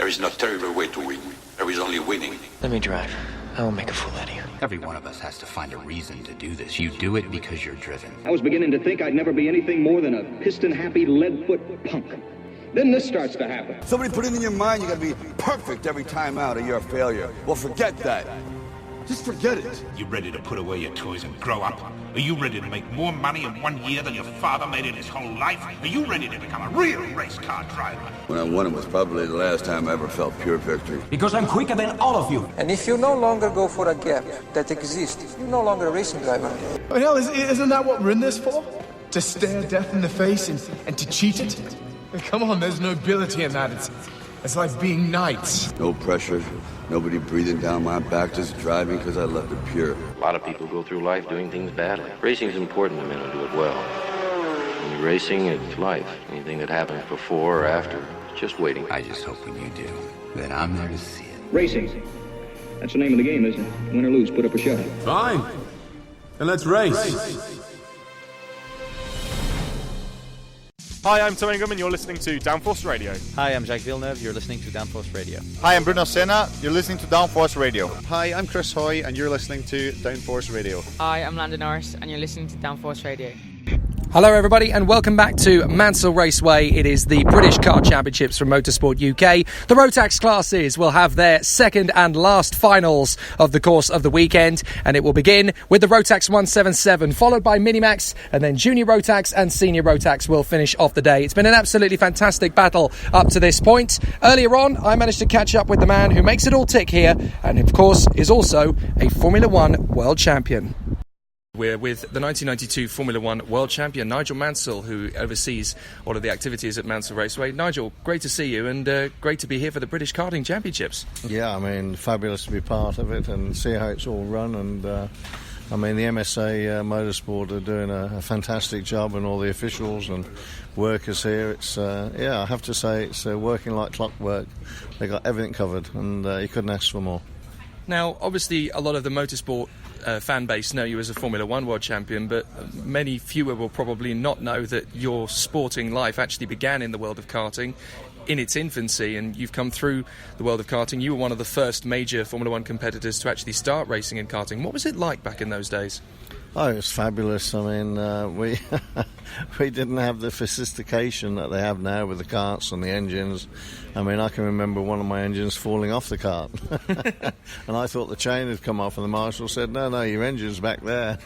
There is no terrible way to win. There is only winning. Let me drive. I will make a fool out of you. Every one of us has to find a reason to do this. You do it because you're driven. I was beginning to think I'd never be anything more than a piston-happy, lead-foot punk. Then this starts to happen. Somebody put it in your mind you gotta be perfect every time out or you're a failure. Well, forget that. Just forget it. You ready to put away your toys and grow up? Are you ready to make more money in 1 year than your father made in his whole life? Are you ready to become a real race car driver? When I won it was probably the last time I ever felt pure victory. Because I'm quicker than all of you. And if you no longer go for a gap that exists, you're no longer a racing driver. Oh, hell, isn't that what we're in this for? To stare death in the face and to cheat it? Come on, there's nobility in that. It's like being knights. No pressure, nobody breathing down my back, just driving because I left it pure. A lot of people go through life doing things badly. Racing is important to men who do it well. When you're racing, it's life. Anything that happens before or after, it's just waiting. I just hope when you do, that I'm there to see it. Racing. That's the name of the game, isn't it? Win or lose, put up a shot. Fine. Then let's race. Hi, I'm Tom Ingram and you're listening to Downforce Radio. Hi, I'm Jacques Villeneuve, you're listening to Downforce Radio. Hi, I'm Bruno Senna, you're listening to Downforce Radio. Hi, I'm Chris Hoy and you're listening to Downforce Radio. Hi, I'm Landon Norris and you're listening to Downforce Radio. Hello everybody and welcome back to Mansell Raceway. It is the British Kart Championships from Motorsport UK. The Rotax classes will have their second and last finals of the course of the weekend, and it will begin with the Rotax 177, followed by Minimax, and then Junior Rotax and Senior Rotax will finish off the day. It's been an absolutely fantastic battle up to this point. Earlier on, I managed to catch up with the man who makes it all tick here, and of course is also a Formula One world champion. We're with the 1992 Formula One world champion, Nigel Mansell, who oversees all of the activities at Mansell Raceway. Nigel, great to see you and great to be here for the British Karting Championships. Yeah, I mean, fabulous to be part of it and see how it's all run. And I mean, the MSA Motorsport are doing a fantastic job, and all the officials and workers here. It's yeah, I have to say, it's working like clockwork. They got everything covered, and you couldn't ask for more. Now, obviously, a lot of the motorsport fan base know you as a Formula One world champion, but many fewer will probably not know that your sporting life actually began in the world of karting in its infancy, and you've come through the world of karting. You were one of the first major Formula One competitors to actually start racing in karting. What was it like back in those days? Oh, it was fabulous. I mean, we we didn't have the sophistication that they have now with the karts and the engines. I mean, I can remember one of my engines falling off the kart, and I thought the chain had come off, and the marshal said, "No, your engine's back there."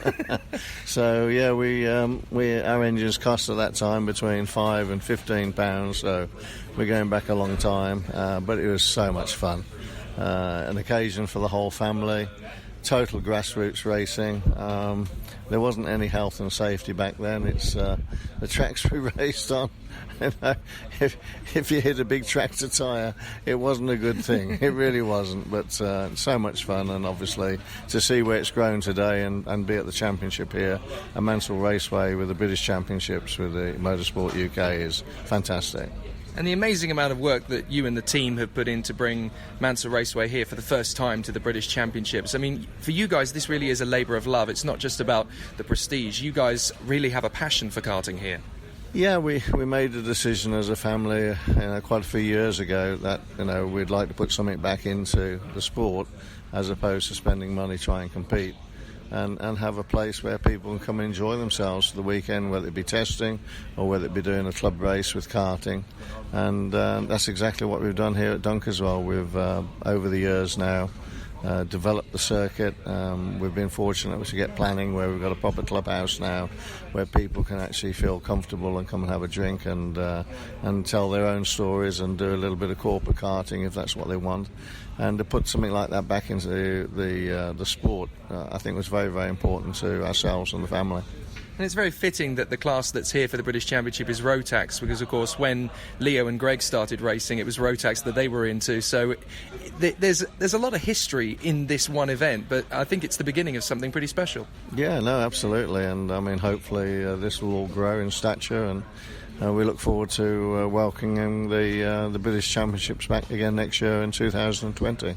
So yeah, our engines cost at that time between £5 and £15. So we're going back a long time, but it was so much fun. An occasion for the whole family. Total grassroots racing. There wasn't any health and safety back then. It's the tracks we raced on. You know, if you hit a big tractor tyre, it wasn't a good thing. It really wasn't. But so much fun, and obviously to see where it's grown today and be at the championship here at Mansell Raceway with the British Championships with the Motorsport UK is fantastic. And the amazing amount of work that you and the team have put in to bring Mansell Raceway here for the first time to the British Championships. I mean, for you guys, this really is a labour of love. It's not just about the prestige. You guys really have a passion for karting here. Yeah, we made a decision as a family quite a few years ago that we'd like to put something back into the sport as opposed to spending money trying to compete. And have a place where people can come and enjoy themselves for the weekend, whether it be testing or whether it be doing a club race with karting. And that's exactly what we've done here at Dunk as well. We've, over the years now, developed the circuit. We've been fortunate to get planning where we've got a proper clubhouse now where people can actually feel comfortable and come and have a drink and tell their own stories and do a little bit of corporate karting if that's what they want. And to put something like that back into the sport, I think was very, very important to ourselves and the family. And it's very fitting that the class that's here for the British Championship is Rotax, because, of course, when Leo and Greg started racing, it was Rotax that they were into. So there's a lot of history in this one event, but I think it's the beginning of something pretty special. Yeah, no, absolutely. And, I mean, hopefully this will all grow in stature, and we look forward to welcoming the British Championships back again next year in 2020.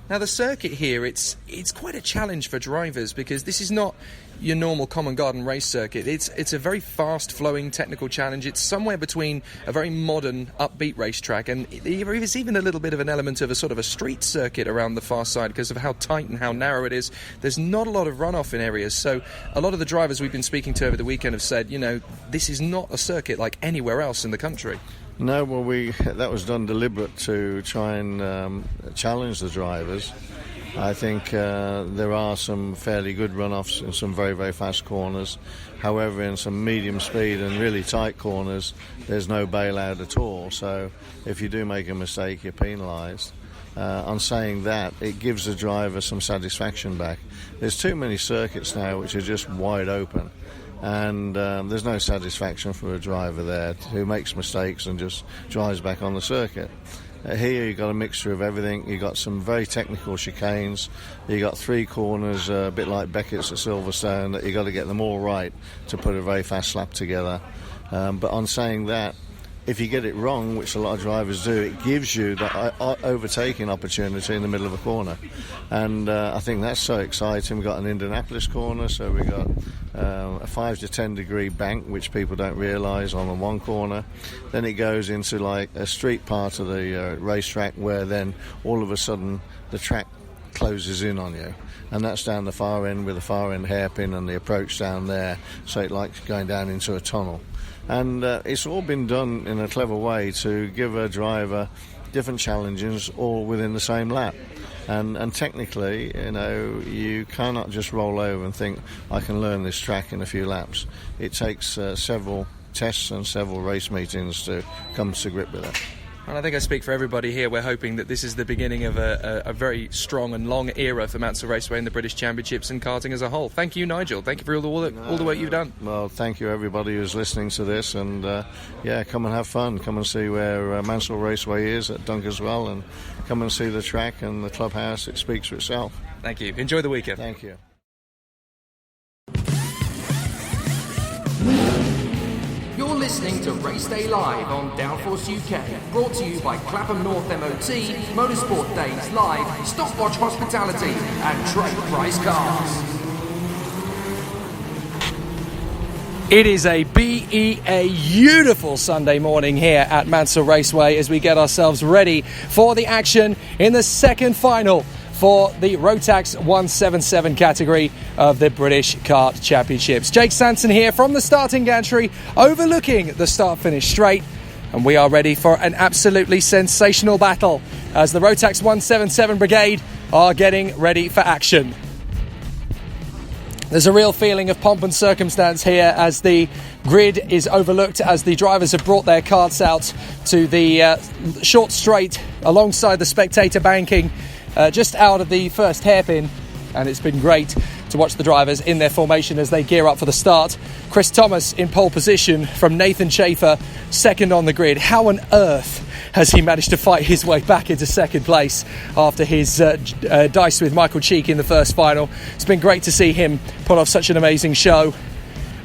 Now, the circuit here, it's quite a challenge for drivers because this is not your normal common garden race circuit. It's a very fast-flowing technical challenge. It's somewhere between a very modern, upbeat racetrack and there's even a little bit of an element of a sort of a street circuit around the far side because of how tight and how narrow it is. There's not a lot of runoff in areas, so a lot of the drivers we've been speaking to over the weekend have said, this is not a circuit like anywhere else in the country. No, well, that was done deliberate to try and challenge the drivers. I think there are some fairly good runoffs in some very, very fast corners. However, in some medium speed and really tight corners, there's no bailout at all. So if you do make a mistake, you're penalised. On saying that, it gives the driver some satisfaction back. There's too many circuits now which are just wide open. And there's no satisfaction for a driver there who makes mistakes and just drives back on the circuit. Here you've got a mixture of everything. You've got some very technical chicanes. You've got three corners, a bit like Beckett's at Silverstone, that you've got to get them all right to put a very fast lap together. But on saying that, if you get it wrong, which a lot of drivers do, it gives you that overtaking opportunity in the middle of a corner. And I think that's so exciting. We've got an Indianapolis corner, so we've got a 5 to 10 degree bank, which people don't realise, on the one corner. Then it goes into like a street part of the racetrack where then all of a sudden the track closes in on you. And that's down the far end with the far end hairpin and the approach down there, so it's like going down into a tunnel. And it's all been done in a clever way to give a driver different challenges all within the same lap. And technically, you cannot just roll over and think, I can learn this track in a few laps. It takes several tests and several race meetings to come to grip with it. And I think I speak for everybody here. We're hoping that this is the beginning of a very strong and long era for Mansell Raceway and the British Championships and karting as a whole. Thank you, Nigel. Thank you for all the work you've done. Well, thank you, everybody who's listening to this. And, come and have fun. Come and see where Mansell Raceway is at Dunkerswell, and come and see the track and the clubhouse. It speaks for itself. Thank you. Enjoy the weekend. Thank you. You're listening to Race Day Live on Downforce UK, brought to you by Clapham North MOT, Motorsport Days Live, Stopwatch Hospitality and Trade Price Cars. It is a beautiful Sunday morning here at Mansell Raceway as we get ourselves ready for the action in the second final for the Rotax 177 category of the British Kart Championships. Jake Sanson here from the starting gantry, overlooking the start-finish straight, and we are ready for an absolutely sensational battle as the Rotax 177 brigade are getting ready for action. There's a real feeling of pomp and circumstance here as the grid is overlooked, as the drivers have brought their karts out to the short straight alongside the spectator banking just out of the first hairpin, and it's been great to watch the drivers in their formation as they gear up for the start. Chris Thomas in pole position from Nathan Chafer, second on the grid. How on earth has he managed to fight his way back into second place after his dice with Michael Cheek in the first final? It's been great to see him put off such an amazing show.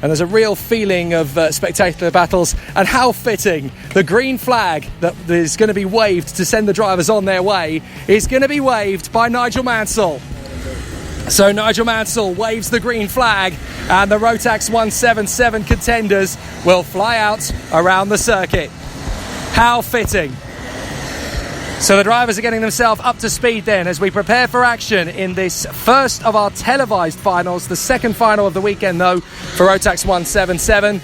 And there's a real feeling of spectacular battles, and how fitting the green flag that is going to be waved to send the drivers on their way is going to be waved by Nigel Mansell. So Nigel Mansell waves the green flag, and the Rotax 177 contenders will fly out around the circuit. How fitting. So the drivers are getting themselves up to speed then as we prepare for action in this first of our televised finals, the second final of the weekend though for Rotax 177.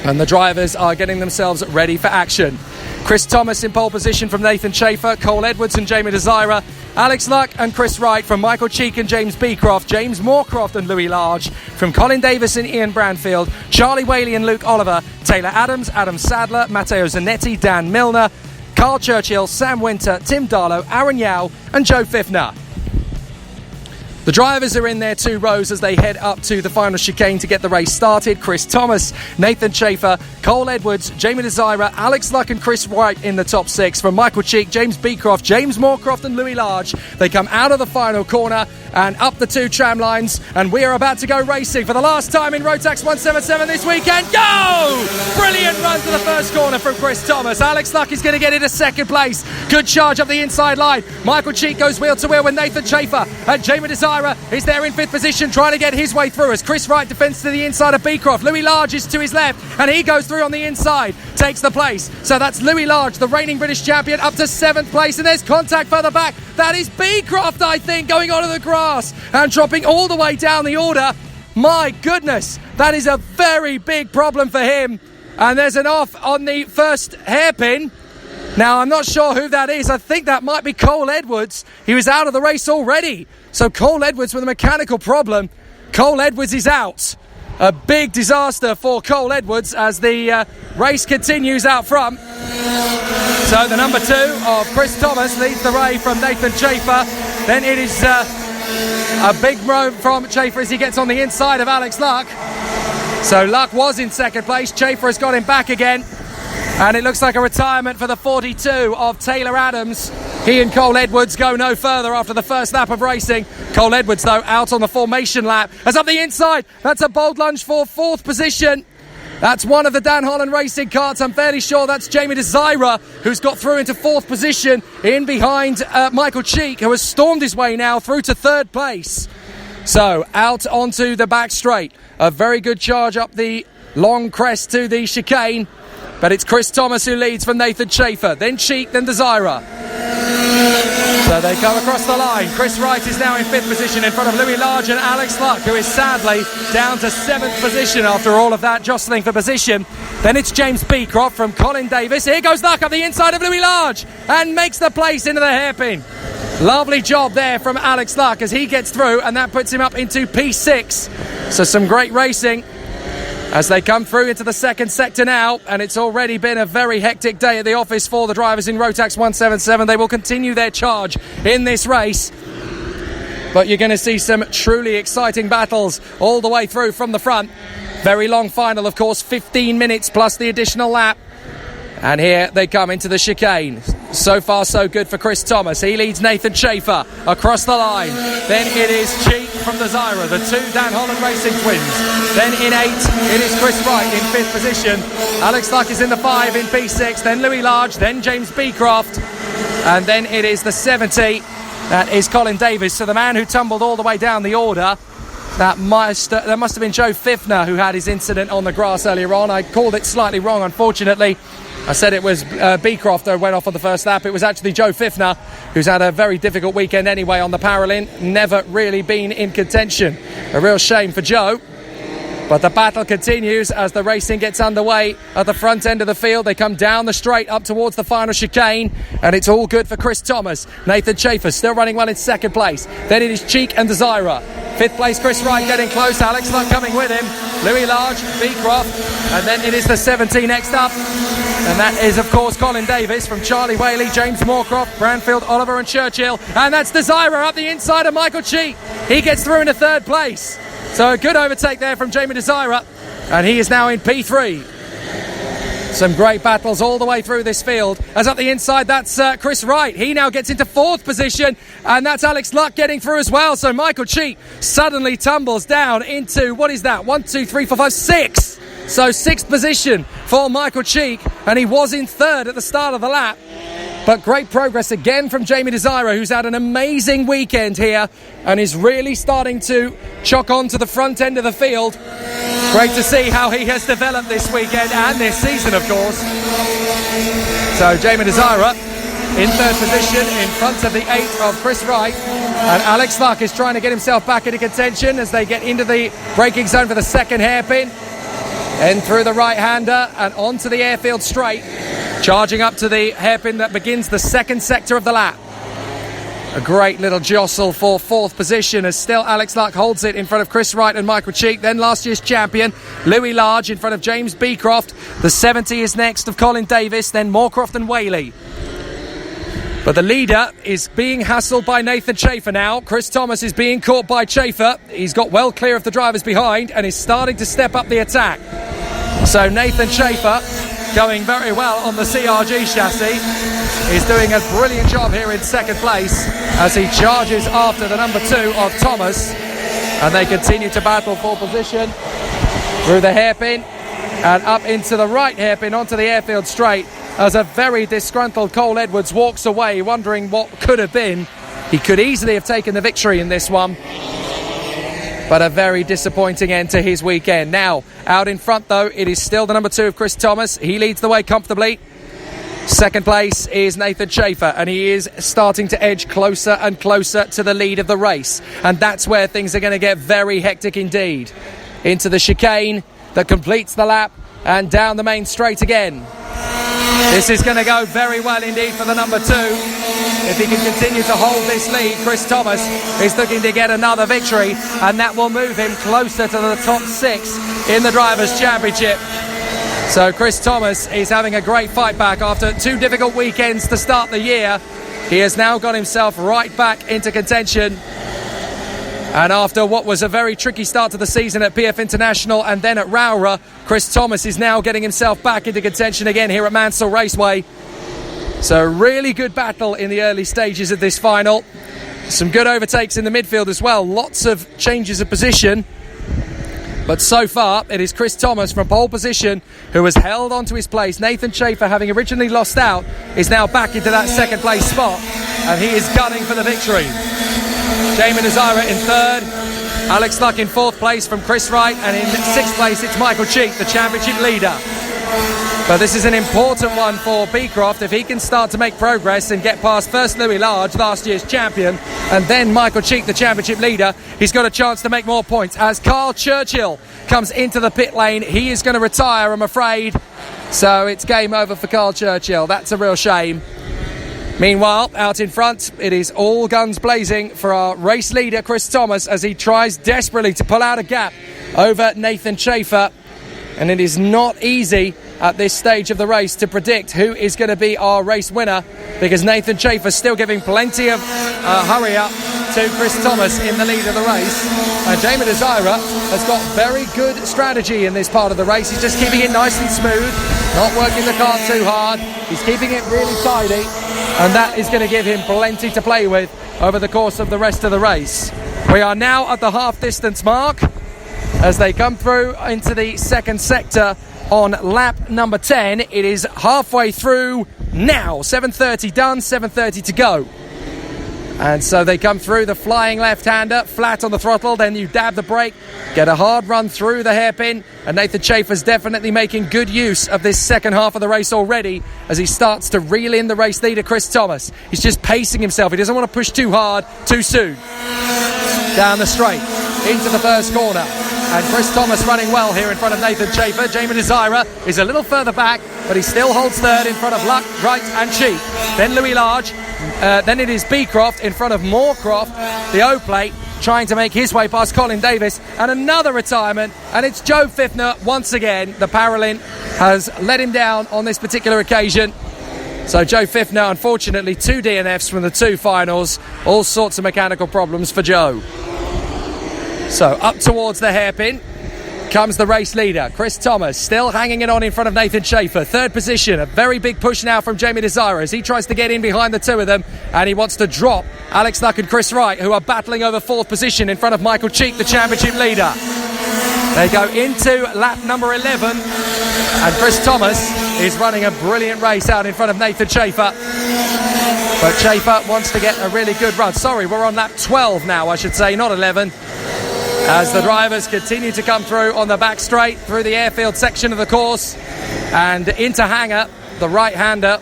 And the drivers are getting themselves ready for action. Chris Thomas in pole position from Nathan Chafer, Cole Edwards and Jamie Desira, Alex Luck and Chris Wright from Michael Cheek and James Beecroft, James Moorcroft and Louis Large from Colin Davis and Ian Branfield, Charlie Whaley and Luke Oliver, Taylor Adams, Adam Sadler, Matteo Zanetti, Dan Milner, Carl Churchill, Sam Winter, Tim Darlow, Aaron Yao and Joe Fifner. The drivers are in their two rows as they head up to the final chicane to get the race started. Chris Thomas, Nathan Chafer, Cole Edwards, Jamie Desira, Alex Luck and Chris Wright in the top six. From Michael Cheek, James Beecroft, James Moorcroft and Louis Large, they come out of the final corner and up the 2 tram lines, and we are about to go racing for the last time in Rotax 177 this weekend. Go! Brilliant run to the first corner from Chris Thomas. Alex Luck is going to get into second place. Good charge up the inside line. Michael Cheek goes wheel to wheel with Nathan Chafer, and Jamie Desira is there in 5th position trying to get his way through as Chris Wright defends to the inside of Beecroft. Louis Large is to his left, and he goes through on the inside, takes the place. So that's Louis Large, the reigning British champion, up to 7th place, and there's contact further back. That is Beecroft, I think, going onto the grass and dropping all the way down the order. My goodness, that is a very big problem for him. And there's an off on the first hairpin. Now, I'm not sure who that is. I think that might be Cole Edwards. He was out of the race already. So Cole Edwards with a mechanical problem. Cole Edwards is out. A big disaster for Cole Edwards as the race continues out front. So the number 2 of Chris Thomas leads the way from Nathan Chafer. Then it is a big row from Chafer as he gets on the inside of Alex Luck. So Luck was in second place. Chafer has got him back again. And it looks like a retirement for the 42 of Taylor Adams. He and Cole Edwards go no further after the first lap of racing. Cole Edwards, though, out on the formation lap. As up the inside, that's a bold lunge for 4th position. That's one of the Dan Holland racing carts. I'm fairly sure that's Jamie Desira, who's got through into 4th position in behind Michael Cheek, who has stormed his way now through to 3rd place. So out onto the back straight. A very good charge up the long crest to the chicane. But it's Chris Thomas who leads from Nathan Chafer, then Cheek, then Desira. So they come across the line. Chris Wright is now in 5th position in front of Louis Large and Alex Luck, who is sadly down to 7th position after all of that jostling for position. Then it's James Beecroft from Colin Davis. Here goes Luck up the inside of Louis Large and makes the place into the hairpin. Lovely job there from Alex Luck as he gets through, and that puts him up into P6. So some great racing as they come through into the second sector now, and it's already been a very hectic day at the office for the drivers in Rotax 177. They will continue their charge in this race, but you're going to see some truly exciting battles all the way through from the front. Very long final, of course, 15 minutes plus the additional lap. And here they come into the chicane. So far, so good for Chris Thomas. He leads Nathan Chafer across the line. Then it is Cheek from Desira, the 2 Dan Holland racing twins. Then in 8, it is Chris Wright in 5th position. Alex Luck is in the 5 in P6. Then Louis Large, then James Beecroft. And then it is the 70. That is Colin Davis. So the man who tumbled all the way down the order, that must have been Joe Fiffner who had his incident on the grass earlier on. I called it slightly wrong, unfortunately. I said it was Beecroft who went off on the first lap. It was actually Joe Fiffner, who's had a very difficult weekend anyway on the Paralin. Never really been in contention. A real shame for Joe. But the battle continues as the racing gets underway at the front end of the field. They come down the straight up towards the final chicane, and it's all good for Chris Thomas. Nathan Chafer still running well in second place. Then it is Cheek and Desira. 5th place, Chris Wright getting close. Alex Luck coming with him. Louis Large, Beecroft, and then it is the 70 next up. And that is, of course, Colin Davis from Charlie Whaley, James Moorcroft, Branfield, Oliver and Churchill. And that's Desira up the inside of Michael Cheek. He gets through into 3rd place. So a good overtake there from Jamie Desira, and he is now in P3. Some great battles all the way through this field. As up the inside, that's Chris Wright. He now gets into 4th position, and that's Alex Luck getting through as well. So Michael Cheek suddenly tumbles down into, what is that? 1, 2, 3, 4, 5, 6. So 6th position for Michael Cheek, and he was in 3rd at the start of the lap. But great progress again from Jamie Desira, who's had an amazing weekend here and is really starting to chock on to the front end of the field. Great to see how he has developed this weekend and this season, of course. So Jamie Desira in 3rd position in front of the 8 of Chris Wright. And Alex Luck is trying to get himself back into contention as they get into the braking zone for the second hairpin. And through the right-hander and onto the airfield straight, charging up to the hairpin that begins the second sector of the lap. A great little jostle for 4th position as still Alex Luck holds it in front of Chris Wright and Michael Cheek. Then last year's champion, Louis Large, in front of James Beecroft. The 70 is next of Colin Davis, then Moorcroft and Whaley. But the leader is being hassled by Nathan Chafer now. Chris Thomas is being caught by Chafer. He's got well clear of the drivers behind and is starting to step up the attack. So Nathan Chafer going very well on the CRG chassis. He's doing a brilliant job here in second place as he charges after the number 2 of Thomas. And they continue to battle for position through the hairpin and up into the right hairpin onto the airfield straight as a very disgruntled Cole Edwards walks away, wondering what could have been. He could easily have taken the victory in this one, but a very disappointing end to his weekend. Now, out in front though, it is still the number 2 of Chris Thomas. He leads the way comfortably. Second place is Nathan Schaefer, and he is starting to edge closer and closer to the lead of the race. And that's where things are going to get very hectic indeed. Into the chicane that completes the lap and down the main straight again. This is going to go very well indeed for the number 2. If he can continue to hold this lead, Chris Thomas is looking to get another victory, and that will move him closer to the top 6 in the Drivers' Championship. So Chris Thomas is having a great fight back after 2 difficult weekends to start the year. He has now got himself right back into contention. And after what was a very tricky start to the season at PF International and then at Rowra, Chris Thomas is now getting himself back into contention again here at Mansell Raceway. So really good battle in the early stages of this final. Some good overtakes in the midfield as well. Lots of changes of position. But so far, it is Chris Thomas from pole position who has held on to his place. Nathan Schaefer, having originally lost out, is now back into that second place spot. And he is gunning for the victory. Jamie Desira in third. Alex Luck in fourth place from Chris Wright. And in sixth place, it's Michael Cheek, the championship leader. But this is an important one for Beecroft. If he can start to make progress and get past first Louis Large, last year's champion, and then Michael Cheek, the championship leader, he's got a chance to make more points. As Carl Churchill comes into the pit lane, he is going to retire, I'm afraid. So it's game over for Carl Churchill. That's a real shame. Meanwhile, out in front, it is all guns blazing for our race leader, Chris Thomas, as he tries desperately to pull out a gap over Nathan Schaefer. And it is not easy at this stage of the race to predict who is going to be our race winner, because Nathan Schaefer still giving plenty of hurry up to Chris Thomas in the lead of the race. And Jamie Desira has got very good strategy in this part of the race. He's just keeping it nice and smooth, not working the car too hard. He's keeping it really tidy, and that is going to give him plenty to play with over the course of the rest of the race. We are now at the half distance mark as they come through into the second sector on lap number 10. It is halfway through now. 7:30 done, 7:30 to go. And so they come through the flying left-hander, flat on the throttle, then you dab the brake, get a hard run through the hairpin, and Nathan Schaefer's definitely making good use of this second half of the race already as he starts to reel in the race leader, Chris Thomas. He's just pacing himself. He doesn't want to push too hard, too soon. Down the straight, into the first corner. And Chris Thomas running well here in front of Nathan Schaefer. Jamie Desira is a little further back, but he still holds third in front of Luck, Wright and Cheek. Then Louis Large. Then it is Beecroft in front of Moorcroft, the O-plate, trying to make his way past Colin Davis. And another retirement, and it's Joe Fifner once again. The Paralymp has let him down on this particular occasion. So Joe Fifner, unfortunately, 2 DNFs from the 2 finals. All sorts of mechanical problems for Joe. So up towards the hairpin comes the race leader, Chris Thomas, still hanging it on in front of Nathan Schaefer. Third position, a very big push now from Jamie Desira as he tries to get in behind the 2 of them, and he wants to drop Alex Luck and Chris Wright, who are battling over fourth position in front of Michael Cheek, the championship leader. They go into lap number 11, and Chris Thomas is running a brilliant race out in front of Nathan Schaefer. But Schaefer wants to get a really good run. Sorry, we're on lap 12 now, I should say, not 11. As the drivers continue to come through on the back straight through the airfield section of the course and into Hanger, the right-hander,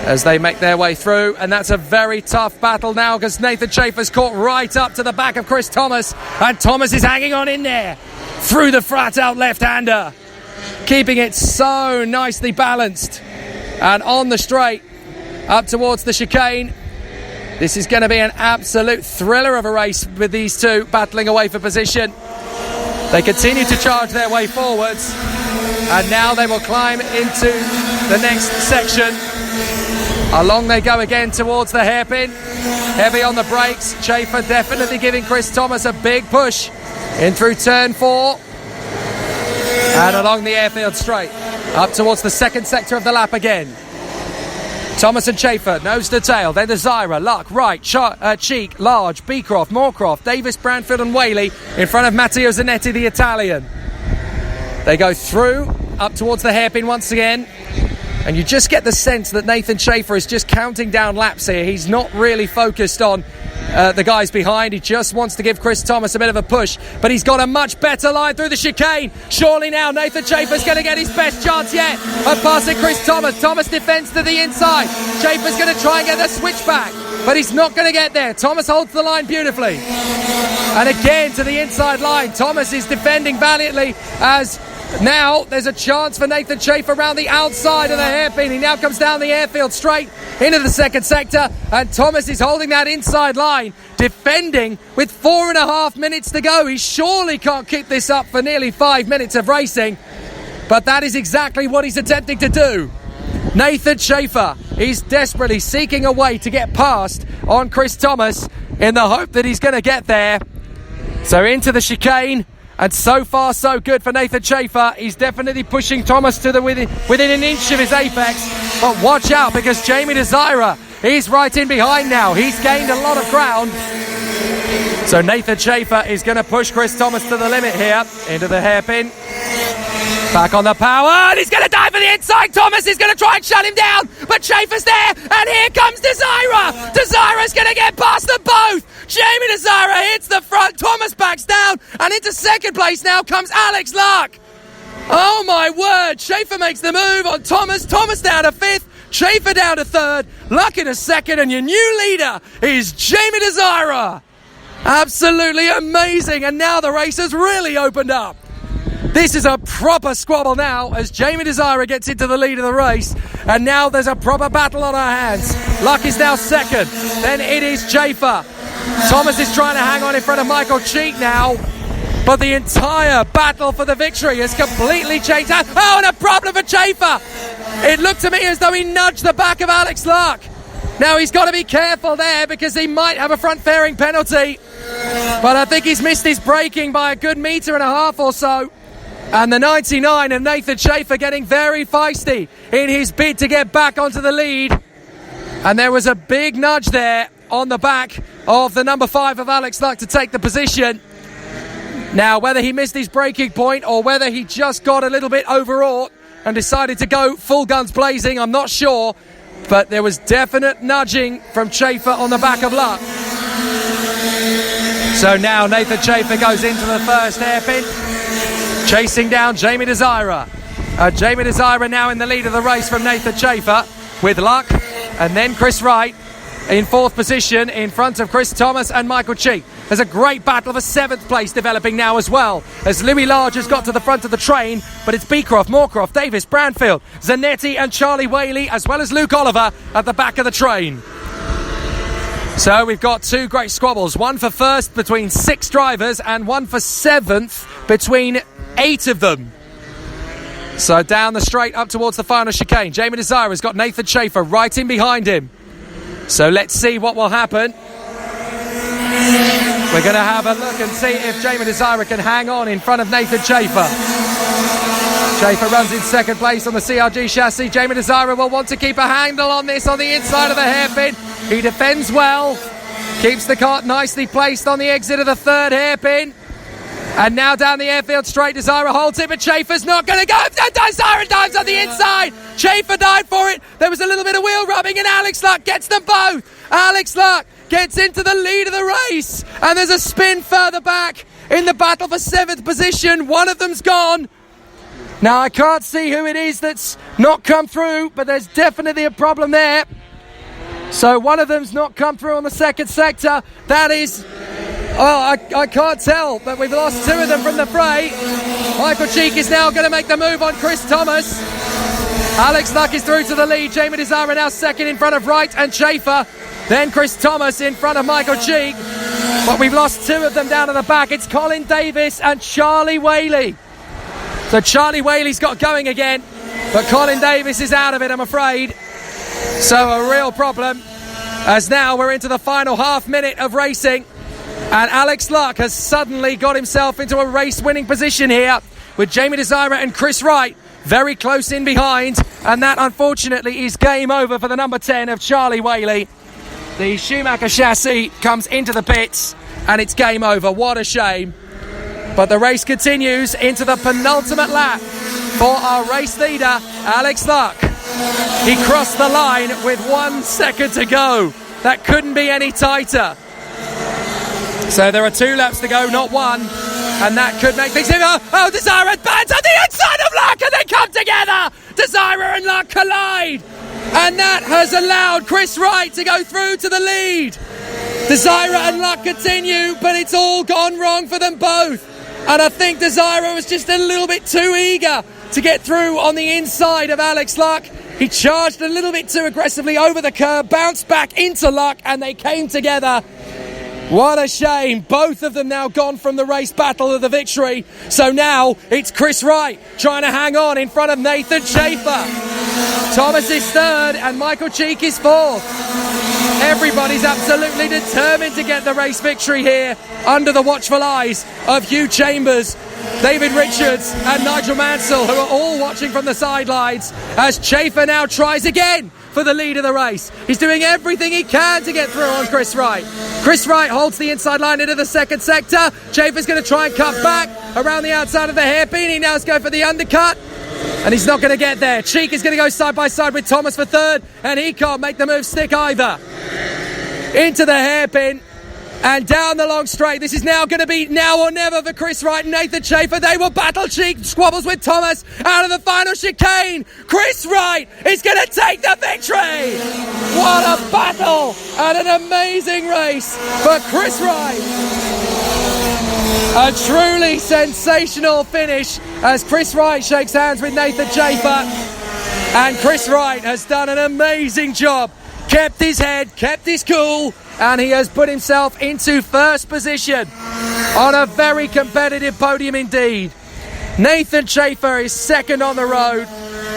as they make their way through. And that's a very tough battle now because Nathan Schaefer's caught right up to the back of Chris Thomas, and Thomas is hanging on in there through the flat-out left-hander, keeping it so nicely balanced and on the straight up towards the chicane. This is going to be an absolute thriller of a race with these two battling away for position. They continue to charge their way forwards, and now they will climb into the next section. Along they go again towards the hairpin. Heavy on the brakes. Schaefer definitely giving Chris Thomas a big push in through turn 4 and along the airfield straight. Up towards the second sector of the lap again. Thomas and Schaefer, nose to tail. Then Desira, Luck, Wright, Cheek, Large, Beecroft, Moorcroft, Davis, Branfield and Whaley in front of Matteo Zanetti, the Italian. They go through, up towards the hairpin once again. And you just get the sense that Nathan Schaefer is just counting down laps here. He's not really focused on the guys behind. He just wants to give Chris Thomas a bit of a push. But he's got a much better line through the chicane. Surely now Nathan Schaefer's going to get his best chance yet of passing Chris Thomas. Thomas defends to the inside. Schaefer's going to try and get the switchback, but he's not going to get there. Thomas holds the line beautifully. And again to the inside line. Thomas is defending valiantly as now there's a chance for Nathan Schaefer around the outside of the hairpin. He now comes down the airfield straight into the second sector, and Thomas is holding that inside line, defending with 4.5 minutes to go. He surely can't keep this up for nearly 5 minutes of racing, but that is exactly what he's attempting to do. Nathan Schaefer is desperately seeking a way to get past on Chris Thomas in the hope that he's going to get there. So into the chicane. And so far, so good for Nathan Schaefer. He's definitely pushing Thomas to the within an inch of his apex. But watch out, because Jamie Desira is right in behind now. He's gained a lot of ground. So Nathan Schaefer is going to push Chris Thomas to the limit here. Into the hairpin. Back on the power. And he's going to dive for the inside. Thomas is going to try and shut him down. But Schaefer's there. And here comes Desira. Desira's going to get past them both. Jamie Desira hits the front. Thomas backs down. And into second place now comes Alex Luck. Oh my word. Schaefer makes the move on Thomas. Thomas down to fifth. Schaefer down to third. Luck in a second. And your new leader is Jamie Desira. Absolutely amazing. And now the race has really opened up. This is a proper squabble now as Jamie Desira gets into the lead of the race. And now there's a proper battle on our hands. Luck is now second. Then it is Schaefer. Thomas is trying to hang on in front of Michael Cheek now. But the entire battle for the victory has completely changed. Oh, and a problem for Schaefer. It looked to me as though he nudged the back of Alex Luck. Now he's got to be careful there because he might have a front fairing penalty. But I think he's missed his braking by a good 1.5 meters or so. And the 99 of Nathan Schaefer getting very feisty in his bid to get back onto the lead. And there was a big nudge there on the back of the number 5 of Alex Luck to take the position. Now, whether he missed his braking point or whether he just got a little bit overwrought and decided to go full guns blazing, I'm not sure. But there was definite nudging from Schaefer on the back of Luck. So now Nathan Schaefer goes into the first hairpin, chasing down Jamie Desira. Jamie Desira now in the lead of the race from Nathan Schaefer with Luck, and then Chris Wright in fourth position in front of Chris Thomas and Michael Cheek. There's a great battle for 7th place developing now as well, as Louis Large has got to the front of the train, but it's Beecroft, Moorcroft, Davis, Branfield, Zanetti and Charlie Whaley, as well as Luke Oliver at the back of the train. So we've got 2 great squabbles, one for first between 6 drivers and one for 7th between 8 of them. So down the straight up towards the final chicane, Jamie Desira has got Nathan Schaefer right in behind him. So let's see what will happen. We're going to have a look and see if Jamie Desira can hang on in front of Nathan Schaefer. Schaefer runs in second place on the CRG chassis. Jamie Desira will want to keep a handle on this on the inside of the hairpin. He defends well, keeps the kart nicely placed on the exit of the third hairpin. And now down the airfield straight, Desira holds it, but Schaefer's not going to go. Desira dives on the inside. Schaefer died for it. There was a little bit of wheel rubbing, and Alex Luck gets them both. Alex Luck gets into the lead of the race, and there's a spin further back in the battle for 7th position. One of them's gone. Now, I can't see who it is that's not come through, but there's definitely a problem there. So one of them's not come through on the second sector. That is... Oh, I can't tell, but we've lost 2 of them from the fray. Michael Cheek is now going to make the move on Chris Thomas. Alex Luck is through to the lead. Jamie Desira now second in front of Wright and Schaefer. Then Chris Thomas in front of Michael Cheek. But we've lost 2 of them down to the back. It's Colin Davis and Charlie Whaley. So Charlie Whaley's got going again, but Colin Davis is out of it, I'm afraid. So a real problem, as now we're into the final half minute of racing. And Alex Luck has suddenly got himself into a race-winning position here with Jamie Desira and Chris Wright very close in behind, and that unfortunately is game over for the number 10 of Charlie Whaley. The Schumacher chassis comes into the pits and it's game over. What a shame. But the race continues into the penultimate lap for our race leader, Alex Luck. He crossed the line with 1 second to go. That couldn't be any tighter. So there are 2 laps to go, not 1. And that could make things... Oh, Desire bands on the inside of Luck and they come together! Desire and Luck collide! And that has allowed Chris Wright to go through to the lead. Desire and Luck continue, but it's all gone wrong for them both. And I think Desire was just a little bit too eager to get through on the inside of Alex Luck. He charged a little bit too aggressively over the curb, bounced back into Luck, and they came together. What a shame. Both of them now gone from the race battle of the victory. So now it's Chris Wright trying to hang on in front of Nathan Schaefer. Thomas is third and Michael Cheek is fourth. Everybody's absolutely determined to get the race victory here under the watchful eyes of Hugh Chambers, David Richards and Nigel Mansell, who are all watching from the sidelines as Schaefer now tries again for the lead of the race. He's doing everything he can to get through on Chris Wright. Chris Wright holds the inside line into the second sector. Schaefer's going to try and cut back around the outside of the hairpin. He now is going for the undercut, and he's not going to get there. Cheek is going to go side by side with Thomas for third, and he can't make the move stick either. Into the hairpin and down the long straight. This is now going to be now or never for Chris Wright and Nathan Schaefer. They will battle. Cheek squabbles with Thomas out of the final chicane. Chris Wright is going to take the victory. What a battle and an amazing race for Chris Wright. A truly sensational finish as Chris Wright shakes hands with Nathan Schaefer. And Chris Wright has done an amazing job. Kept his head, kept his cool, and he has put himself into first position on a very competitive podium indeed. Nathan Schaefer is second on the road.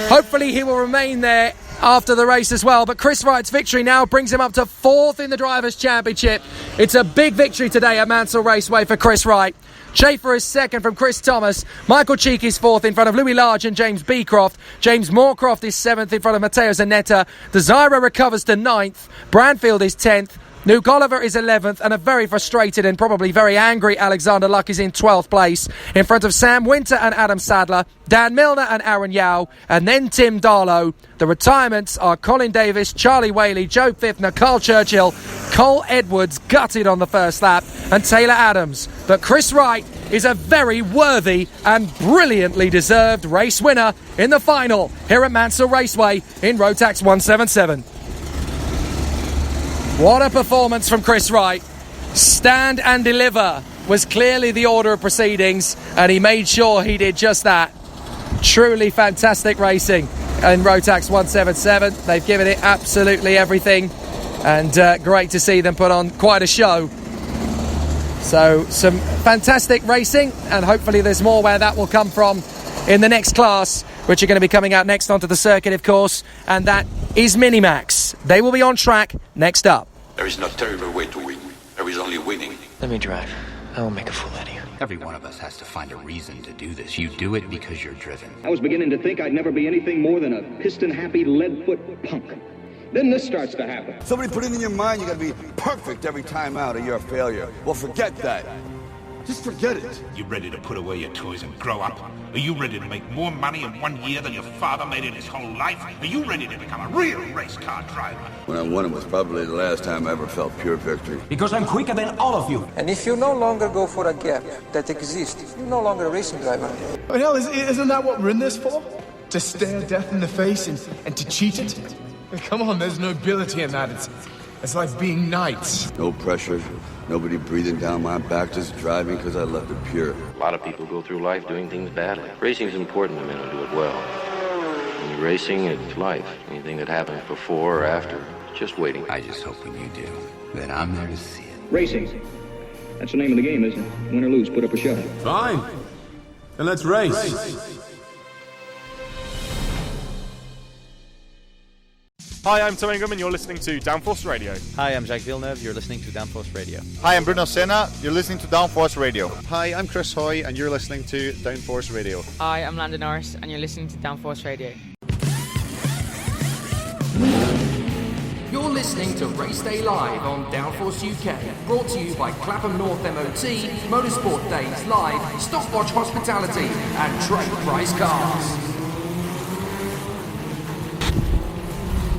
Hopefully he will remain there after the race as well. But Chris Wright's victory now brings him up to fourth in the Drivers' Championship. It's a big victory today at Mansell Raceway for Chris Wright. Schaefer is second from Chris Thomas. Michael Cheek is fourth in front of Louis Large and James Beecroft. James Moorcroft is seventh in front of Matteo Zanetta. Desira recovers to ninth. Branfield is 10th. Nuke Oliver is 11th, and a very frustrated and probably very angry Alexander Luck is in 12th place, in front of Sam Winter and Adam Sadler, Dan Milner and Aaron Yao, and then Tim Darlow. The retirements are Colin Davis, Charlie Whaley, Joe Fifner, Carl Churchill, Cole Edwards, gutted on the first lap, and Taylor Adams. But Chris Wright is a very worthy and brilliantly deserved race winner in the final here at Mansell Raceway in Rotax 177. What a performance from Chris Wright. Stand and deliver was clearly the order of proceedings, and he made sure he did just that. Truly fantastic racing in Rotax 177. They've given it absolutely everything, and great to see them put on quite a show. So some fantastic racing, and hopefully there's more where that will come from in the next class, which are going to be coming out next onto the circuit, of course, and that is Minimax. They will be on track next up. There is no terrible way to win. There is only winning. Let me drive. I will make a fool out of you. Every one of us has to find a reason to do this. You do it because you're driven. I was beginning to think I'd never be anything more than a piston-happy, lead-foot punk. Then this starts to happen. Somebody put it in your mind you gotta be perfect every time out or you're a failure. Well, forget that. Just forget it. You ready to put away your toys and grow up? Are you ready to make more money in 1 year than your father made in his whole life? Are you ready to become a real race car driver? When I won it was probably the last time I ever felt pure victory. Because I'm quicker than all of you. And if you no longer go for a gap that exists, you're no longer a racing driver. But hell, isn't that what we're in this for? To stare death in the face and to cheat it? Come on, there's nobility in that. It's like being knights. No pressure, nobody breathing down my back, just driving because I left it pure. A lot of people go through life doing things badly. Racing's important to men who do it well. When you're racing, it's life. Anything that happens before or after, it's just waiting. I just hope when you do, that I'm there to see it. Racing. That's the name of the game, isn't it? Win or lose, put up a show. Fine. Then let's race. Hi, I'm Tom Ingram and you're listening to Downforce Radio. Hi, I'm Jacques Villeneuve. You're listening to Downforce Radio. Hi, I'm Bruno Senna. You're listening to Downforce Radio. Hi, I'm Chris Hoy, and you're listening to Downforce Radio. Hi, I'm Landon Norris, and you're listening to Downforce Radio. You're listening to Race Day Live on Downforce UK, brought to you by Clapham North MOT, Motorsport Days Live, Stopwatch Hospitality, and Trade Price Cars.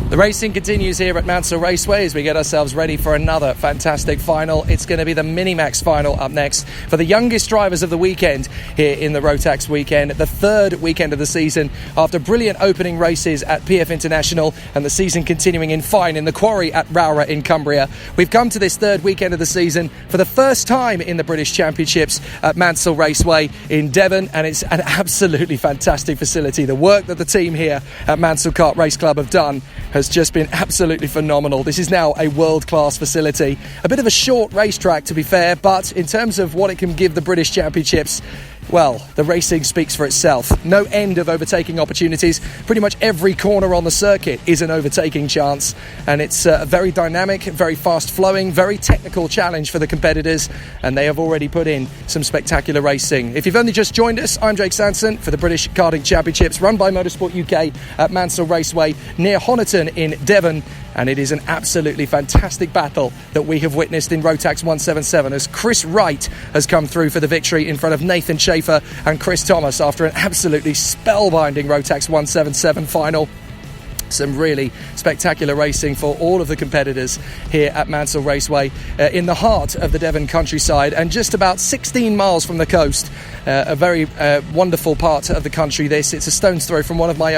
The racing continues here at Mansell Raceway as we get ourselves ready for another fantastic final. It's going to be the Minimax final up next for the youngest drivers of the weekend here in the Rotax weekend, the third weekend of the season after brilliant opening races at PF International and the season continuing in fine in the quarry at Rowrah in Cumbria. We've come to this third weekend of the season for the first time in the British Championships at Mansell Raceway in Devon, and it's an absolutely fantastic facility. The work that the team here at Mansell Kart Race Club have done has just been absolutely phenomenal. This is now a world-class facility. A bit of a short racetrack, to be fair, but in terms of what it can give the British Championships, well, the racing speaks for itself. No end of overtaking opportunities. Pretty much every corner on the circuit is an overtaking chance, and it's a very dynamic, very fast-flowing, very technical challenge for the competitors, and they have already put in some spectacular racing. If you've only just joined us, I'm Jake Sanson for the British Karting Championships run by Motorsport UK at Mansell Raceway near Honiton in Devon, and it is an absolutely fantastic battle that we have witnessed in Rotax 177 as Chris Wright has come through for the victory in front of Nathan Schaefer and Chris Thomas after an absolutely spellbinding Rotax 177 final. Some really spectacular racing for all of the competitors here at Mansell Raceway in the heart of the Devon countryside and just about 16 miles from the coast. A very wonderful part of the country this. It's a stone's throw from one of my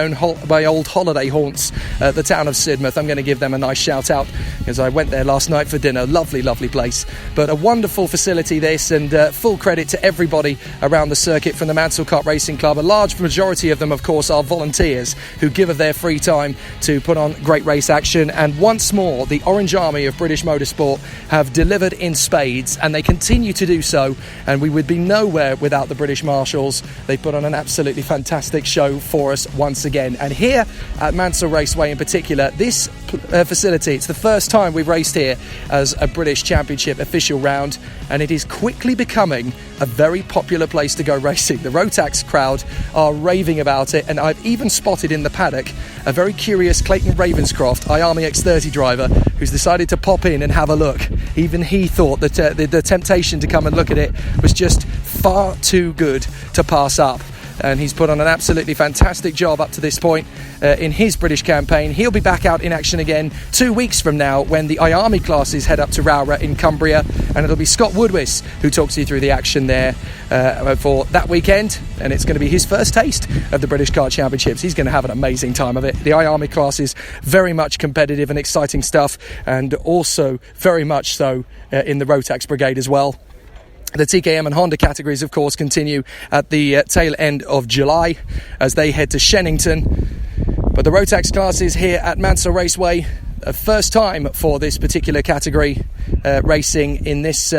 old holiday haunts, the town of Sidmouth. I'm going to give them a nice shout out because I went there last night for dinner. Lovely, lovely place. But a wonderful facility this, and full credit to everybody around the circuit from the Mansell Kart Racing Club. A large majority of them, of course, are volunteers who give of their free time to put on great race action, and once more the Orange Army of British Motorsport have delivered in spades, and they continue to do so, and we would be nowhere without the British Marshals. They put on an absolutely fantastic show for us once again, and here at Mansell Raceway in particular, this facility, it's the first time we've raced here as a British Championship official round, and it is quickly becoming a very popular place to go racing. The Rotax crowd are raving about it, and I've even spotted in the paddock a very curious Clayton Ravenscroft iArmy X30 driver who's decided to pop in and have a look. Even he thought that the temptation to come and look at it was just far too good to pass up. And he's put on an absolutely fantastic job up to this point in his British campaign. He'll be back out in action again 2 weeks from now when the iArmy classes head up to Rowrah in Cumbria, and it'll be Scott Woodwiss who talks you through the action there for that weekend, and it's going to be his first taste of the British Kart Championships. He's going to have an amazing time of it. The iArmy class is very much competitive and exciting stuff, and also very much so in the Rotax brigade as well. The TKM and Honda categories, of course, continue at the tail end of July as they head to Shennington. But the Rotax classes here at Mansell Raceway, a first time for this particular category racing in this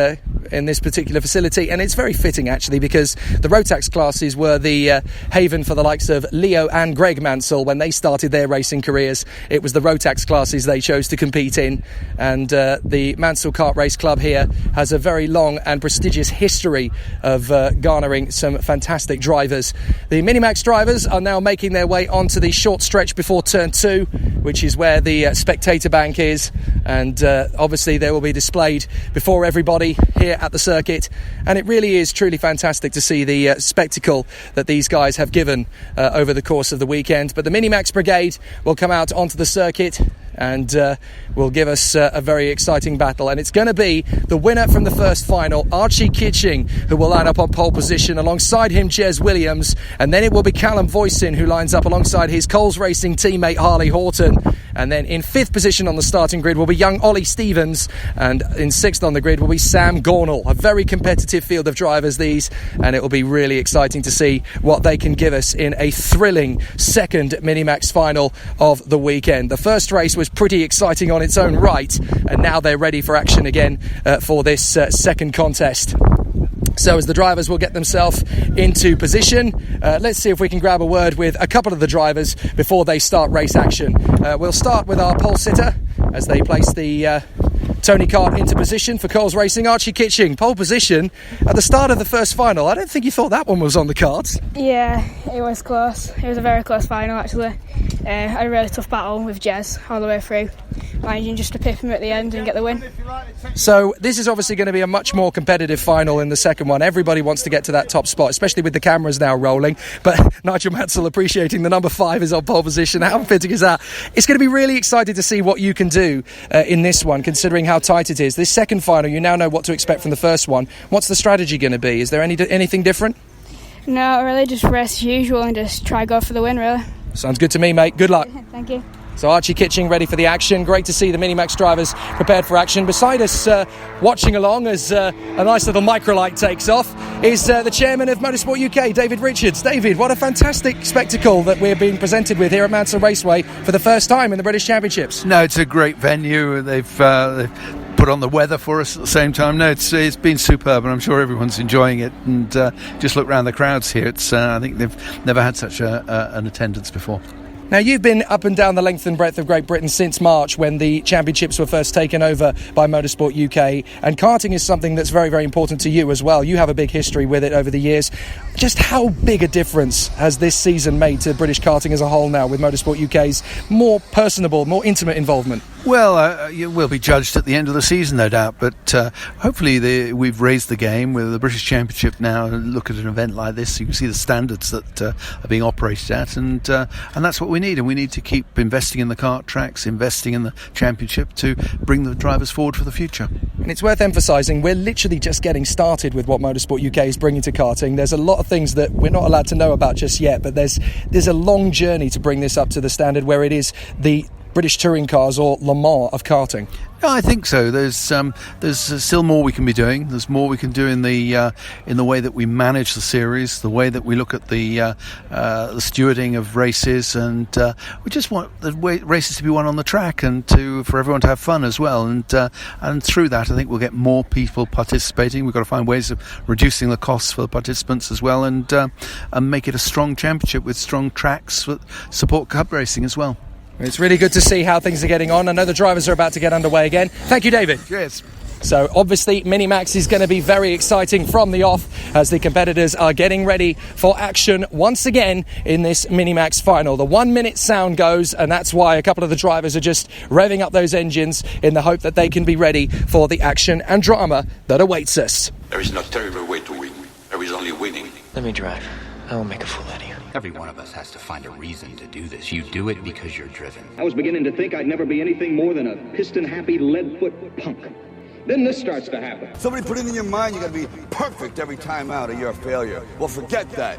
particular facility, and it's very fitting actually because the Rotax classes were the haven for the likes of Leo and Greg Mansell when they started their racing careers. It was the Rotax classes they chose to compete in, and the Mansell Kart Race Club here has a very long and prestigious history of garnering some fantastic drivers. The Minimax drivers are now making their way onto the short stretch before turn 2, which is where the spectator bank is, and obviously they will be displayed before everybody here at the circuit, and it really is truly fantastic to see the spectacle that these guys have given over the course of the weekend. But the Minimax brigade will come out onto the circuit and will give us a very exciting battle, and it's going to be the winner from the first final, Archie Kitching, who will line up on pole position. Alongside him, Jez Williams, and then it will be Callum Voisin who lines up alongside his Coles Racing teammate Harley Horton, and then in 5th position on the starting grid will be young Ollie Stevens, and in 6th on the grid will be Sam Gornall. A very competitive field of drivers these, and it will be really exciting to see what they can give us in a thrilling second Minimax final of the weekend. The first race was pretty exciting on its own right, and now they're ready for action again for this second contest. So as the drivers will get themselves into position, let's see if we can grab a word with a couple of the drivers before they start race action. We'll start with our pole sitter as they place the Tony Kart into position for Coles Racing. Archie Kitching, pole position at the start of the first final. I don't think you thought that one was on the cards. Yeah, it was close. It was a very close final, actually. I had a really tough battle with Jez all the way through, managing just to pip him at the end and get the win. So this is obviously going to be a much more competitive final in the second one. Everybody wants to get to that top spot, especially with the cameras now rolling. But Nigel Mansell appreciating the number 5 is on pole position. How fitting is that? It's going to be really exciting to see what you can do in this one, considering how tight it is. This second final, you now know what to expect from the first one. What's the strategy going to be? Is there anything different? No, really just race as usual and just try go for the win, really. Sounds good to me, mate. Good luck. Thank you. So Archie Kitching ready for the action. Great to see the Minimax drivers prepared for action. Beside us, watching along as a nice little microlight takes off, is the chairman of Motorsport UK, David Richards. David, what a fantastic spectacle that we're being presented with here at Mansell Raceway for the first time in the British Championships. No, it's a great venue. They've put on the weather for us at the same time. No, it's been superb, and I'm sure everyone's enjoying it. And just look around the crowds here. It's I think they've never had such an attendance before. Now, you've been up and down the length and breadth of Great Britain since March, when the championships were first taken over by Motorsport UK, and karting is something that's very, very important to you as well. You have a big history with it over the years. Just how big a difference has this season made to British karting as a whole now, with Motorsport UK's more personable, more intimate involvement? Well, you will be judged at the end of the season, no doubt, but hopefully we've raised the game with the British Championship now. Look at an event like this, you can see the standards that are being operated at, and that's what we need, and we need to keep investing in the kart tracks, investing in the championship to bring the drivers forward for the future. And it's worth emphasising, we're literally just getting started with what Motorsport UK is bringing to karting. There's a lot of things that we're not allowed to know about just yet, but there's a long journey to bring this up to the standard where it is the British touring cars, or Le Mans of karting. Yeah, I think so. There's still more we can be doing. There's more we can do in the way that we manage the series, the way that we look at the stewarding of races, and we just want the races to be won on the track, and for everyone to have fun as well. And through that, I think we'll get more people participating. We've got to find ways of reducing the costs for the participants as well, and make it a strong championship with strong tracks that support cup racing as well. It's really good to see how things are getting on. I know the drivers are about to get underway again. Thank you, David. Cheers. So obviously Minimax is going to be very exciting from the off as the competitors are getting ready for action once again in this Minimax final. The 1 minute sound goes, and that's why a couple of the drivers are just revving up those engines in the hope that they can be ready for the action and drama that awaits us. There is no terrible way to win. There is only winning. Let me drive. I will make a fool out of you. Every one of us has to find a reason to do this. You do it because you're driven. I was beginning to think I'd never be anything more than a piston-happy, lead-foot punk. Then this starts to happen. Somebody put it in your mind you gotta be perfect every time out or you're a failure. Well, forget that.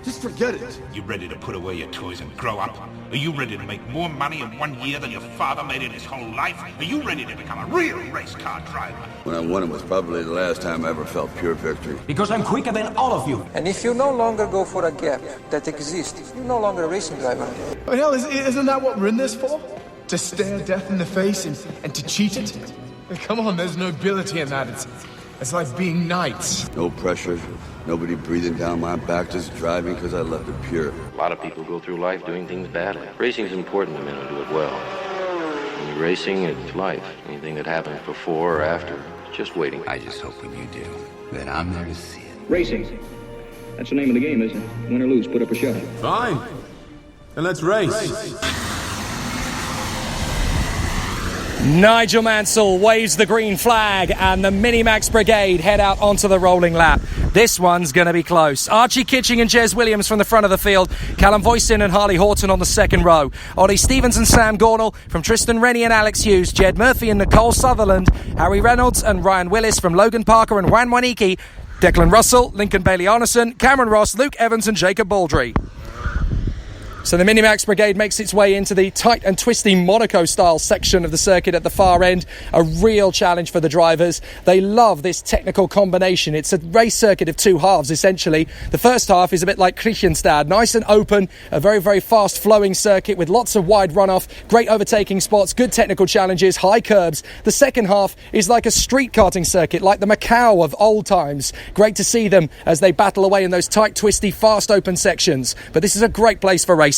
Just forget it. You ready to put away your toys and grow up? Are you ready to make more money in 1 year than your father made in his whole life? Are you ready to become a real race car driver? When I won it was probably the last time I ever felt pure victory. Because I'm quicker than all of you. And if you no longer go for a gap that exists, you're no longer a racing driver. But hell, isn't that what we're in this for? To stare death in the face and to cheat it? Come on, there's nobility in that. It's like being knights. No pressure, nobody breathing down my back, just driving because I left it pure. A lot of people go through life doing things badly. Racing's important to men who do it well. When you're racing, it's life. Anything that happens before or after, it's just waiting. I just hope when you do, that I'm there to see it. Racing. That's the name of the game, isn't it? Win or lose, put up a show. Fine. Then let's race. Nigel Mansell waves the green flag and the Minimax Brigade head out onto the rolling lap. This one's going to be close. Archie Kitching and Jez Williams from the front of the field. Callum Voisin and Harley Horton on the second row. Ollie Stevens and Sam Gornall from Tristan Rennie and Alex Hughes. Jed Murphy and Nicole Sutherland. Harry Reynolds and Ryan Willis from Logan Parker and Juan Waniki. Declan Russell, Lincoln Bailey Arneson, Cameron Ross, Luke Evans and Jacob Baldry. So the Minimax Brigade makes its way into the tight and twisty Monaco-style section of the circuit at the far end. A real challenge for the drivers. They love this technical combination. It's a race circuit of two halves, essentially. The first half is a bit like Kristianstad, nice and open, a very, very fast-flowing circuit with lots of wide runoff, great overtaking spots, good technical challenges, high curbs. The second half is like a street karting circuit, like the Macau of old times. Great to see them as they battle away in those tight, twisty, fast, open sections. But this is a great place for racing.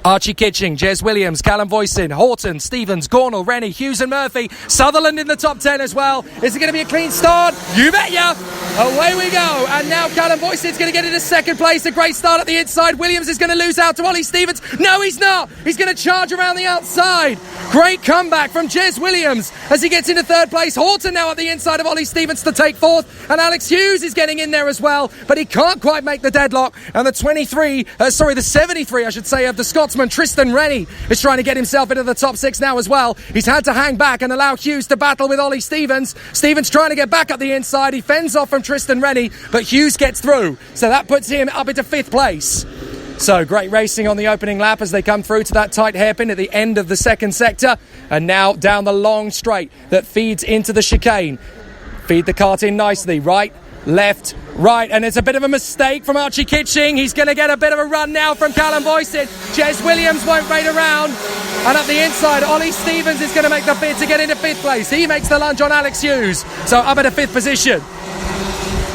Archie Kitching, Jez Williams, Callum Voisin, Horton, Stevens, Gornall, Rennie, Hughes and Murphy. Sutherland in the top 10 as well. Is it going to be a clean start? You bet ya! Away we go. And now Callum Voisin's going to get into second place. A great start at the inside. Williams is going to lose out to Ollie Stevens. No, he's not. He's going to charge around the outside. Great comeback from Jez Williams as he gets into third place. Horton now at the inside of Ollie Stevens to take fourth. And Alex Hughes is getting in there as well. But he can't quite make the deadlock. And the 73, I should say, of the Scotsman Tristan Rennie is trying to get himself into the top 6 now as well. He's had to hang back and allow Hughes to battle with Ollie Stevens. Stevens trying to get back up the inside. He fends off from Tristan Rennie, but Hughes gets through. So that puts him up into 5th place. So great racing on the opening lap as they come through to that tight hairpin at the end of the second sector. And now down the long straight that feeds into the chicane. Feed the kart in nicely. Right, left, right, and it's a bit of a mistake from Archie Kitching. He's going to get a bit of a run now from Callum Voisin. Jez Williams won't wait around. And up the inside, Ollie Stevens is going to make the bid to get into 5th place. He makes the lunge on Alex Hughes. So up at a 5th position.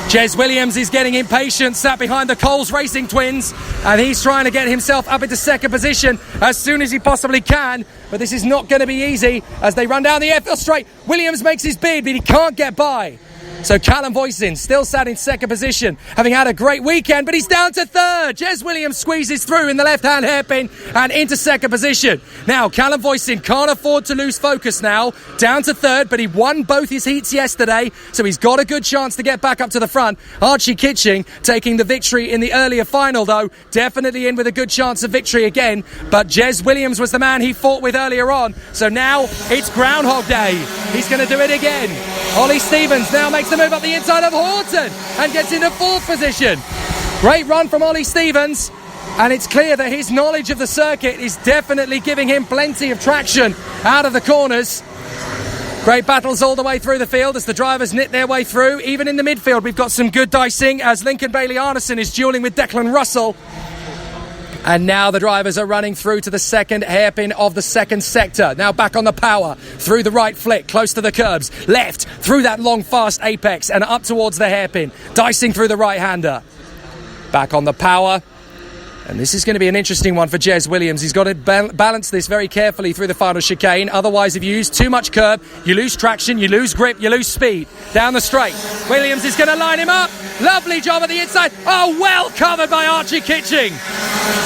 Jez Williams is getting impatient, sat behind the Coles Racing twins, and he's trying to get himself up into second position as soon as he possibly can. But this is not going to be easy as they run down the airfield straight. Williams makes his bid, but he can't get by. So Callum Voisin still sat in second position, having had a great weekend, but he's down to 3rd. Jez Williams squeezes through in the left-hand hairpin and into second position. Now, Callum Voisin can't afford to lose focus now. Down to 3rd, but he won both his heats yesterday, so he's got a good chance to get back up to the front. Archie Kitching taking the victory in the earlier final, though. Definitely in with a good chance of victory again, but Jez Williams was the man he fought with earlier on. So now it's Groundhog Day. He's going to do it again. Ollie Stevens now makes the move up the inside of Horton and gets into 4th position. Great run from Ollie Stevens, and it's clear that his knowledge of the circuit is definitely giving him plenty of traction out of the corners. Great battles all the way through the field as the drivers knit their way through. Even in the midfield, we've got some good dicing as Lincoln Bailey Arneson is duelling with Declan Russell. And now the drivers are running through to the second hairpin of the second sector. Now back on the power, through the right flick, close to the curbs, left, through that long fast apex and up towards the hairpin, dicing through the right-hander. Back on the power. And this is going to be an interesting one for Jez Williams. He's got to balance this very carefully through the final chicane. Otherwise, if you use too much curb, you lose traction, you lose grip, you lose speed. Down the straight. Williams is going to line him up. Lovely job at the inside. Oh, well covered by Archie Kitching.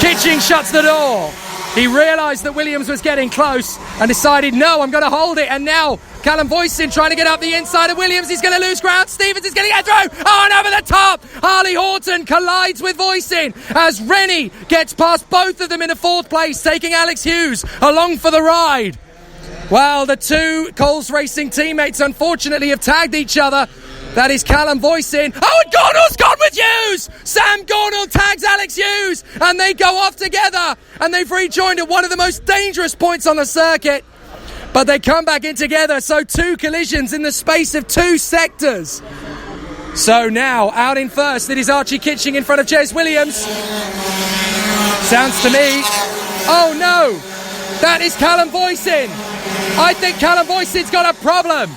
Kitching shuts the door. He realised that Williams was getting close and decided, no, I'm going to hold it. And now Callum Voisin trying to get up the inside of Williams. He's going to lose ground. Stevens is going to get through. Oh, and over the top. Harley Horton collides with Voisin as Rennie gets past both of them into 4th place, taking Alex Hughes along for the ride. Well, the two Coles Racing teammates unfortunately have tagged each other. That is Callum Voisin. Oh, and Gornall's gone with Hughes! Sam Gornall tags Alex Hughes, and they go off together, and they've rejoined at one of the most dangerous points on the circuit. But they come back in together, so 2 collisions in the space of 2 sectors. So now, out in first, it is Archie Kitching in front of Jez Williams. Sounds to me... Oh, no! That is Callum Voisin. I think Callum Voisin's got a problem.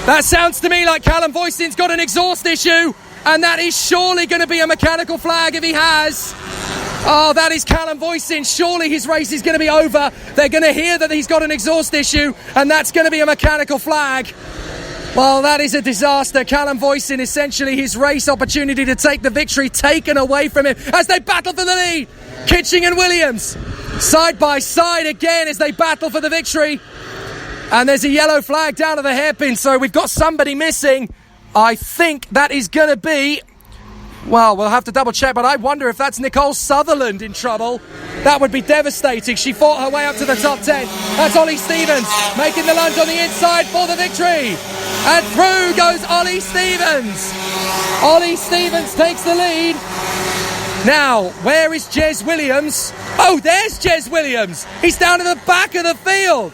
That sounds to me like Callum Voisin's got an exhaust issue, and that is surely going to be a mechanical flag if he has. Oh, that is Callum Voisin. Surely his race is going to be over. They're going to hear that he's got an exhaust issue, and that's going to be a mechanical flag. Well, that is a disaster. Callum Voisin, essentially his race opportunity to take the victory taken away from him as they battle for the lead. Kitching and Williams side by side again as they battle for the victory. And there's a yellow flag down to the hairpin, so we've got somebody missing. I think that is going to be... Well, we'll have to double check, but I wonder if that's Nicole Sutherland in trouble. That would be devastating. She fought her way up to the top 10. That's Ollie Stevens making the lunge on the inside for the victory. And through goes Ollie Stevens. Ollie Stevens takes the lead. Now, where is Jez Williams? Oh, there's Jez Williams. He's down at the back of the field.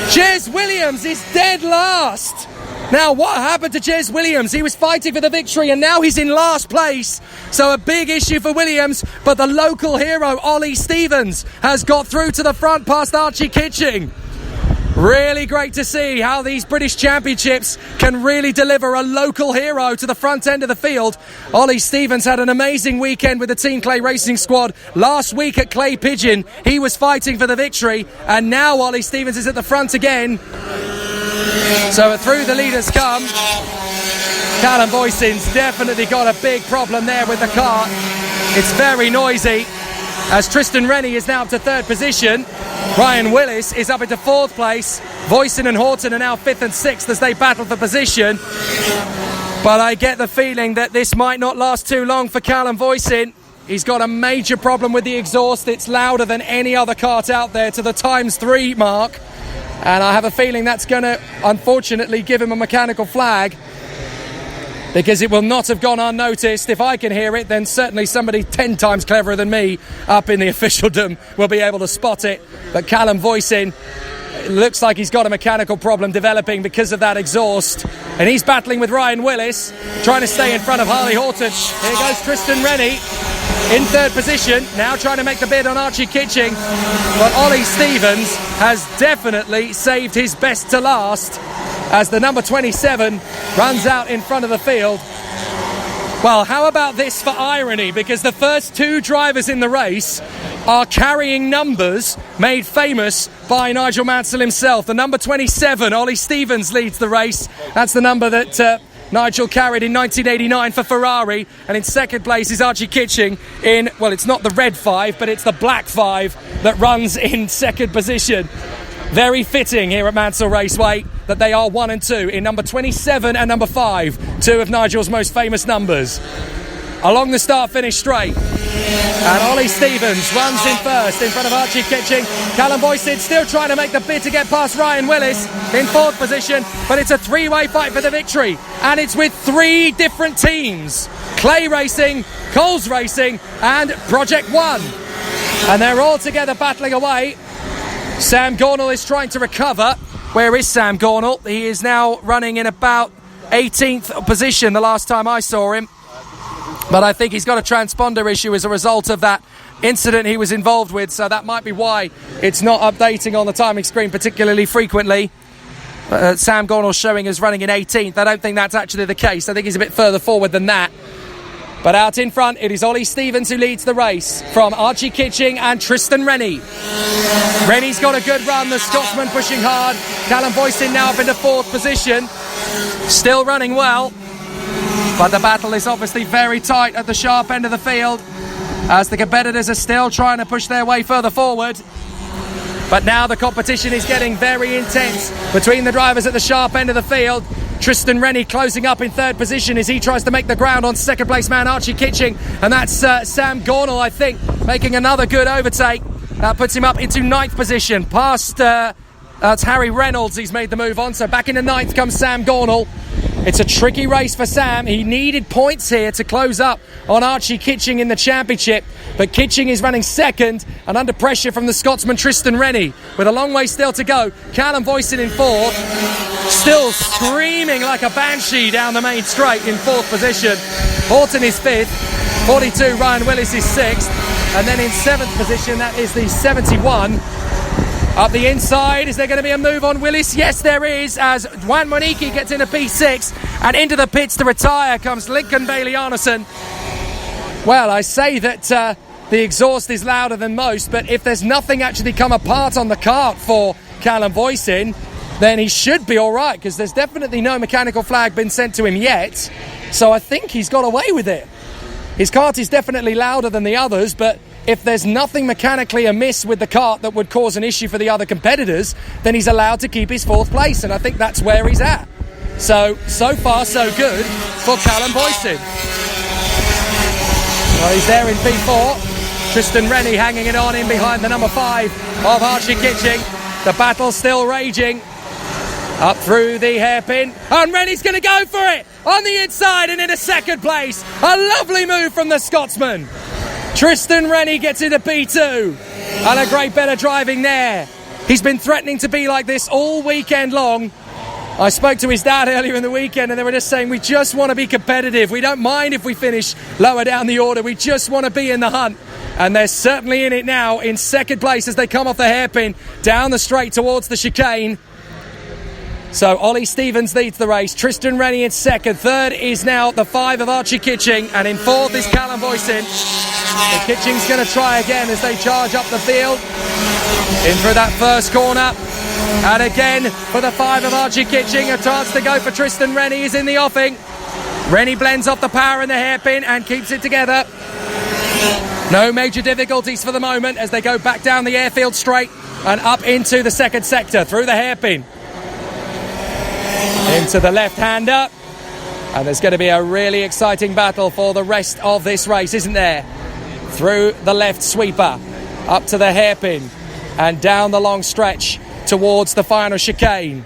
Jez Williams is dead last. Now, what happened to Jez Williams? He was fighting for the victory and now he's in last place. So a big issue for Williams, but the local hero, Ollie Stevens, has got through to the front past Archie Kitching. Really great to see how these British Championships can really deliver a local hero to the front end of the field. Ollie Stevens had an amazing weekend with the Team Clay Racing Squad. Last week at Clay Pigeon, he was fighting for the victory, and now Ollie Stevens is at the front again. So through the leaders come. Callum Boycin's definitely got a big problem there with the car. It's very noisy. As Tristan Rennie is now up to third position, Ryan Willis is up into fourth place. Voisin and Horton are now fifth and sixth as they battle for position. But I get the feeling that this might not last too long for Callum Voisin. He's got a major problem with the exhaust. It's louder than any other kart out there to the ×3 mark. And I have a feeling that's going to, unfortunately, give him a mechanical flag, because it will not have gone unnoticed. If I can hear it, then certainly somebody 10 times cleverer than me up in the officialdom will be able to spot it. But Callum Voisin, it looks like he's got a mechanical problem developing because of that exhaust. And he's battling with Ryan Willis, trying to stay in front of Harley Horton. Here goes Tristan Rennie in third position, now trying to make the bid on Archie Kitching. But Ollie Stevens has definitely saved his best to last as the number 27 runs out in front of the field. Well, how about this for irony? Because the first two drivers in the race are carrying numbers made famous by Nigel Mansell himself. The number 27, Ollie Stevens, leads the race. That's the number that Nigel carried in 1989 for Ferrari. And in second place is Archie Kitching in, well, it's not the red 5, but it's the black 5 that runs in second position. Very fitting here at Mansell Raceway that they are 1 and 2 in number 27 and number 5, two of Nigel's most famous numbers. Along the start-finish straight, and Ollie Stevens runs in first in front of Archie Kitching. Callum Boycid still trying to make the bid to get past Ryan Willis in fourth position, but it's a three-way fight for the victory, and it's with 3 different teams: Clay Racing, Coles Racing and Project One, and they're all together battling away. Sam Gornall is trying to recover. Where is Sam Gornall? He is now running in about 18th position the last time I saw him. But I think he's got a transponder issue as a result of that incident he was involved with, so that might be why it's not updating on the timing screen particularly frequently. Sam Gornall showing as running in 18th. I don't think that's actually the case. I think he's a bit further forward than that. But out in front, it is Ollie Stevens who leads the race from Archie Kitching and Tristan Rennie. Rennie's got a good run, the Scotsman pushing hard. Callum Boycin now up into fourth position. Still running well. But the battle is obviously very tight at the sharp end of the field, as the competitors are still trying to push their way further forward. But now the competition is getting very intense between the drivers at the sharp end of the field. Tristan Rennie closing up in third position as he tries to make the ground on second place man Archie Kitching, and that's Sam Gornall, I think, making another good overtake. That puts him up into ninth position past that's Harry Reynolds. He's made the move on, so back into ninth comes Sam Gornall. It's a tricky race for Sam. He needed points here to close up on Archie Kitching in the championship, but Kitching is running second and under pressure from the Scotsman Tristan Rennie with a long way still to go. Callum Boycin in fourth, still screaming like a banshee down the main straight in fourth position. Horton is fifth, 42 Ryan Willis is sixth, and then in seventh position that is the 71. Up the inside, is there going to be a move on Willis? Yes, there is, as Juan Monique gets into P6, and into the pits to retire comes Lincoln Bailey-Arneson. Well, I say that the exhaust is louder than most, but if there's nothing actually come apart on the kart for Callum Boycin, then he should be all right, because there's definitely no mechanical flag been sent to him yet. So I think he's got away with it. His kart is definitely louder than the others, but if there's nothing mechanically amiss with the kart that would cause an issue for the other competitors, then he's allowed to keep his fourth place, and I think that's where he's at. So far, so good for Callum Boycin. Well, he's there in P4. Tristan Rennie hanging it on in behind the number 5 of Archie Kitching. The battle's still raging. Up through the hairpin, and Rennie's going to go for it on the inside and into second place. A lovely move from the Scotsman. Tristan Rennie gets into P2. And a great bit of driving there. He's been threatening to be like this all weekend long. I spoke to his dad earlier in the weekend and they were just saying, we just want to be competitive. We don't mind if we finish lower down the order. We just want to be in the hunt. And they're certainly in it now, in second place as they come off the hairpin down the straight towards the chicane. So Ollie Stevens leads the race. Tristan Rennie in second. Third is now the 5 of Archie Kitching. And in fourth is Callum Boyson. The Kitching's going to try again as they charge up the field. In for that first corner. And again for the 5 of Archie Kitching. A chance to go for Tristan Rennie is in the offing. Rennie blends off the power in the hairpin and keeps it together. No major difficulties for the moment as they go back down the airfield straight and up into the second sector through the hairpin. Into the left-hander. And there's going to be a really exciting battle for the rest of this race, isn't there? Through the left sweeper, up to the hairpin, and down the long stretch towards the final chicane.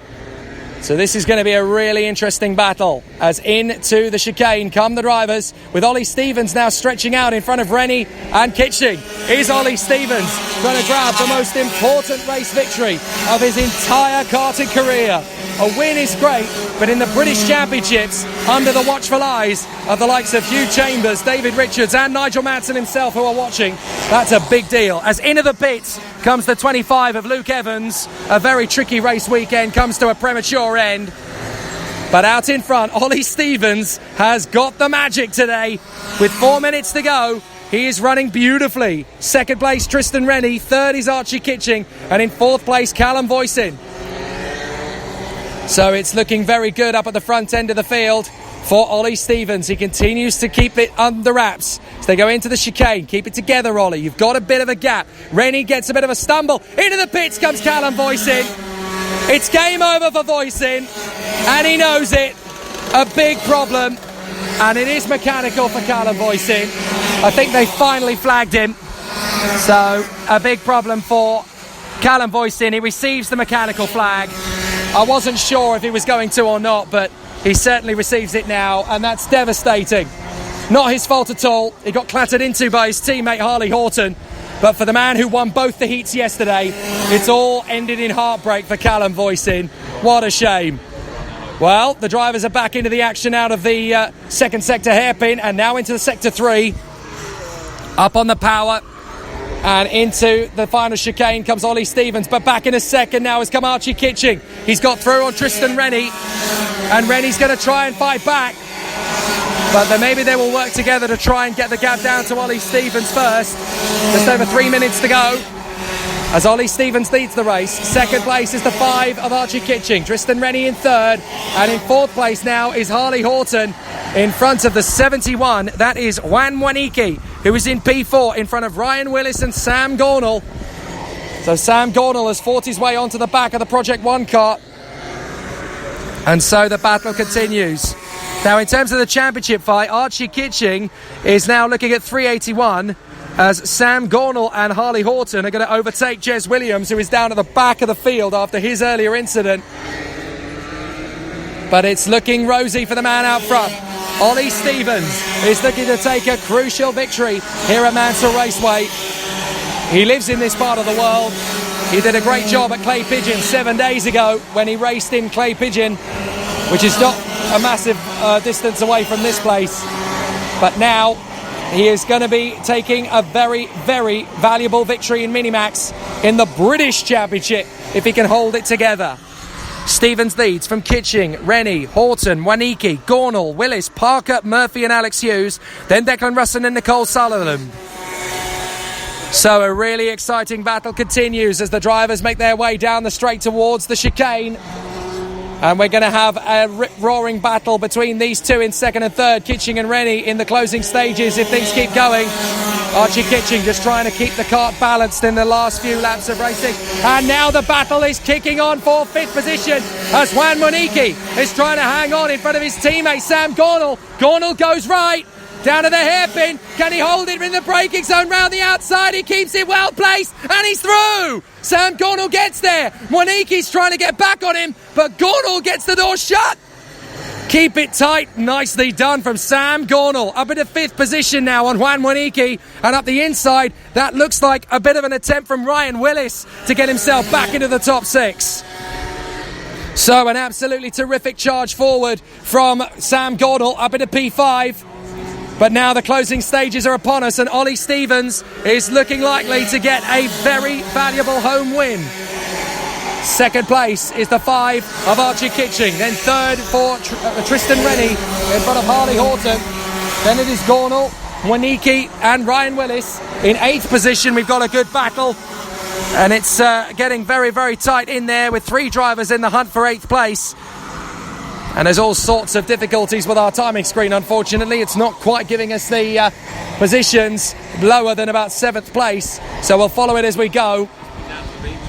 So this is going to be a really interesting battle as into the chicane come the drivers, with Ollie Stevens now stretching out in front of Rennie and Kitching. Is Ollie Stevens going to grab the most important race victory of his entire karting career? A win is great, but in the British Championships, under the watchful eyes of the likes of Hugh Chambers, David Richards and Nigel Mansell himself who are watching, that's a big deal. As into the pits comes the 25 of Luke Evans. A very tricky race weekend comes to a premature end. But out in front, Ollie Stevens has got the magic today. With 4 minutes to go, he is running beautifully. Second place, Tristan Rennie. Third is Archie Kitching. And in fourth place, Callum Boyson. So it's looking very good up at the front end of the field for Ollie Stevens. He continues to keep it under wraps as they go into the chicane. Keep it together, Ollie. You've got a bit of a gap. Rennie gets a bit of a stumble. Into the pits comes Callum Boyson. It's game over for Boyson, and he knows it. A big problem, and it is mechanical for Callum Boyson. I think they finally flagged him. So a big problem for Callum Boyson. He receives the mechanical flag. I wasn't sure if he was going to or not, but he certainly receives it now, and that's devastating. Not his fault at all. He got clattered into by his teammate Harley Horton, but for the man who won both the heats yesterday, it's all ended in heartbreak for Callum Boyson. What a shame. Well, the drivers are back into the action out of the second sector hairpin and now into the sector 3. Up on the power. And into the final chicane comes Ollie Stevens. But back in a second now has come Archie Kitching. He's got through on Tristan Rennie. And Rennie's going to try and fight back. But then maybe they will work together to try and get the gap down to Ollie Stevens first. Just over 3 minutes to go as Ollie Stevens leads the race. Second place is the 5 of Archie Kitching. Tristan Rennie in third. And in fourth place now is Harley Horton in front of the 71. That is Juan Waniki, who is in P4 in front of Ryan Willis and Sam Gornall. So Sam Gornall has fought his way onto the back of the Project 1 kart. And so the battle continues. Now, in terms of the championship fight, Archie Kitching is now looking at 381 as Sam Gornall and Harley Horton are going to overtake Jez Williams, who is down at the back of the field after his earlier incident. But it's looking rosy for the man out front. Ollie Stevens is looking to take a crucial victory here at Mansell Raceway. He lives in this part of the world. He did a great job at Clay Pigeon 7 days ago when he raced in Clay Pigeon, which is not a massive distance away from this place. But now he is going to be taking a very, very valuable victory in Minimax in the British Championship if he can hold it together. Stevens leads from Kitching, Rennie, Horton, Waniki, Gornall, Willis, Parker, Murphy and Alex Hughes, then Declan Russell and Nicole Sutherland. So a really exciting battle continues as the drivers make their way down the straight towards the chicane. And we're going to have a rip-roaring battle between these two in second and third, Kitching and Rennie in the closing stages if things keep going. Archie Kitching just trying to keep the kart balanced in the last few laps of racing. And now the battle is kicking on for fifth position as Juan Moniki is trying to hang on in front of his teammate Sam Gornall. Gornall goes right. Down to the hairpin. Can he hold it in the braking zone round the outside? He keeps it well placed and he's through. Sam Gornall gets there. Moniki's trying to get back on him, but Gornall gets the door shut. Keep it tight. Nicely done from Sam Gornall. Up into 5th position now on Juan Waniki. And up the inside, that looks like a bit of an attempt from Ryan Willis to get himself back into the top 6. So an absolutely terrific charge forward from Sam Gornall up into P5. But now the closing stages are upon us, and Ollie Stevens is looking likely to get a very valuable home win. Second place is the 5 of Archie Kitching. Then third for Tristan Rennie in front of Harley Horton. Then it is Gornall, Waniki and Ryan Willis. In 8th position, we've got a good battle. And it's getting very, very tight in there with 3 drivers in the hunt for 8th place. And there's all sorts of difficulties with our timing screen, unfortunately. It's not quite giving us the positions lower than about 7th place. So we'll follow it as we go.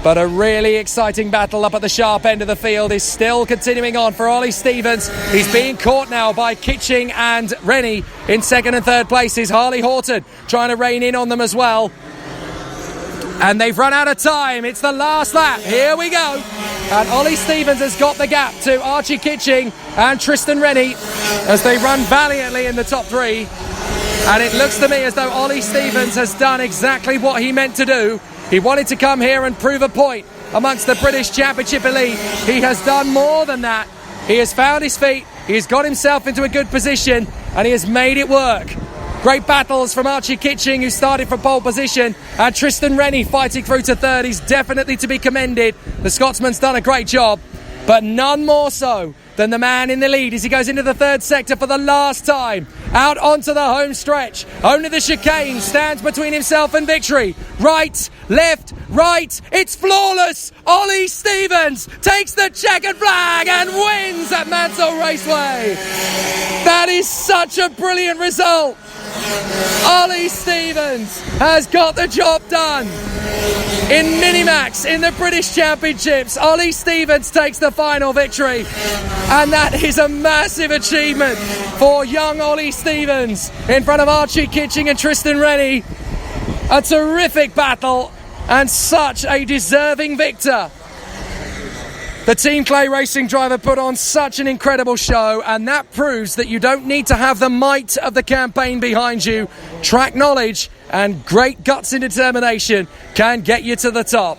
But a really exciting battle up at the sharp end of the field is still continuing on for Ollie Stevens. He's being caught now by Kitching and Rennie. In 2nd and 3rd places, Harley Horton trying to rein in on them as well. And they've run out of time. It's the last lap. Here we go. And Ollie Stevens has got the gap to Archie Kitching and Tristan Rennie as they run valiantly in the top 3. And it looks to me as though Ollie Stevens has done exactly what he meant to do. He wanted to come here and prove a point amongst the British Championship elite. He has done more than that. He has found his feet. He has got himself into a good position and he has made it work. Great battles from Archie Kitching, who started from pole position, and Tristan Rennie fighting through to 3rd. He's definitely to be commended. The Scotsman's done a great job, but none more so than the man in the lead as he goes into the 3rd sector for the last time. Out onto the home stretch. Only the chicane stands between himself and victory. Right, left, right. It's flawless. Ollie Stevens takes the checkered flag and wins at Mansell Raceway. That is such a brilliant result. Ollie Stevens has got the job done. In Minimax in the British Championships, Ollie Stevens takes the final victory. And that is a massive achievement for young Ollie Stevens in front of Archie Kitching and Tristan Rennie. A terrific battle and such a deserving victor. The Team Clay Racing driver put on such an incredible show, and that proves that you don't need to have the might of the campaign behind you. Track knowledge and great guts and determination can get you to the top.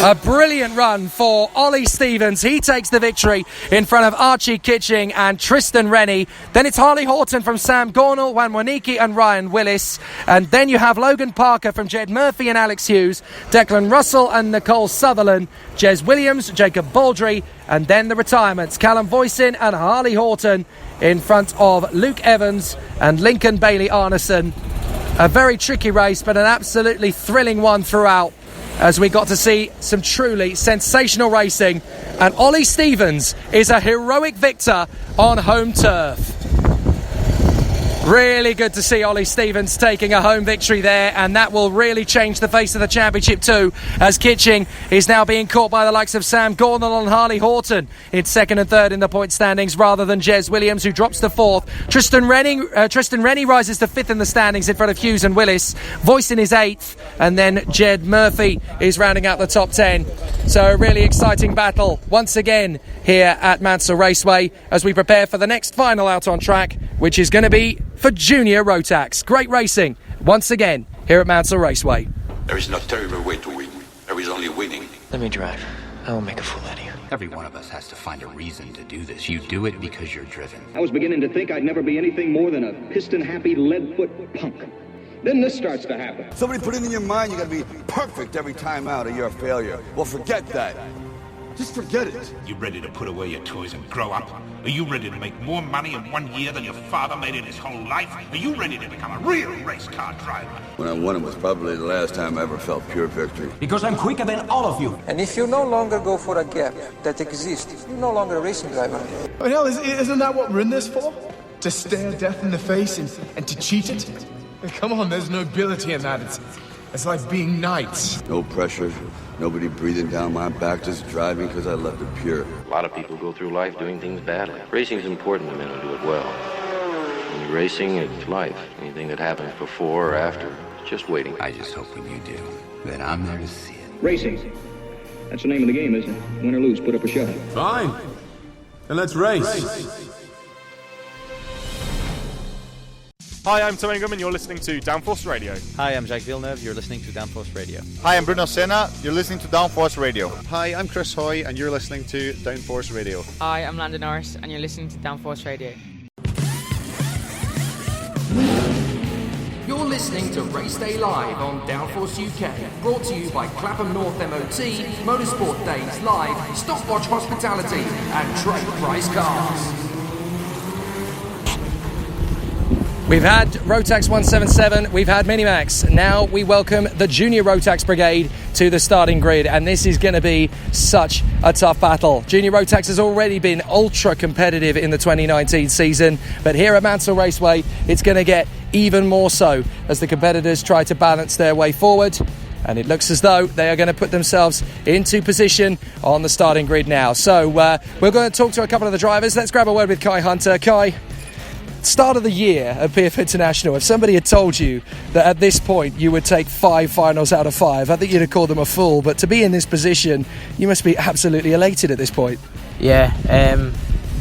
A brilliant run for Ollie Stevens. He takes the victory in front of Archie Kitching and Tristan Rennie. Then it's Harley Horton from Sam Gornall, Juan Waniki and Ryan Willis. And then you have Logan Parker from Jed Murphy and Alex Hughes, Declan Russell and Nicole Sutherland, Jez Williams, Jacob Baldry, and then the retirements, Callum Voisin and Harley Horton in front of Luke Evans and Lincoln Bailey Arneson. A very tricky race, but an absolutely thrilling one throughout, as we got to see some truly sensational racing. And Ollie Stevens is a heroic victor on home turf. Really good to see Ollie Stevens taking a home victory there, and that will really change the face of the championship too, as Kitching is now being caught by the likes of Sam Gornall and Harley Horton in 2nd and 3rd in the point standings, rather than Jez Williams, who drops to 4th. Tristan Rennie rises to 5th in the standings in front of Hughes and Willis. Voisin is 8th, and then Jed Murphy is rounding out the top 10. So a really exciting battle once again here at Mansell Raceway as we prepare for the next final out on track, which is going to be for Junior Rotax. Great racing once again here at Mansell Raceway. There is no terrible way to win. There is only winning. Let me drive. I will make a fool out of you. Every one of us has to find a reason to do this. You do it because you're driven. I was beginning to think I'd never be anything more than a piston-happy lead-foot punk. Then this starts to happen. Somebody put it in your mind you gotta be perfect every time out or you're a failure. Well, forget that. Just forget it. You ready to put away your toys and grow up? Are you ready to make more money in 1 year than your father made in his whole life? Are you ready to become a real race car driver? When I won it was probably the last time I ever felt pure victory. Because I'm quicker than all of you. And if you no longer go for a gap that exists, you're no longer a racing driver. I mean, hell, isn't that what we're in this for? To stare death in the face and to cheat it? Come on, there's nobility in that. It's like being knights. No pressure, nobody breathing down my back, just driving because I left it pure. A lot of people go through life doing things badly. Racing's important to men who do it well. When you're racing, it's life. Anything that happens before or after, it's just waiting. I just hope when you do, that I'm there to see it. Racing. That's the name of the game, isn't it? Win or lose, put up or shut up. Fine. and let's race. Hi, I'm Tom Ingham and you're listening to Downforce Radio. Hi, I'm Jake Villeneuve. You're listening to Downforce Radio. Hi, I'm Bruno Senna. You're listening to Downforce Radio. Hi, I'm Chris Hoy, and you're listening to Downforce Radio. Hi, I'm Landon Norris, and you're listening to Downforce Radio. You're listening to Race Day Live on Downforce UK, brought to you by Clapham North MOT, Motorsport Days Live, Stopwatch Hospitality, and Trade Price Cars. We've had Rotax 177, we've had Minimax. Now we welcome the Junior Rotax Brigade to the starting grid, and this is going to be such a tough battle. Junior Rotax has already been ultra competitive in the 2019 season, but here at Mansell Raceway, it's going to get even more so as the competitors try to balance their way forward. And it looks as though they are going to put themselves into position on the starting grid now. So we're going to talk to a couple of the drivers. Let's grab a word with Kai Hunter. Kai, start of the year at PF International, if somebody had told you that at this point you would take 5 finals out of 5, I think you'd have called them a fool. But to be in this position, you must be absolutely elated at this point. Yeah,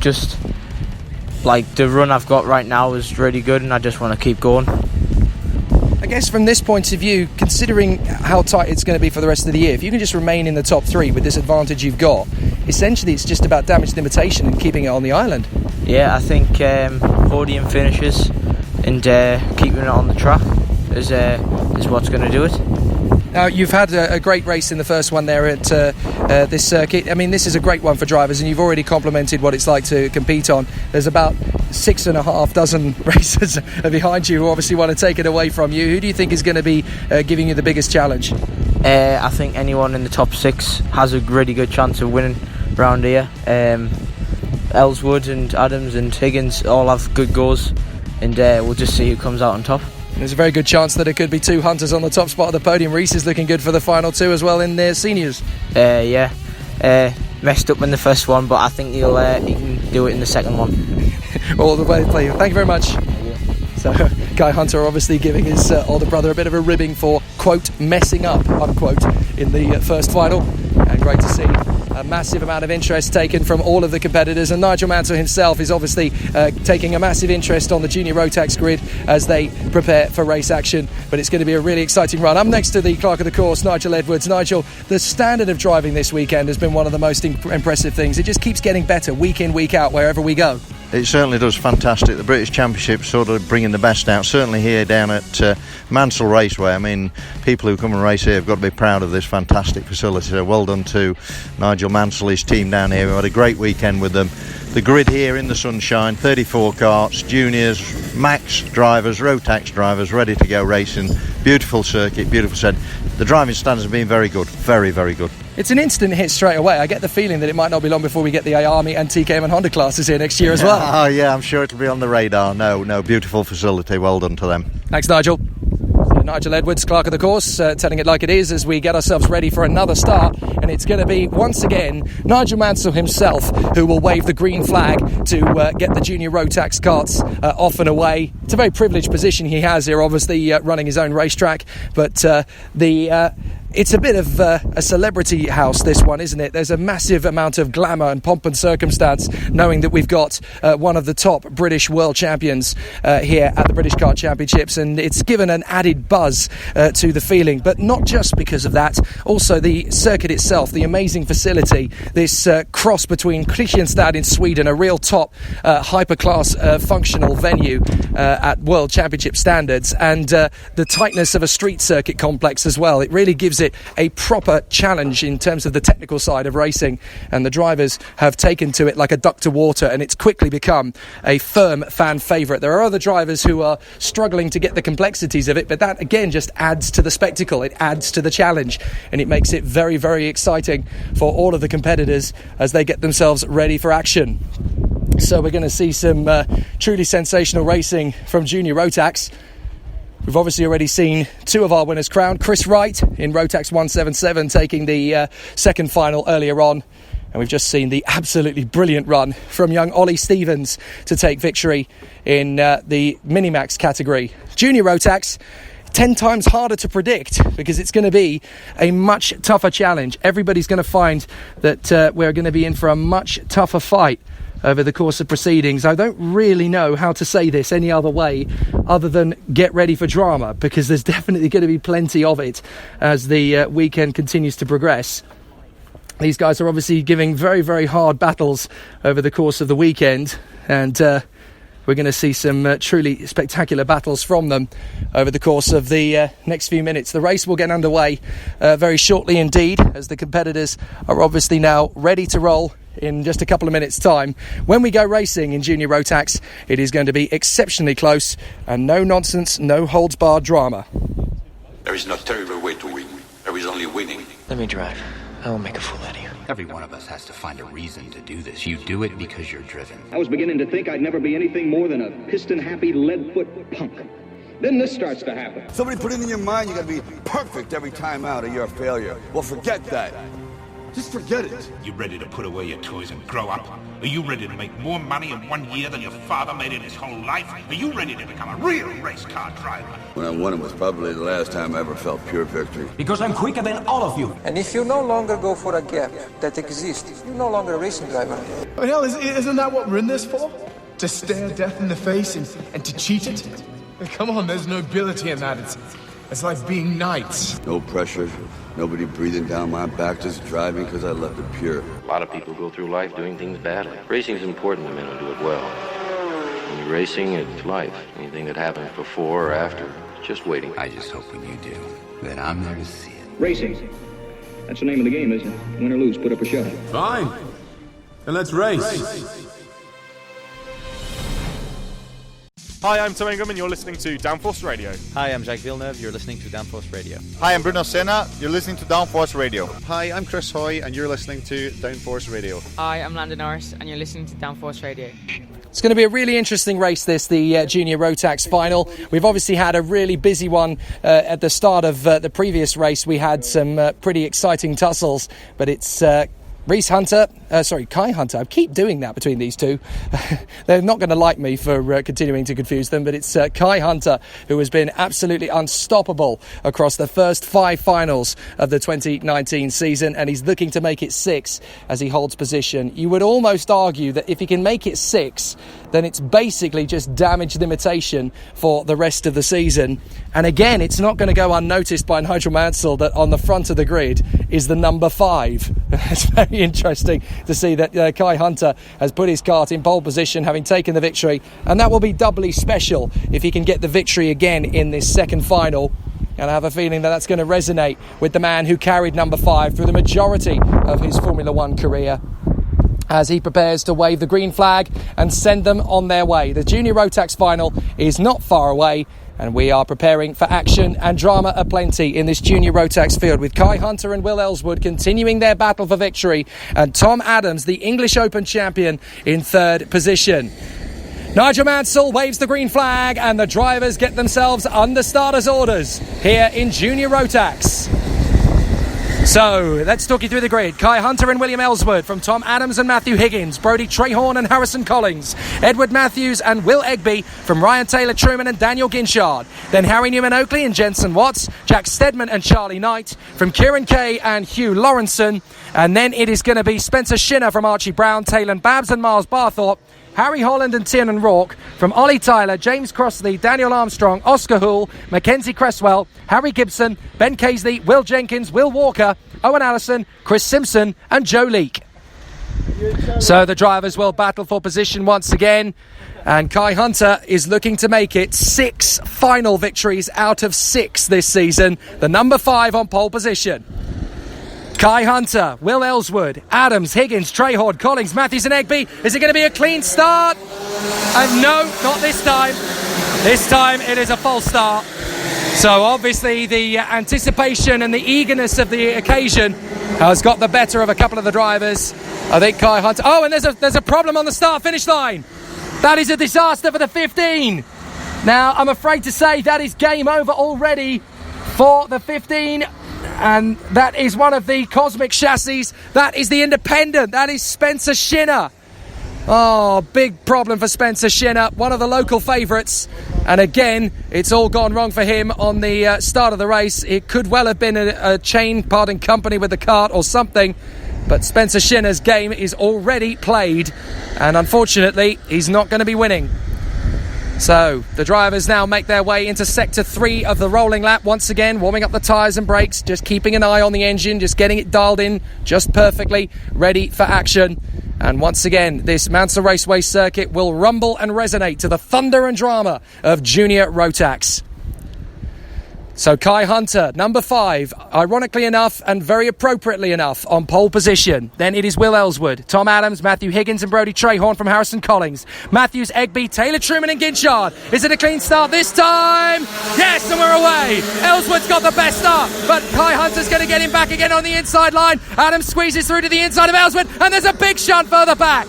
just like the run I've got right now is really good, and I just want to keep going. I guess from this point of view, considering how tight it's going to be for the rest of the year, if you can just remain in the top 3 with this advantage you've got, essentially it's just about damage limitation and keeping it on the island. Yeah, I think podium finishes and keeping it on the track is what's going to do it. Now, you've had a great race in the first one there at this circuit. I mean, this is a great one for drivers, and you've already complimented what it's like to compete on. There's about 6.5 dozen racers behind you who obviously want to take it away from you. Who do you think is going to be giving you the biggest challenge? I think anyone in the top 6 has a really good chance of winning around here. Ellswood and Adams and Higgins all have good goals, and we'll just see who comes out on top. There's a very good chance that it could be 2 Hunters on the top spot of the podium. Reese is looking good for the final 2 as well in their seniors. Yeah, messed up in the first one, but I think he can do it in the second one. All the way to play. Thank you very much. So, Guy Hunter obviously giving his older brother a bit of a ribbing for, quote, messing up, unquote, in the first final. And great to see a massive amount of interest taken from all of the competitors. And Nigel Mansell himself is obviously taking a massive interest on the Junior Rotax grid as they prepare for race action. But it's going to be a really exciting run. I'm next to the clerk of the course, Nigel Edwards. Nigel, the standard of driving this weekend has been one of the most impressive things. It just keeps getting better week in, week out, wherever we go. It certainly does. Fantastic. The British Championships sort of bringing the best out, certainly here down at Mansell Raceway. I mean, people who come and race here have got to be proud of this fantastic facility. So well done to Nigel Mansell, his team down here. We had a great weekend with them. The grid here in the sunshine, 34 karts, juniors, max drivers, Rotax drivers, ready to go racing. Beautiful circuit, beautiful set. The driving standards have been very good, very, very good. It's an instant hit straight away. I get the feeling that it might not be long before we get the Army and TKM and Honda classes here next year as well. Oh yeah, I'm sure it'll be on the radar. No, beautiful facility. Well done to them. Thanks, Nigel. Nigel Edwards, clerk of the course, telling it like it is as we get ourselves ready for another start. And it's going to be, once again, Nigel Mansell himself who will wave the green flag to get the Junior Rotax karts off and away. It's a very privileged position he has here, obviously running his own racetrack. But it's a bit of a celebrity house, this one, isn't it? There's a massive amount of glamour and pomp and circumstance knowing that we've got one of the top British world champions here at the British Kart Championships, and it's given an added buzz to the feeling. But not just because of that, also the circuit itself, the amazing facility, this cross between Kristianstad in Sweden, a real top hyper-class functional venue at World Championship standards, and the tightness of a street circuit complex as well. It really gives it a proper challenge in terms of the technical side of racing, and the drivers have taken to it like a duck to water, and it's quickly become a firm fan favourite. There are other drivers who are struggling to get the complexities of it, but that again just adds to the spectacle, it adds to the challenge, and it makes it very, very exciting for all of the competitors as they get themselves ready for action. So we're going to see some truly sensational racing from Junior Rotax. We've obviously already seen 2 of our winners crowned. Chris Wright in Rotax 177 taking the second final earlier on. And we've just seen the absolutely brilliant run from young Ollie Stevens to take victory in the Minimax category. Junior Rotax, 10 times harder to predict because it's going to be a much tougher challenge. Everybody's going to find that we're going to be in for a much tougher fight. over the course of proceedings. I don't really know how to say this any other way other than get ready for drama, because there's definitely going to be plenty of it as the weekend continues to progress. These guys are obviously giving very, very hard battles over the course of the weekend, and we're going to see some truly spectacular battles from them over the course of the next few minutes. The race will get underway very shortly indeed, as the competitors are obviously now ready to roll in just a couple of minutes' time. When we go racing in Junior Rotax, it is going to be exceptionally close and no nonsense, no holds barred drama. There is no terrible way to win. There is only winning. Let me drive. I will make a fool out of you. Every one of us has to find a reason to do this. You do it because you're driven. I was beginning to think I'd never be anything more than a piston-happy lead-foot punk. Then this starts to happen. Somebody put it in your mind you gotta be perfect every time out or you're a failure. Well, forget that. Just forget it. You ready to put away your toys and grow up? Are you ready to make more money in 1 year than your father made in his whole life? Are you ready to become a real race car driver? When I won it was probably the last time I ever felt pure victory. Because I'm quicker than all of you. And if you no longer go for a gap that exists, you're no longer a racing driver. Oh, hell, isn't that what we're in this for? To stare death in the face and to cheat it? Come on, there's nobility in that. It's like being knights. No pressure, nobody breathing down my back, just driving because I left it pure. A lot of people go through life doing things badly. Racing's important to men who do it well. When you're racing, it's life. Anything that happens before or after, it's just waiting. I just hope when you do, that I'm there to see it. Racing. That's the name of the game, isn't it? Win or lose, put up a shot. Fine. Then let's race. Hi, I'm Tom Ingham and you're listening to Downforce Radio. Hi, I'm Jake Villeneuve. You're listening to Downforce Radio. Hi, I'm Bruno Senna. You're listening to Downforce Radio. Hi, I'm Chris Hoy, and you're listening to Downforce Radio. Hi, I'm Landon Norris, and you're listening to Downforce Radio. It's going to be a really interesting race, this, the Junior Rotax final. We've obviously had a really busy one at the start of the previous race. We had some pretty exciting tussles, but it's Kai Hunter. I keep doing that between these two. They're not going to like me for continuing to confuse them, but it's Kai Hunter who has been absolutely unstoppable across the first 5 finals of the 2019 season, and he's looking to make it 6 as he holds position. You would almost argue that if he can make it 6, then it's basically just damage limitation for the rest of the season. And again, it's not going to go unnoticed by Nigel Mansell that on the front of the grid is the number 5. It's very interesting to see that Kai Hunter has put his kart in pole position, having taken the victory, and that will be doubly special if he can get the victory again in this second final. And I have a feeling that that's going to resonate with the man who carried number 5 through the majority of his Formula One career, as he prepares to wave the green flag and send them on their way. The Junior Rotax final is not far away, and we are preparing for action and drama aplenty in this Junior Rotax field, with Kai Hunter and Will Ellswood continuing their battle for victory, and Tom Adams, the English Open champion, in 3rd position. Nigel Mansell waves the green flag, and the drivers get themselves under starters' orders here in Junior Rotax. So, let's talk you through the grid. Kai Hunter and William Ellswood from Tom Adams and Matthew Higgins, Brodie Trehorn and Harrison Collins, Edward Matthews and Will Egby from Ryan Taylor Truman and Daniel Ginchard, then Harry Newman Oakley and Jensen Watts, Jack Stedman and Charlie Knight from Kieran Kay and Hugh Lawrenson, and then it is going to be Spencer Shinner from Archie Brown, Taylor Babs and Miles Barthorpe, Harry Holland and Tiernan Rourke, from Ollie Tyler, James Crossley, Daniel Armstrong, Oscar Hoole, Mackenzie Cresswell, Harry Gibson, Ben Casey, Will Jenkins, Will Walker, Owen Allison, Chris Simpson and Joe Leake. So the drivers will battle for position once again, and Kai Hunter is looking to make it 6 final victories out of 6 this season, the number 5 on pole position. Kai Hunter, Will Ellswood, Adams, Higgins, Trehorn, Collins, Matthews and Egby. Is it going to be a clean start? No, not this time. This time it is a false start. So obviously the anticipation and the eagerness of the occasion has got the better of a couple of the drivers. I think Kai Hunter... Oh, and there's a problem on the start-finish line. That is a disaster for the 15. Now, I'm afraid to say that is game over already for the 15. And that is one of the Cosmic chassis. That is the Independent. That is Spencer Shinner. Oh, big problem for Spencer Shinner, one of the local favourites. And again, it's all gone wrong for him on the start of the race. It could well have been a chain parting company with the kart or something. But Spencer Shinner's game is already played, and unfortunately, he's not going to be winning. So, the drivers now make their way into Sector 3 of the rolling lap. Once again, warming up the tyres and brakes, just keeping an eye on the engine, just getting it dialed in just perfectly, ready for action. And once again, this Mansell Raceway circuit will rumble and resonate to the thunder and drama of Junior Rotax. So Kai Hunter, number 5, ironically enough and very appropriately enough, on pole position. Then it is Will Ellswood, Tom Adams, Matthew Higgins and Brodie Trahorn from Harrison Collings. Matthews, Egby, Taylor Truman and Ginchard. Is it a clean start this time? Yes, and we're away. Ellswood's got the best start, but Kai Hunter's going to get him back again on the inside line. Adams squeezes through to the inside of Ellswood, and there's a big shunt further back.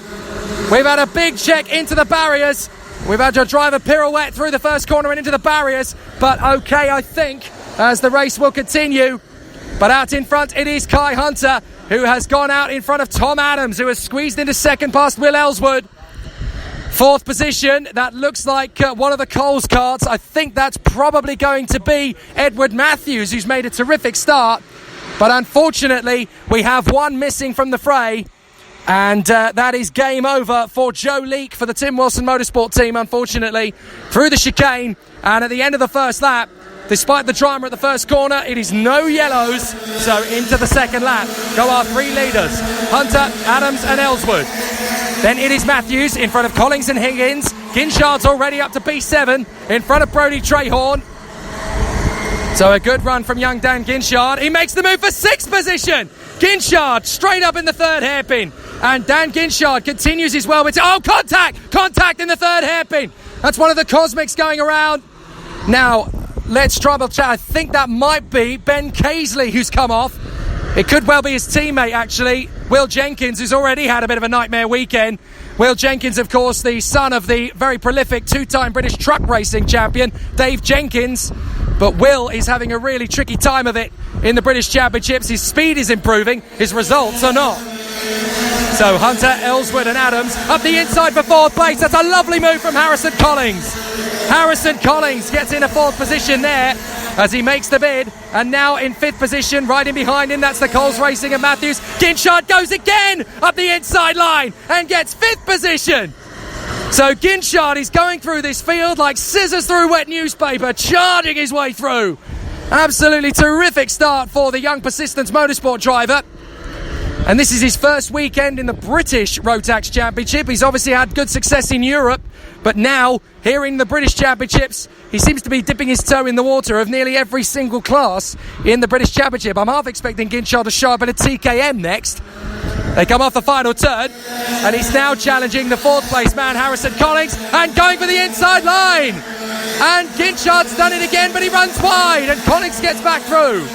We've had a big check into the barriers. We've had your driver pirouette through the first corner and into the barriers, but okay, I think, as the race will continue. But out in front, it is Kai Hunter, who has gone out in front of Tom Adams, who has squeezed into second past Will Ellswood. 4th position, that looks like one of the Coles carts. I think that's probably going to be Edward Matthews, who's made a terrific start. But unfortunately, we have one missing from the fray. And that is game over for Joe Leake for the Tim Wilson Motorsport team, unfortunately, through the chicane. And at the end of the first lap, despite the drama at the first corner, it is no yellows. So into the second lap go our 3 leaders, Hunter, Adams and Ellswood. Then it is Matthews in front of Collings and Higgins. Ginchard's already up to P7 in front of Brodie Trahorn. So a good run from young Dan Ginchard. He makes the move for 6th position. Ginchard straight up in the 3rd hairpin. And Dan Ginchard continues his well. Contact in the 3rd hairpin. That's one of the cosmics going around. Now, let's trouble chat. I think that might be Ben Casely who's come off. It could well be his teammate, actually, Will Jenkins, who's already had a bit of a nightmare weekend. Will Jenkins, of course, the son of the very prolific 2-time British truck racing champion, Dave Jenkins. But Will is having a really tricky time of it in the British Championships. His speed is improving, his results are not. So Hunter, Ellswood and Adams up the inside for 4th place. That's a lovely move from Harrison Collings. Harrison Collings gets in a 4th position there as he makes the bid. And now in 5th position, right in behind him, that's the Coles Racing and Matthews. Ginchard goes again up the inside line and gets 5th position. So Ginchard is going through this field like scissors through wet newspaper, charging his way through. Absolutely terrific start for the young Persistence Motorsport driver. And this is his first weekend in the British Rotax Championship. He's obviously had good success in Europe, but now, here in the British Championships, he seems to be dipping his toe in the water of nearly every single class in the British Championship. I'm half expecting Ginchard to show up in a TKM next. They come off the final turn, and he's now challenging the 4th place man, Harrison Collings, and going for the inside line. And Ginchard's done it again, but he runs wide, and Collings gets back through.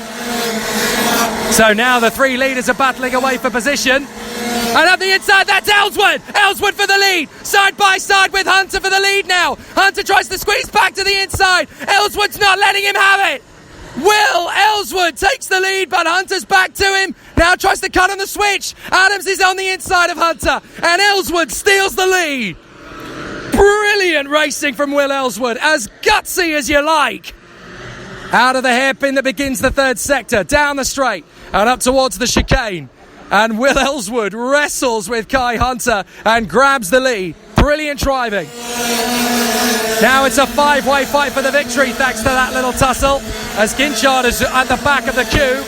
So now the 3 leaders are battling away for position. And up the inside, that's Ellswood. Ellswood for the lead. Side by side with Hunter for the lead now. Hunter tries to squeeze back to the inside. Ellswood's not letting him have it. Will Ellswood takes the lead, but Hunter's back to him. Now tries to cut on the switch. Adams is on the inside of Hunter, and Ellswood steals the lead. Brilliant racing from Will Ellswood, as gutsy as you like. Out of the hairpin that begins the 3rd sector, down the straight, and up towards the chicane. And Will Ellswood wrestles with Kai Hunter and grabs the lead. Brilliant driving. Now it's a 5-way fight for the victory, thanks to that little tussle, as Ginchard is at the back of the queue,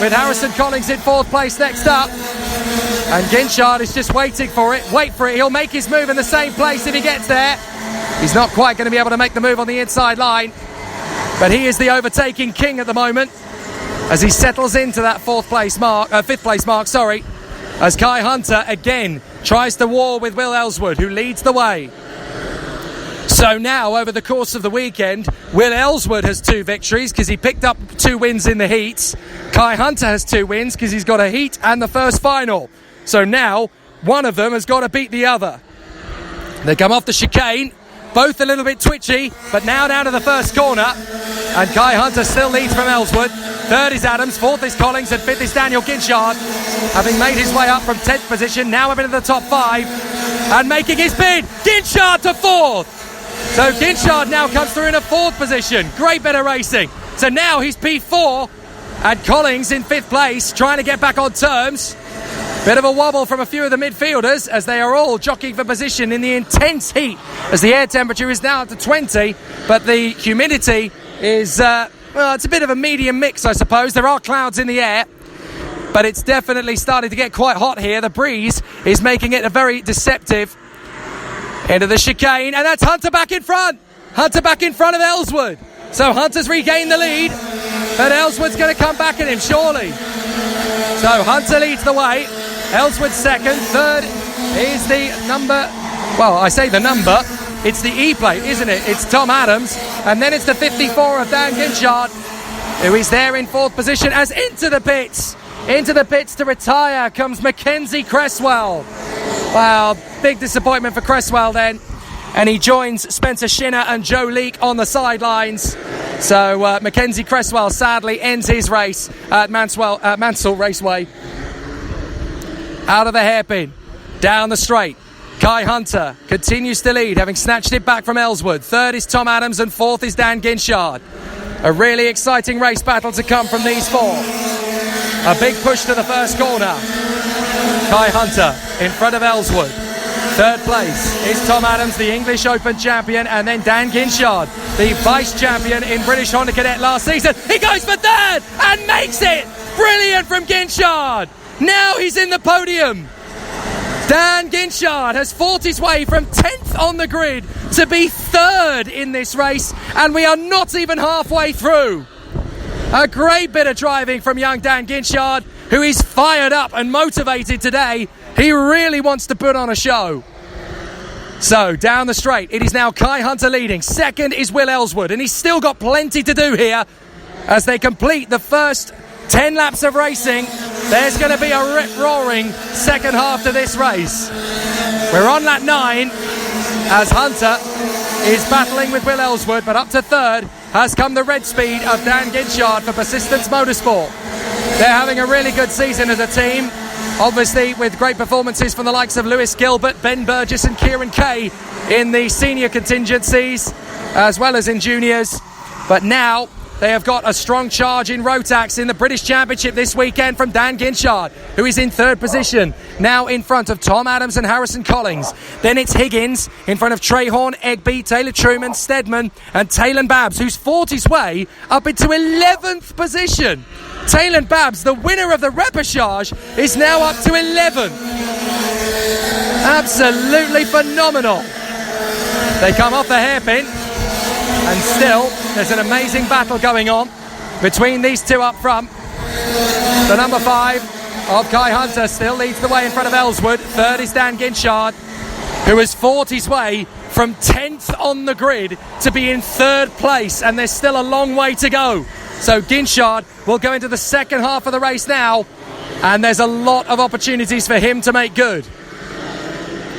with Harrison Collings in 4th place next up. And Ginchard is just waiting for it. Wait for it. He'll make his move in the same place if he gets there. He's not quite going to be able to make the move on the inside line, but he is the overtaking king at the moment as he settles into that 5th place mark, as Kai Hunter again tries to war with Will Ellswood, who leads the way. So now, over the course of the weekend, Will Ellswood has 2 victories because he picked up 2 wins in the heats. Kai Hunter has 2 wins because he's got a heat and the first final. So now, one of them has got to beat the other. They come off the chicane, both a little bit twitchy, but now down to the first corner. And Kai Hunter still leads from Ellswood. 3rd is Adams, 4th is Collings, and 5th is Daniel Ginchard. Having made his way up from 10th position, now up into the top 5. And making his bid, Ginchard to 4th. So Ginchard now comes through in a 4th position. Great bit of racing. So now he's P4, and Collings in 5th place, trying to get back on terms. Bit of a wobble from a few of the midfielders as they are all jockeying for position in the intense heat as the air temperature is now up to 20, but the humidity is, it's a bit of a medium mix, I suppose. There are clouds in the air, but it's definitely starting to get quite hot here. The breeze is making it a very deceptive. Into the chicane, and that's Hunter back in front. Hunter back in front of Ellswood. So Hunter's regained the lead, but Ellswood's going to come back at him, surely. So Hunter leads the way. Ellswood second. Third is the number... Well, I say the number. It's the E plate, isn't it? It's Tom Adams. And then it's the 54 of Dan Ginchard, who is there in fourth position as into the pits. Into the pits to retire comes Mackenzie Cresswell. Wow, big disappointment for Cresswell then. And he joins Spencer Shinner and Joe Leake on the sidelines. So Mackenzie Cresswell sadly ends his race at Mansell Raceway. Out of the hairpin, down the straight. Kai Hunter continues to lead, having snatched it back from Ellswood. Third is Tom Adams and fourth is Dan Ginchard. A really exciting race battle to come from these four. A big push to the first corner. Kai Hunter in front of Ellswood. Third place is Tom Adams, the English Open champion, and then Dan Ginchard, the vice champion in British Honda Cadet last season. He goes for third and makes it! Brilliant from Ginchard! Now he's in the podium. Dan Ginchard has fought his way from 10th on the grid to be third in this race, and we are not even halfway through. A great bit of driving from young Dan Ginchard, who is fired up and motivated today. He really wants to put on a show. So, down the straight, it is now Kai Hunter leading. Second is Will Ellswood, and he's still got plenty to do here as they complete the first 10 laps of racing. There's going to be a rip-roaring second half to this race. We're on lap 9 as Hunter is battling with Will Ellswood, but up to third has come the red speed of Dan Ginchard for Persistence Motorsport. They're having a really good season as a team, obviously with great performances from the likes of Lewis Gilbert, Ben Burgess and Kieran Kay in the senior contingencies as well as in juniors. But now they have got a strong charge in Rotax in the British Championship this weekend from Dan Ginchard, who is in third position, now in front of Tom Adams and Harrison Collins. Then it's Higgins in front of Trehorn, Egby, Taylor Truman, Stedman and Taylor Babs, who's fought his way up into 11th position. Taylor Babs, the winner of the repechage, is now up to 11th. Absolutely phenomenal. They come off the hairpin, and still there's an amazing battle going on between these two up front. The number 5 of Kai Hunter still leads the way in front of Ellswood. Third is Dan Ginchard, who has fought his way from 10th on the grid to be in third place, and there's still a long way to go. So Ginchard will go into the second half of the race now, and there's a lot of opportunities for him to make good.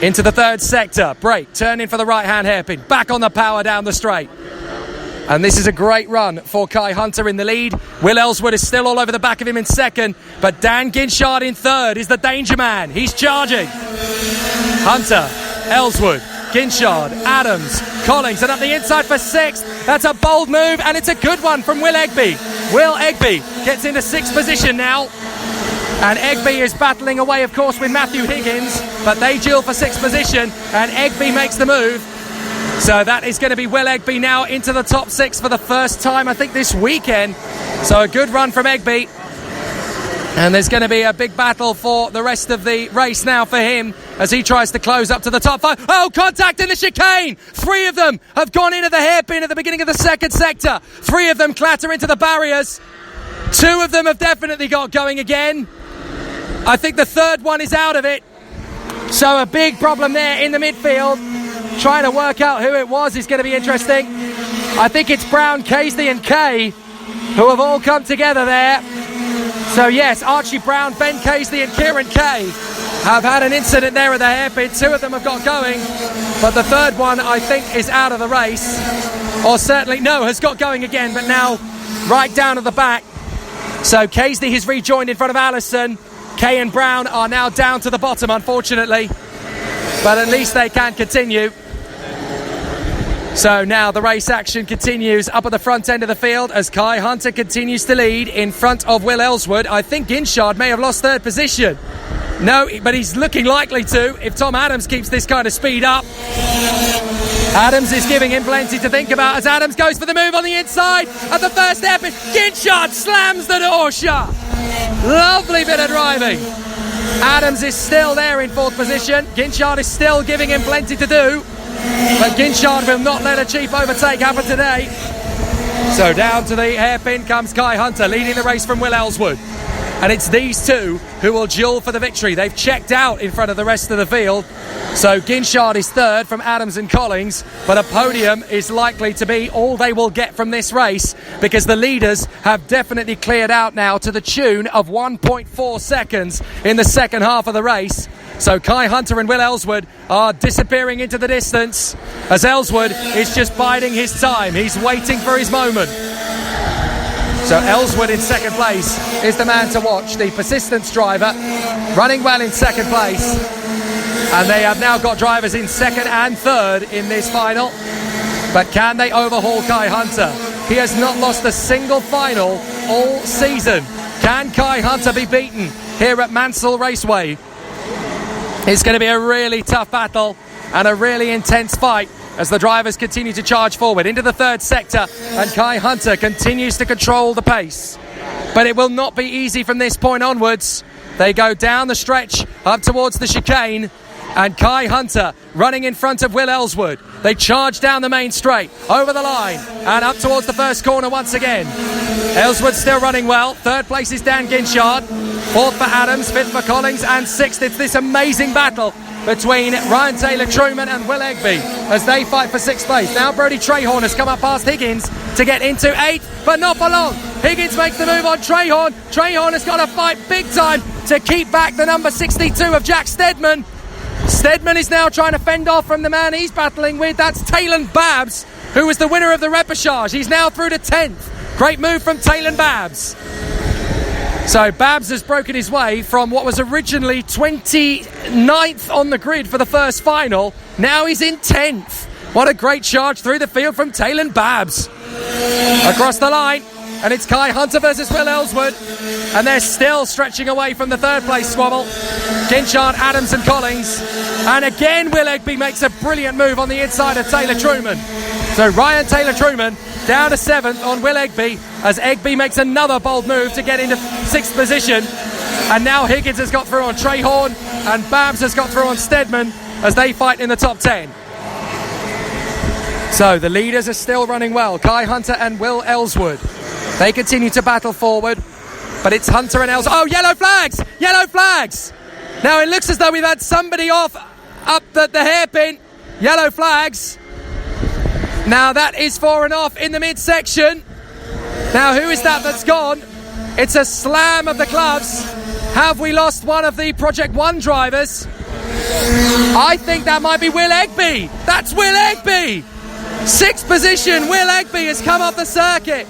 Into the third sector, brake, turn in for the right-hand hairpin, back on the power down the straight. And this is a great run for Kai Hunter in the lead. Will Ellswood is still all over the back of him in second, but Dan Ginchard in third is the danger man. He's charging. Hunter, Ellswood, Ginchard, Adams, Collins, and up the inside for sixth. That's a bold move, and it's a good one from Will Egby. Will Egby gets into sixth position now. And Egby is battling away, of course, with Matthew Higgins, but they duel for sixth position, and Egby makes the move. So that is going to be Will Egby now into the top 6 for the first time, I think, this weekend. So a good run from Egby. And there's going to be a big battle for the rest of the race now for him as he tries to close up to the top 5. Oh, contact in the chicane! 3 of them have gone into the hairpin at the beginning of the second sector. 3 of them clatter into the barriers. 2 of them have definitely got going again. I think the third one is out of it. So a big problem there in the midfield. Trying to work out who it was is going to be interesting. I think it's Brown, Casey and Kay who have all come together there. So yes, Archie Brown, Ben Casey and Kieran Kay have had an incident there at the hairpin. 2 of them have got going, but the third one I think is out of the race. Or certainly, no, has got going again, but now right down at the back. So Casey has rejoined in front of Allison. Kay and Brown are now down to the bottom, unfortunately. But at least they can continue. So now the race action continues up at the front end of the field as Kai Hunter continues to lead in front of Will Ellswood. I think Ginchard may have lost third position. No, but he's looking likely to if Tom Adams keeps this kind of speed up. Adams is giving him plenty to think about as Adams goes for the move on the inside at the first hairpin. Ginchard slams the door shut. Lovely bit of driving. Adams is still there in 4th position. Ginchard is still giving him plenty to do, but Ginchard will not let a cheap overtake happen today. So down to the hairpin comes Kai Hunter, leading the race from Will Ellswood. And it's these two who will duel for the victory. They've checked out in front of the rest of the field. So Ginchard is 3rd from Adams and Collings, but a podium is likely to be all they will get from this race, because the leaders have definitely cleared out now to the tune of 1.4 seconds in the second half of the race. So Kai Hunter and Will Ellswood are disappearing into the distance as Ellswood is just biding his time. He's waiting for his moment. So Ellswood in 2nd place is the man to watch. The persistence driver running well in 2nd place. And they have now got drivers in 2nd and 3rd in this final. But can they overhaul Kai Hunter? He has not lost a single final all season. Can Kai Hunter be beaten here at Mansell Raceway? It's going to be a really tough battle and a really intense fight as the drivers continue to charge forward into the 3rd sector, and Kai Hunter continues to control the pace. But it will not be easy from this point onwards. They go down the stretch up towards the chicane, and Kai Hunter running in front of Will Ellswood. They charge down the main straight, over the line, and up towards the first corner once again. Ellswood still running well. 3rd place is Dan Ginchard. 4th for Adams, 5th for Collings, and 6th. It's this amazing battle between Ryan Taylor-Truman and Will Egby as they fight for 6th place. Now Brody Trahorn has come up past Higgins to get into 8th, but not for long. Higgins makes the move on Trahorn. Trahorn has got to fight big time to keep back the number 62 of Jack Steadman. Steadman is now trying to fend off from the man he's battling with. That's Taylor Babs, who was the winner of the repechage. He's now through to 10th. Great move from Taylor Babs. So Babs has broken his way from what was originally 29th on the grid for the first final. Now he's in 10th. What a great charge through the field from Taylor Babs. Across the line, and it's Kai Hunter versus Will Ellswood. And they're still stretching away from the 3rd place squabble. Ginchard, Adams and Collings. And again, Will Egby makes a brilliant move on the inside of Taylor-Truman. So Ryan Taylor-Truman down to 7th on Will Egby as Egby makes another bold move to get into 6th position. And now Higgins has got through on Trahorn and Babs has got through on Steadman as they fight in the top 10. So the leaders are still running well. Kai Hunter and Will Ellswood. They continue to battle forward, but it's Hunter and Ellswood. Oh, yellow flags! Yellow flags! Now it looks as though we've had somebody off up at the hairpin. Yellow flags. Now that is for and off in the midsection. Now who is that that's gone? It's a slam of the gloves. Have we lost one of the Project 1 drivers? I think that might be Will Egby. That's Will Egby. 6th position, Will Egby has come off the circuit.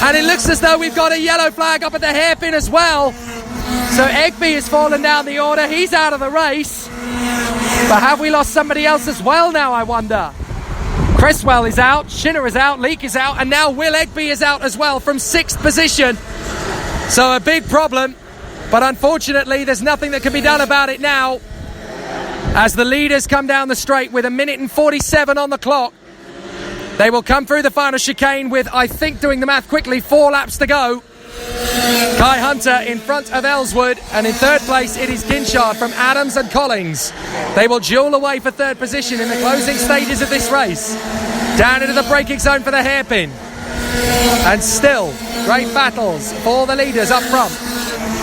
And it looks as though we've got a yellow flag up at the hairpin as well. So Egby has fallen down the order. He's out of the race. But have we lost somebody else as well now, I wonder? Cresswell is out, Shinner is out, Leake is out, and now Will Egby is out as well from 6th position. So a big problem, but unfortunately there's nothing that can be done about it now. As the leaders come down the straight with 1 minute and 47 on the clock. They will come through the final chicane with, I think, doing the math quickly, 4 laps to go. Kai Hunter in front of Ellswood, and in 3rd place it is Ginchard from Adams and Collings. They will duel away for 3rd position in the closing stages of this race. Down into the braking zone for the hairpin. And still, great battles for the leaders up front.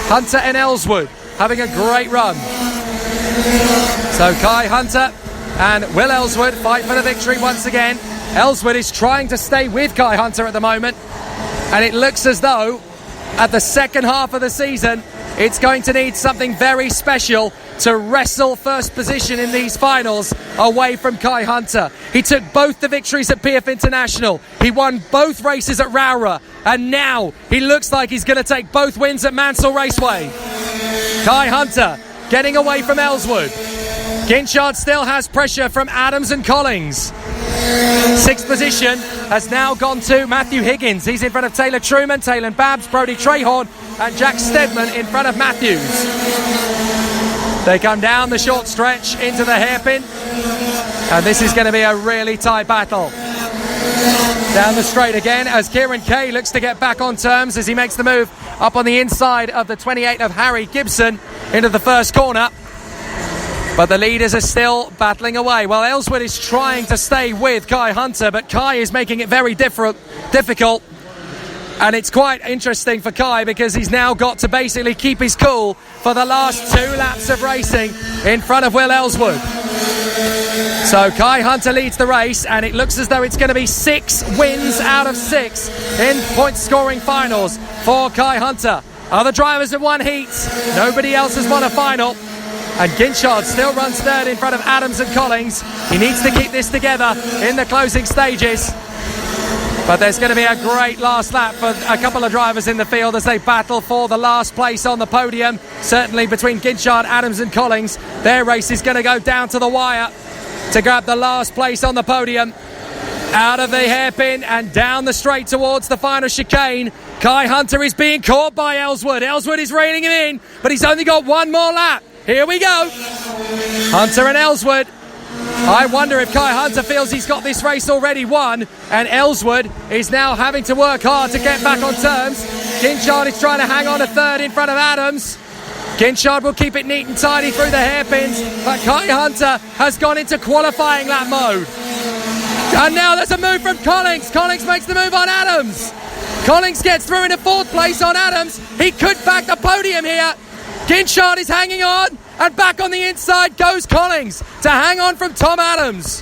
Hunter and Ellswood having a great run. So Kai Hunter and Will Ellswood fight for the victory once again. Ellswood is trying to stay with Kai Hunter at the moment, and it looks as though at the second half of the season it's going to need something very special to wrestle first position in these finals away from Kai Hunter. He took both the victories at PF International, he won both races at Rowra, and now he looks like he's going to take both wins at Mansell Raceway. Kai Hunter getting away from Ellswood. Ginchard still has pressure from Adams and Collings. 6th position has now gone to Matthew Higgins. He's in front of Taylor-Truman, Taylor Babs, Brody Trahorn and Jack Steadman in front of Matthews. They come down the short stretch into the hairpin, and this is going to be a really tight battle. Down the straight again as Kieran Kay looks to get back on terms as he makes the move up on the inside of the 28 of Harry Gibson into the first corner. But the leaders are still battling away. Well, Ellswood is trying to stay with Kai Hunter, but Kai is making it very difficult. And it's quite interesting for Kai because he's now got to basically keep his cool for the last 2 laps of racing in front of Will Ellswood. So Kai Hunter leads the race, and it looks as though it's going to be 6 wins out of 6 in point-scoring finals for Kai Hunter. Other drivers have won heats. Nobody else has won a final. And Ginchard still runs third in front of Adams and Collins. He needs to keep this together in the closing stages. But there's going to be a great last lap for a couple of drivers in the field as they battle for the last place on the podium. Certainly between Ginchard, Adams and Collins. Their race is going to go down to the wire to grab the last place on the podium. Out of the hairpin and down the straight towards the final chicane. Kai Hunter is being caught by Ellswood. Ellswood is reining him in, but he's only got one more lap. Here we go. Hunter and Ellswood. I wonder if Kai Hunter feels he's got this race already won, and Ellswood is now having to work hard to get back on terms. Ginchard is trying to hang on a third in front of Adams. Ginchard will keep it neat and tidy through the hairpins, but Kai Hunter has gone into qualifying lap mode. And now there's a move from Collins. Collins makes the move on Adams. Collins gets through into 4th place on Adams. He could back the podium here. Ginchard is hanging on, and back on the inside goes Collins to hang on from Tom Adams.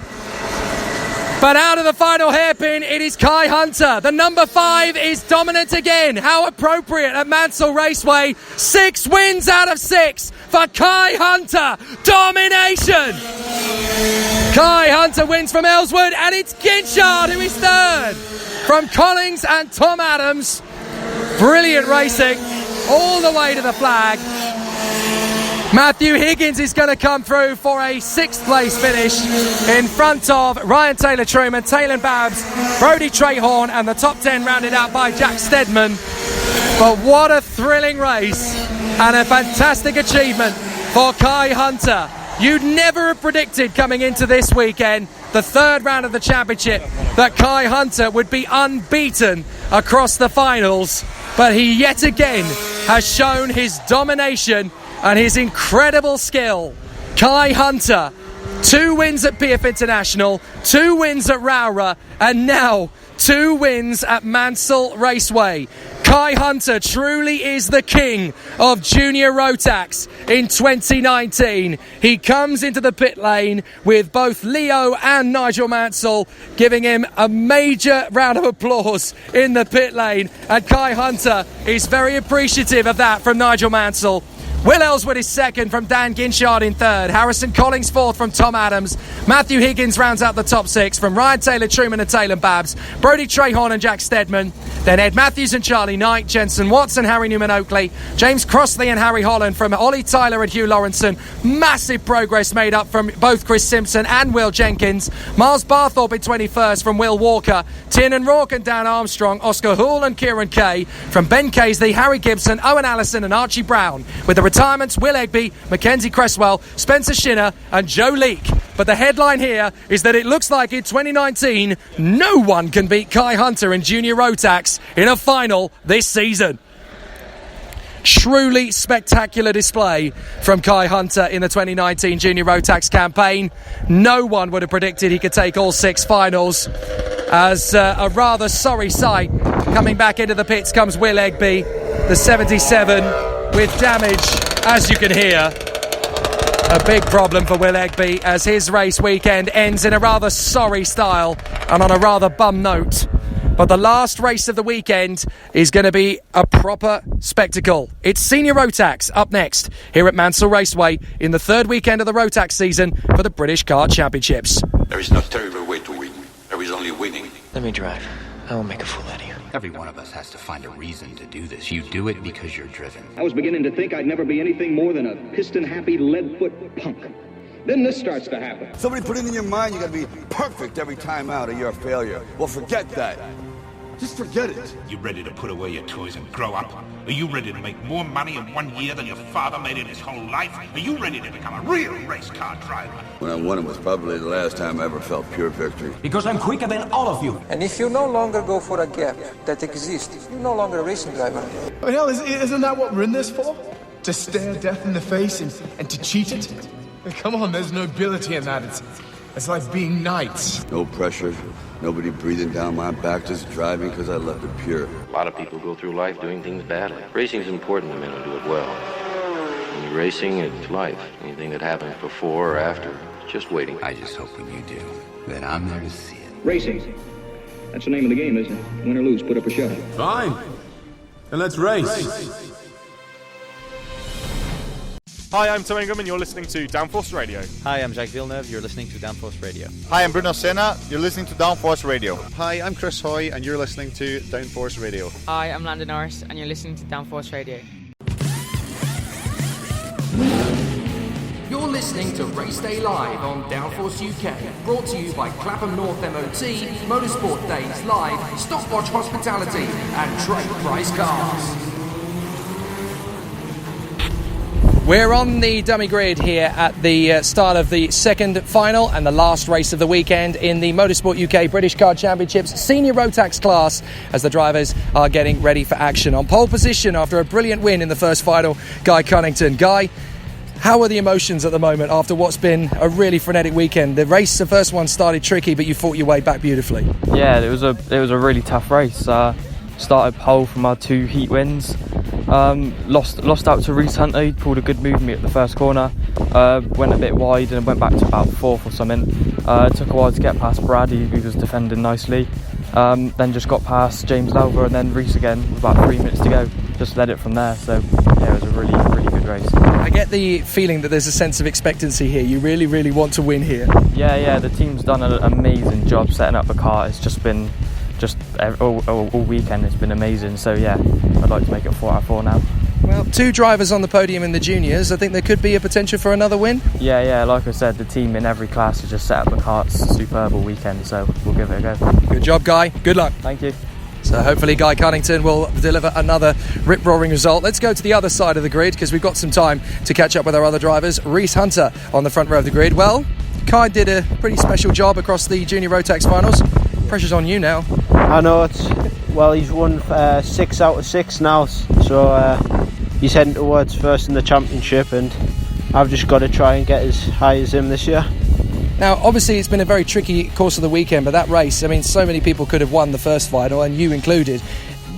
But out of the final hairpin, it is Kai Hunter. The number 5 is dominant again. How appropriate at Mansell Raceway. 6 wins out of 6 for Kai Hunter. Domination! Kai Hunter wins from Ellswood, and it's Ginchard who is third from Collins and Tom Adams. Brilliant racing all the way to the flag. Matthew Higgins is going to come through for a 6th place finish in front of Ryan Taylor-Truman, Taylor Babs, Brodie Trahorn, and the top 10 rounded out by Jack Steadman. But what a thrilling race and a fantastic achievement for Kai Hunter. You'd never have predicted coming into this weekend, the 3rd round of the championship, that Kai Hunter would be unbeaten across the finals. But he yet again has shown his domination and his incredible skill. Kai Hunter, 2 wins at PF International, 2 wins at Rowra, and now 2 wins at Mansell Raceway. Kai Hunter truly is the king of junior Rotax in 2019. He comes into the pit lane with both Leo and Nigel Mansell giving him a major round of applause in the pit lane, and Kai Hunter is very appreciative of that from Nigel Mansell. Will Ellswood is 2nd from Dan Ginchard in 3rd. Harrison Collins 4th from Tom Adams. Matthew Higgins rounds out the top 6 from Ryan Taylor-Truman and Taylor Babs. Brodie Trahorn and Jack Steadman. Then Ed Matthews and Charlie Knight. Jensen Watson, Harry Newman-Oakley. James Crossley and Harry Holland from Ollie Tyler and Hugh Lawrenson. Massive progress made up from both Chris Simpson and Will Jenkins. Miles Barthorpe in 21st from Will Walker. Tiernan Rourke and Dan Armstrong. Oscar Houle and Kieran Kay. From Ben Casey, Harry Gibson, Owen Allison and Archie Brown. With the retirements, Will Egby, Mackenzie Cresswell, Spencer Shinner and Joe Leake. But the headline here is that it looks like in 2019 no one can beat Kai Hunter in junior Rotax in a final this season. Truly spectacular display from Kai Hunter in the 2019 junior Rotax campaign. No one would have predicted he could take all 6 finals. As a rather sorry sight, coming back into the pits comes Will Egby, the 77 with damage, as you can hear. A big problem for Will Egby as his race weekend ends in a rather sorry style and on a rather bum note. But the last race of the weekend is going to be a proper spectacle. It's Senior Rotax up next here at Mansell Raceway in the 3rd weekend of the Rotax season for the British Kart Championships. There is no terrible way to win. There is only winning. Let me drive. I will make a fool out of you. Every one of us has to find a reason to do this. You do it because you're driven. I was beginning to think I'd never be anything more than a piston-happy lead-foot punk. Then this starts to happen. Somebody put it in your mind you gotta be perfect every time out or you're a failure. Well, forget that. Just forget it. You ready to put away your toys and grow up? Are you ready to make more money in 1 year than your father made in his whole life? Are you ready to become a real race car driver? When I won it was probably the last time I ever felt pure victory. Because I'm quicker than all of you. And if you no longer go for a gap that exists, you're no longer a racing driver. I mean, hell, isn't that what we're in this for? To stare death in the face and to cheat it? Come on, there's nobility in that. It's like being knights. No pressure, nobody breathing down my back, just driving because I left it pure. A lot of people go through life doing things badly. Racing's important to men who do it well. When you're racing, it's life. Anything that happens before or after, it's just waiting. I just hope when you do, that I'm there to see it. Racing. That's the name of the game, isn't it? Win or lose, put up a show. Fine. Then let's race. Hi, I'm Tom Ingham and you're listening to Downforce Radio. Hi, I'm Jake Villeneuve. You're listening to Downforce Radio. Hi, I'm Bruno Senna. You're listening to Downforce Radio. Hi, I'm Chris Hoy, and you're listening to Downforce Radio. Hi, I'm Landon Norris, and you're listening to Downforce Radio. You're listening to Race Day Live on Downforce UK, brought to you by Clapham North MOT, Motorsport Days Live, Stopwatch Hospitality, and Trade Price Cars. We're on the dummy grid here at the start of the second final and the last race of the weekend in the Motorsport UK British Kart Championships senior Rotax class as the drivers are getting ready for action. On pole position after a brilliant win in the first final, Guy Cunnington. Guy, how are the emotions at the moment after what's been a really frenetic weekend? The race, the first one, started tricky, but you fought your way back beautifully. Yeah, it was a really tough race. Started pole from our 2 heat wins. Lost out to Reese Hunter. He pulled a good move me at the first corner. Went a bit wide and went back to about 4th or something. Took a while to get past Brad, who was defending nicely. Then just got past James Lowther and then Reese again with about 3 minutes to go. Just led it from there. So yeah, it was a really, really good race. I get the feeling that there's a sense of expectancy here. You really, really want to win here. Yeah. The team's done an amazing job setting up the car. It's just been all weekend. It's been amazing. So yeah, I'd like to make it 4 out of 4 now. Well, 2 drivers on the podium in the juniors. I think there could be a potential for another win. Yeah. Like I said, the team in every class has just set up the car. It's a superb all weekend. So we'll give it a go. Good job, Guy. Good luck. Thank you. So hopefully Guy Cunnington will deliver another rip-roaring result. Let's go to the other side of the grid because we've got some time to catch up with our other drivers. Reese Hunter on the front row of the grid. Well, Guy did a pretty special job across the junior Rotax finals. Pressure's on you now. I know he's won 6 out of 6 now, so he's heading towards first in the championship, and I've just got to try and get as high as him this year. Now, obviously, it's been a very tricky course of the weekend, but that race, I mean, so many people could have won the first final, and you included.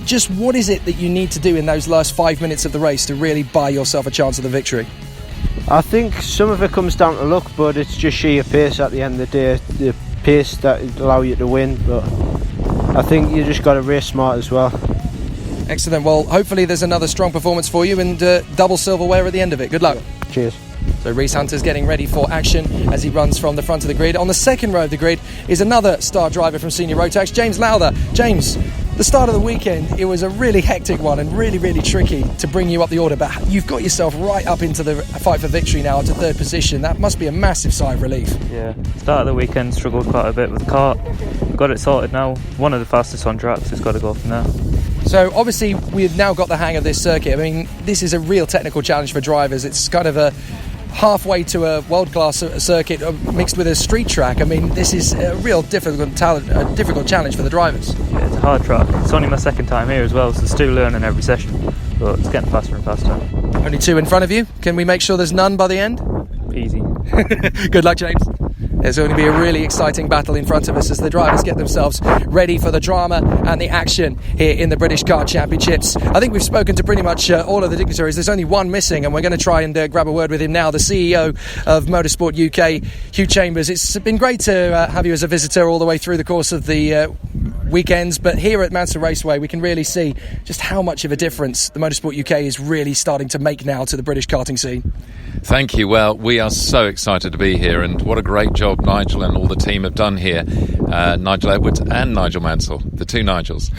Just what is it that you need to do in those last 5 minutes of the race to really buy yourself a chance of the victory? I think some of it comes down to luck, but it's just sheer pace at the end of the day. The pace that allow you to win, but I think you just got to race smart as well. Excellent. Well, hopefully there's another strong performance for you and double silverware at the end of it. Good luck. Cheers. So Reese Hunter's getting ready for action as he runs from the front of the grid. On the second row of the grid is another star driver from Senior Rotax, James Lowther. James, the start of the weekend, it was a really hectic one and really, really tricky to bring you up the order, but you've got yourself right up into the fight for victory now to 3rd position. That must be a massive sigh of relief. Yeah, start of the weekend struggled quite a bit with the kart. We've got it sorted now. One of the fastest on tracks, it's got to go from there. So obviously we've now got the hang of this circuit. I mean, this is a real technical challenge for drivers. It's kind of a halfway to a world-class circuit mixed with a street track. I mean, this is a real difficult challenge for the drivers. Yeah, it's a hard track. It's only my 2nd time here as well, so still learning every session, but it's getting faster and faster. Only 2 in front of you. Can we make sure there's none by the end? Easy. Good luck, James. There's going to be a really exciting battle in front of us as the drivers get themselves ready for the drama and the action here in the British Kart Championships. I think we've spoken to pretty much all of the dignitaries. There's only one missing, and we're going to try and grab a word with him now, the CEO of Motorsport UK, Hugh Chambers. It's been great to have you as a visitor all the way through the course of the weekends, but here at Mansell Raceway we can really see just how much of a difference the Motorsport UK is really starting to make now to the British karting scene. Thank you. Well, we are so excited to be here, and what a great job Nigel and all the team have done here. Nigel Edwards and Nigel Mansell, the 2 Nigels.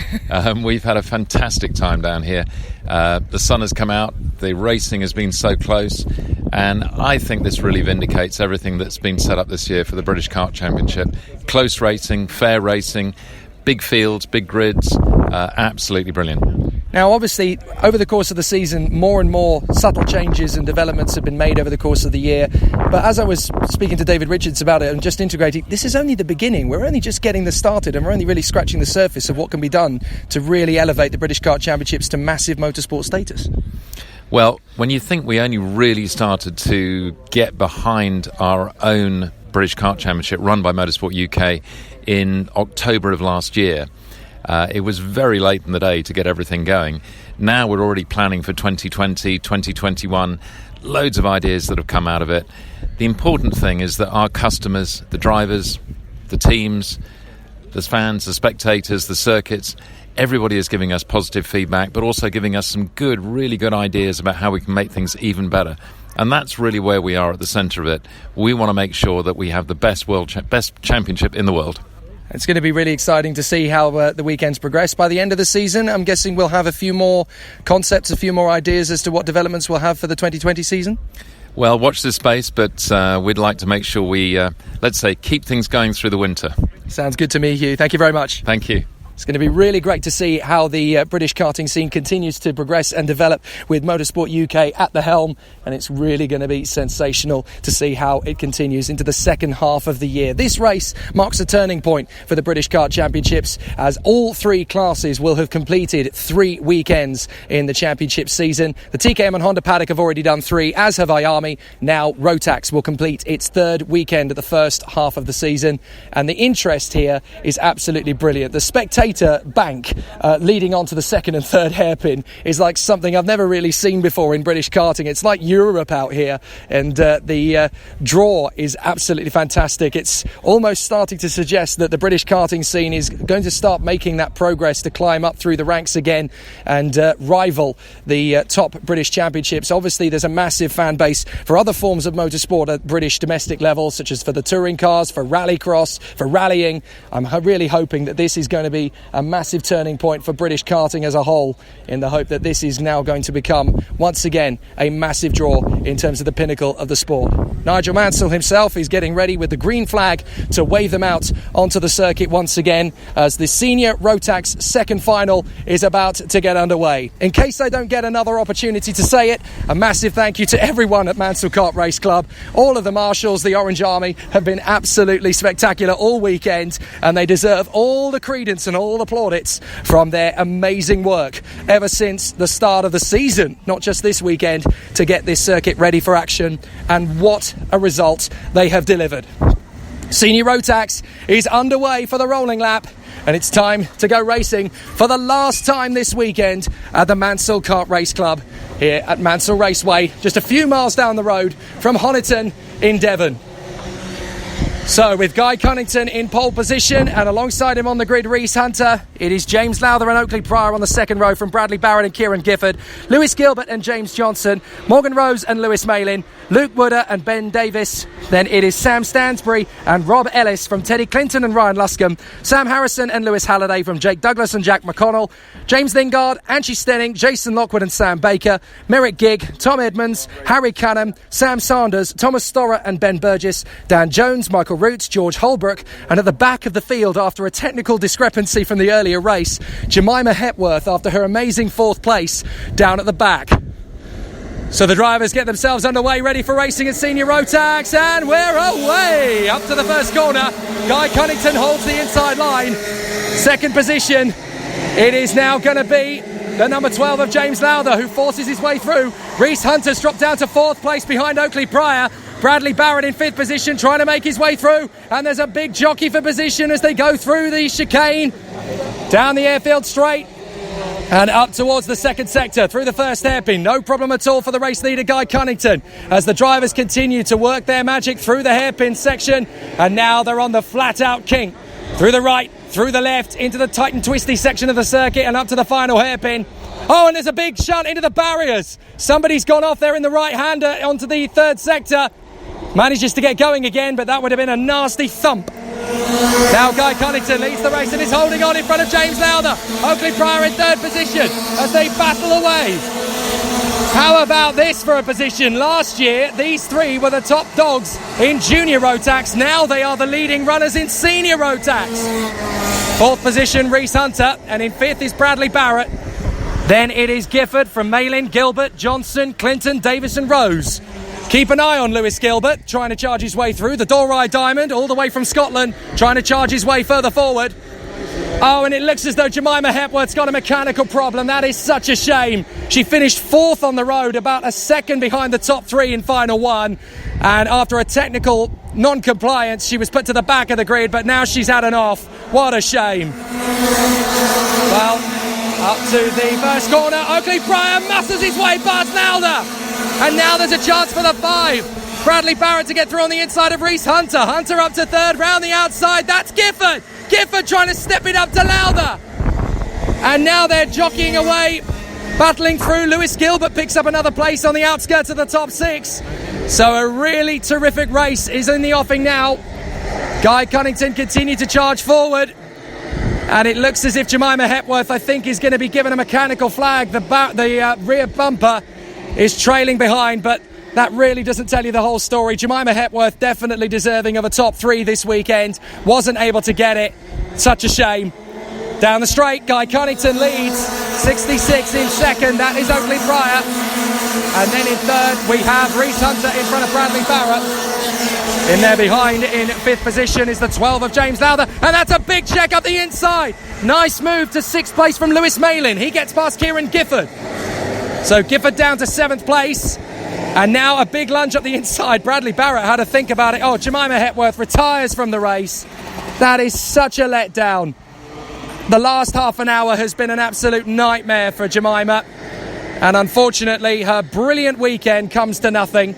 We've had a fantastic time down here. The sun has come out, the racing has been so close, and I think this really vindicates everything that's been set up this year for the British Kart Championship. Close racing, fair racing, Big fields, big grids, absolutely brilliant. Now, obviously, over the course of the season, more and more subtle changes and developments have been made over the course of the year. But as I was speaking to David Richards about it and just integrating, this is only the beginning. We're only just getting this started, and we're only really scratching the surface of what can be done to really elevate the British Kart Championships to massive motorsport status. Well, when you think we only really started to get behind our own British Kart Championship run by Motorsport UK in October of last year, it was very late in the day to get everything going. Now we're already planning for 2020, 2021, loads of ideas that have come out of it. The important thing is that our customers, the drivers, the teams, the fans, the spectators, the circuits, everybody is giving us positive feedback, but also giving us some really good ideas about how we can make things even better. And that's really where we are at the centre of it. We want to make sure that we have the best best championship in the world. It's going to be really exciting to see how the weekends progress. By the end of the season, I'm guessing we'll have a few more concepts, a few more ideas as to what developments we'll have for the 2020 season. Well, watch this space, but we'd like to make sure we, let's say, keep things going through the winter. Sounds good to me, Hugh. Thank you very much. Thank you. It's going to be really great to see how the British karting scene continues to progress and develop with Motorsport UK at the helm, and it's really going to be sensational to see how it continues into the second half of the year. This race marks a turning point for the British Kart Championships, as all three classes will have completed 3 weekends in the championship season. The TKM and Honda paddock have already done 3, as have Iami. Now Rotax will complete its 3rd weekend of the first half of the season, and the interest here is absolutely brilliant. The spectator bank leading on to the 2nd and 3rd hairpin is like something I've never really seen before in British karting. It's like Europe out here, and the draw is absolutely fantastic. It's almost starting to suggest that the British karting scene is going to start making that progress to climb up through the ranks again and rival the top British Championships. Obviously, there's a massive fan base for other forms of motorsport at British domestic level, such as for the touring cars, for rallycross, for rallying. I'm really hoping that this is going to be a massive turning point for British karting as a whole, in the hope that this is now going to become once again a massive draw in terms of the pinnacle of the sport. Nigel Mansell himself is getting ready with the green flag to wave them out onto the circuit once again as the senior Rotax second final is about to get underway. In case I don't get another opportunity to say it, a massive thank you to everyone at Mansell Kart Race Club. All of the marshals, the Orange Army, have been absolutely spectacular all weekend, and they deserve all the credence and all the plaudits from their amazing work ever since the start of the season, not just this weekend, to get this circuit ready for action, and what a result they have delivered. Senior Rotax is underway for the rolling lap, and it's time to go racing for the last time this weekend at the Mansell Kart Race Club here at Mansell Raceway, just a few miles down the road from Honiton in Devon. So, with Guy Cunnington in pole position and alongside him on the grid, Reese Hunter, it is James Lowther and Oakley Pryor on the second row from Bradley Barrett and Kieran Gifford, Lewis Gilbert and James Johnson, Morgan Rose and Lewis Malin, Luke Wooder and Ben Davis. Then it is Sam Stansbury and Rob Ellis from Teddy Clinton and Ryan Luscombe, Sam Harrison and Lewis Halliday from Jake Douglas and Jack McConnell, James Lingard, Angie Stenning, Jason Lockwood and Sam Baker, Merrick Gigg, Tom Edmonds, Harry Cannham, Sam Sanders, Thomas Storer and Ben Burgess, Dan Jones, Michael Roots, George Holbrook, and at the back of the field, after a technical discrepancy from the earlier race, Jemima Hepworth after her amazing 4th place down at the back. So the drivers get themselves underway, ready for racing at Senior Rotax, and we're away up to the first corner. Guy Cunnington holds the inside line. Second position, it is now going to be the number 12 of James Lowther, who forces his way through. Reese Hunter's dropped down to 4th place behind Oakley Pryor. Bradley Barrett in 5th position, trying to make his way through, and there's a big jockey for position as they go through the chicane, down the airfield straight, and up towards the second sector, through the first hairpin. No problem at all for the race leader, Guy Cunnington, as the drivers continue to work their magic through the hairpin section, and now they're on the flat-out kink. Through the right, through the left, into the tight and twisty section of the circuit, and up to the final hairpin. Oh, and there's a big shunt into the barriers. Somebody's gone off there in the right-hander onto the 3rd sector. Manages to get going again, but that would have been a nasty thump. Now Guy Cunnington leads the race and is holding on in front of James Lowther. Oakley Pryor in 3rd position as they battle away. How about this for a position? Last year, these 3 were the top dogs in Junior Rotax. Now they are the leading runners in Senior Rotax. Fourth position, Reese Hunter, and in fifth is Bradley Barrett. Then it is Gifford from Malin, Gilbert, Johnson, Clinton, Davis and Rose. Keep an eye on Lewis Gilbert, trying to charge his way through. The Doreye Diamond, all the way from Scotland, trying to charge his way further forward. Oh, and it looks as though Jemima Hepworth's got a mechanical problem. That is such a shame. She finished fourth on the road, about a second behind the top three in final one. And after a technical non-compliance, she was put to the back of the grid, but now she's had an off. What a shame. Well, up to the first corner. Oakley Pryor muscles his way past Lauder. And now there's a chance for the 5. Bradley Barrett to get through on the inside of Reese Hunter. Hunter up to third, round the outside. That's Gifford. Gifford trying to step it up to Lauder. And now they're jockeying away, battling through. Lewis Gilbert picks up another place on the outskirts of the top 6. So a really terrific race is in the offing now. Guy Cunnington continued to charge forward. And it looks as if Jemima Hepworth, I think, is going to be given a mechanical flag. The rear bumper is trailing behind, but that really doesn't tell you the whole story. Jemima Hepworth definitely deserving of a top 3 this weekend. Wasn't able to get it. Such a shame. Down the straight, Guy Cunnington leads. 66 in second. That is Oakley Pryor. And then in third, we have Reese Hunter in front of Bradley Barrett. In there behind, in fifth position, is the 12 of James Lauder. And that's a big check up the inside. Nice move to 6th place from Lewis Malin. He gets past Kieran Gifford. So Gifford down to 7th place. And now a big lunge up the inside. Bradley Barrett had to think about it. Oh, Jemima Hepworth retires from the race. That is such a letdown. The last half an hour has been an absolute nightmare for Jemima. And unfortunately, her brilliant weekend comes to nothing.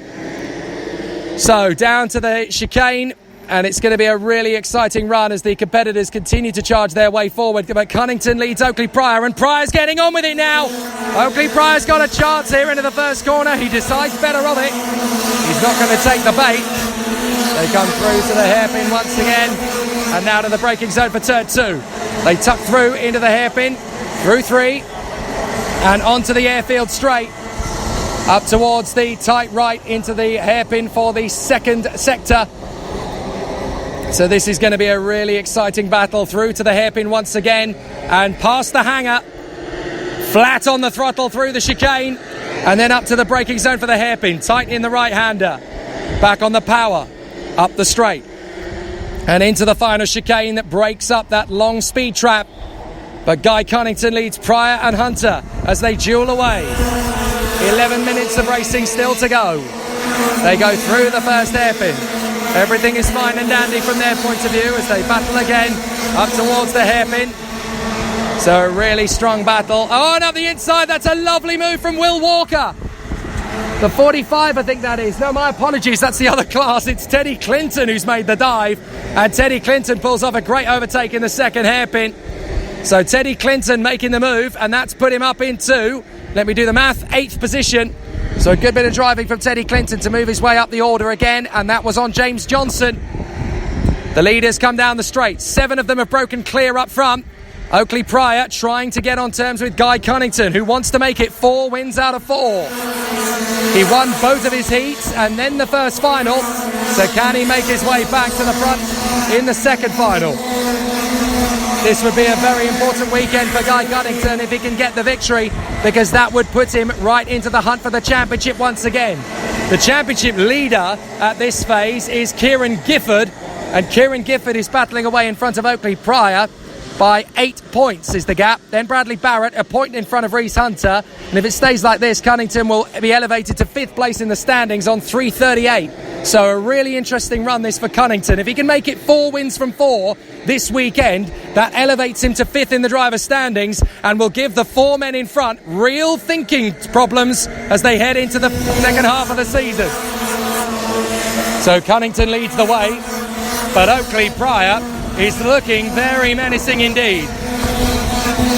So down to the chicane. And it's going to be a really exciting run as the competitors continue to charge their way forward. But Cunnington leads Oakley Pryor, and Pryor's getting on with it now. Oakley Pryor's got a chance here into the first corner. He decides better of it. He's not going to take the bait. They come through to the hairpin once again. And now to the braking zone for turn 2. They tuck through into the hairpin, through 3, and onto the airfield straight. Up towards the tight right into the hairpin for the second sector. So this is going to be a really exciting battle through to the hairpin once again and past the hanger, flat on the throttle through the chicane and then up to the braking zone for the hairpin, tight in the right-hander, back on the power, up the straight and into the final chicane that breaks up that long speed trap. But Guy Cunnington leads Pryor and Hunter as they duel away. 11 minutes of racing still to go. They go through the first hairpin. Everything is fine and dandy from their point of view as they battle again up towards the hairpin. So a really strong battle. Oh, and up the inside, that's a lovely move from Will Walker. The 45, I think that is. No, my apologies, that's the other class. It's Teddy Clinton who's made the dive. And Teddy Clinton pulls off a great overtake in the second hairpin. So Teddy Clinton making the move, and that's put him up into, let me do the math, 8th position. So a good bit of driving from Teddy Clinton to move his way up the order again, and that was on James Johnson. The leaders come down the straight. 7 of them have broken clear up front. Oakley Pryor trying to get on terms with Guy Cunnington, who wants to make it 4 wins out of 4. He won both of his heats and then the first final. So can he make his way back to the front in the second final? This would be a very important weekend for Guy Cunnington if he can get the victory, because that would put him right into the hunt for the championship once again. The championship leader at this phase is Kieran Gifford, and Kieran Gifford is battling away in front of Oakley Pryor by 8 points is the gap. Then Bradley Barrett, a point in front of Reese Hunter, and if it stays like this, Cunnington will be elevated to 5th place in the standings on 3:38. So a really interesting run this for Cunnington. If he can make it 4 wins from 4 this weekend, that elevates him to 5th in the driver's standings and will give the 4 men in front real thinking problems as they head into the second half of the season. So Cunnington leads the way, but Oakley Pryor is looking very menacing indeed.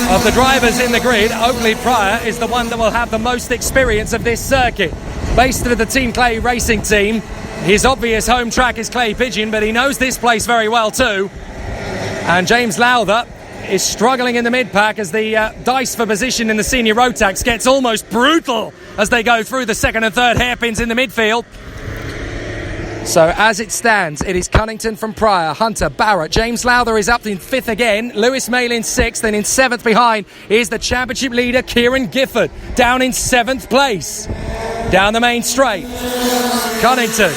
Of the drivers in the grid, Oakley Pryor is the one that will have the most experience of this circuit. Based with the Team Clay racing team, his obvious home track is Clay Pigeon, but he knows this place very well too. And James Lowther is struggling in the mid-pack as the dice for position in the senior Rotax gets almost brutal as they go through the second and third hairpins in the midfield. So as it stands, it is Cunnington from Pryor, Hunter, Barrett, James Lowther is up in 5th again, Lewis Malin 6th, and in 7th behind is the championship leader Kieran Gifford, down in 7th place. Down the main straight, Cunnington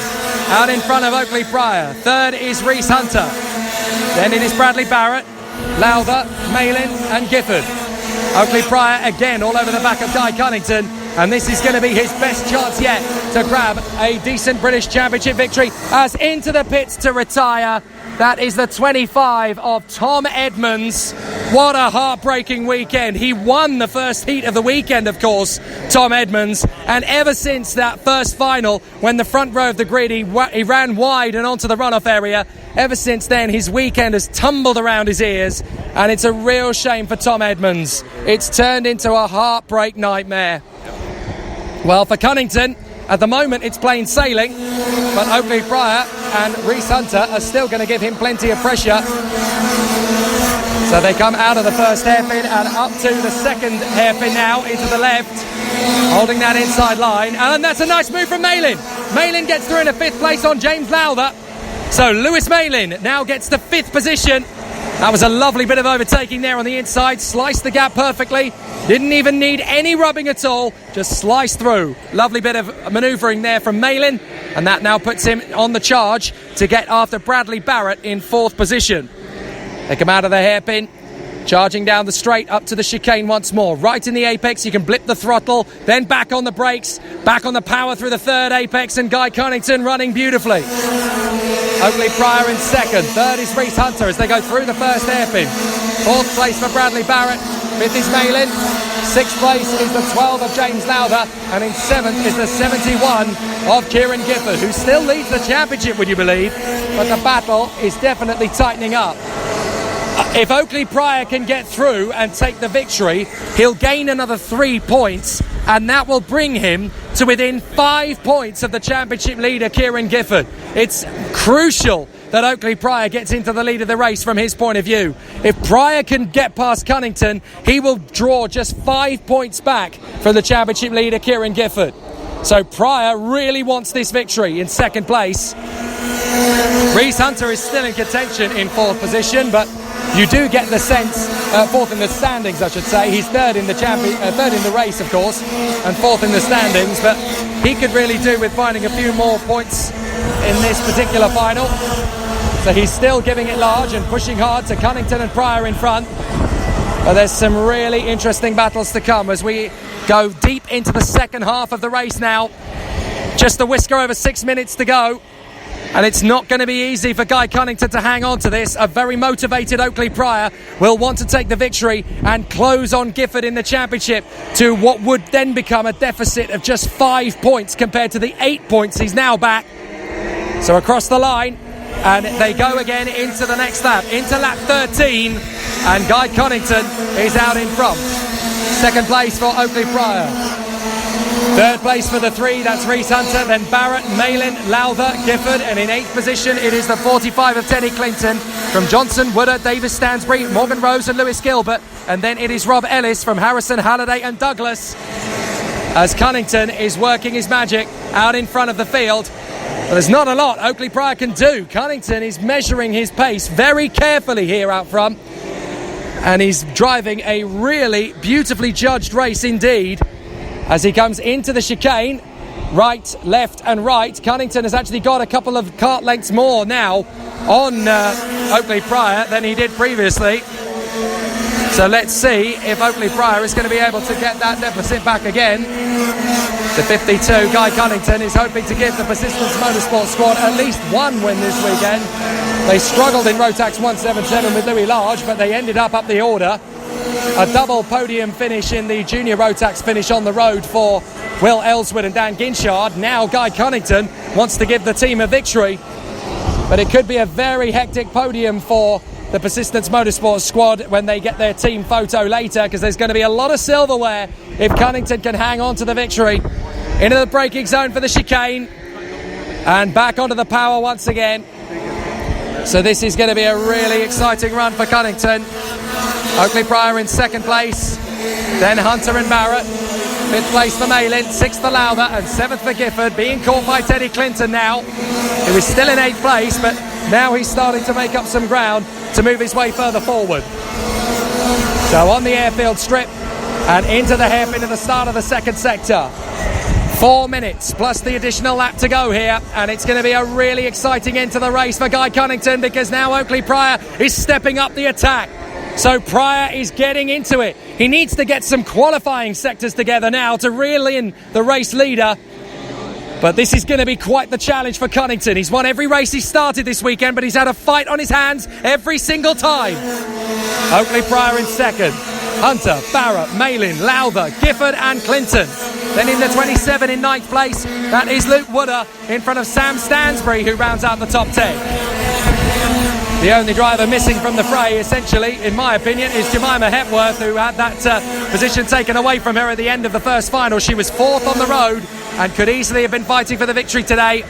out in front of Oakley Pryor. 3rd is Reese Hunter. Then it is Bradley Barrett, Lowther, Malin and Gifford. Oakley Pryor again all over the back of Guy Cunnington, and this is going to be his best chance yet to grab a decent British Championship victory. As into the pits to retire, that is the 25 of Tom Edmonds. What a heartbreaking weekend. He won the first heat of the weekend, of course, Tom Edmonds, and ever since that first final, when the front row of the grid he ran wide and onto the runoff area, ever since then his weekend has tumbled around his ears, and it's a real shame for Tom Edmonds. It's turned into a heartbreak nightmare. Well, for Cunnington, at the moment it's plain sailing, but Oakley Pryor and Reese Hunter are still going to give him plenty of pressure. So they come out of the first hairpin and up to the second hairpin now into the left, holding that inside line, and that's a nice move from Malin. Malin gets through in a 5th place on James Lowther. So Lewis Malin now gets the 5th position. That was a lovely bit of overtaking there on the inside, sliced the gap perfectly, didn't even need any rubbing at all, just sliced through. Lovely bit of manoeuvring there from Malin, and that now puts him on the charge to get after Bradley Barrett in 4th position. They come out of the hairpin, charging down the straight up to the chicane once more. Right in the apex, you can blip the throttle, then back on the brakes, back on the power through the 3rd apex, and Guy Cunnington running beautifully. Oakley Pryor in 2nd, 3rd is Reese Hunter as they go through the first hairpin. 4th place for Bradley Barrett, 5th is Malin, 6th place is the 12 of James Lowther, and in 7th is the 71 of Kieran Gifford, who still leads the championship, would you believe, but the battle is definitely tightening up. If Oakley Pryor can get through and take the victory, he'll gain another 3 points, and that will bring him to within 5 points of the championship leader Kieran Gifford. It's crucial that Oakley Pryor gets into the lead of the race from his point of view. If Pryor can get past Cunnington, he will draw just 5 points back from the championship leader Kieran Gifford. So Pryor really wants this victory in 2nd place. Reese Hunter is still in contention in 4th position, but you do get the sense, 4th in the standings I should say, he's 3rd in the 3rd in the race of course, and 4th in the standings, but he could really do with finding a few more points in this particular final. So he's still giving it large and pushing hard to Cunnington and Pryor in front. But there's some really interesting battles to come as we go deep into the second half of the race now. Just a whisker over 6 minutes to go. And it's not going to be easy for Guy Cunnington to hang on to this. A very motivated Oakley Pryor will want to take the victory and close on Gifford in the championship to what would then become a deficit of just 5 points compared to the 8 points he's now back. So across the line, and they go again into the next lap, into lap 13, and Guy Cunnington is out in front. 2nd place for Oakley Pryor. 3rd place for the 3, that's Reese Hunter, then Barrett, Malin, Lowther, Gifford, and in 8th position it is the 45 of Teddy Clinton from Johnson, Woodard, Davis Stansbury, Morgan Rose and Lewis Gilbert, and then it is Rob Ellis from Harrison, Halliday and Douglas as Cunnington is working his magic out in front of the field. But there's not a lot Oakley Pryor can do. Cunnington is measuring his pace very carefully here out front, and he's driving a really beautifully judged race indeed. As he comes into the chicane, right, left and right, Cunnington has actually got a couple of kart lengths more now on Oakley Pryor than he did previously. So let's see if Oakley Pryor is going to be able to get that deficit back again. The 52, Guy Cunnington, is hoping to give the Persistence Motorsport squad at least one win this weekend. They struggled in Rotax 177 with Louis Large, but they ended up the order. A double podium finish in the junior Rotax finish on the road for Will Ellswood and Dan Ginchard. Now Guy Cunnington wants to give the team a victory, but it could be a very hectic podium for the Persistence Motorsport squad when they get their team photo later, because there's going to be a lot of silverware if Cunnington can hang on to the victory. Into the braking zone for the chicane and back onto the power once again. So this is going to be a really exciting run for Cunnington. Oakley Pryor in 2nd place, then Hunter and Barrett, 5th place for Malin, 6th for Lowther, and 7th for Gifford, being caught by Teddy Clinton now. He was still in 8th place, but now he's starting to make up some ground to move his way further forward. So on the airfield strip and into the hairpin at the start of the second sector. 4 minutes plus the additional lap to go here, and it's going to be a really exciting end to the race for Guy Cunnington, because now Oakley Pryor is stepping up the attack. So Pryor is getting into it. He needs to get some qualifying sectors together now to reel in the race leader. But this is going to be quite the challenge for Cunnington. He's won every race he's started this weekend, but he's had a fight on his hands every single time. Oakley Pryor in second. Hunter, Barrett, Malin, Lowther, Gifford and Clinton. Then in the 27 in 9th place, that is Luke Wooder in front of Sam Stansbury, who rounds out the top 10. The only driver missing from the fray, essentially, in my opinion, is Jemima Hepworth, who had that position taken away from her at the end of the first final. She was 4th on the road and could easily have been fighting for the victory today.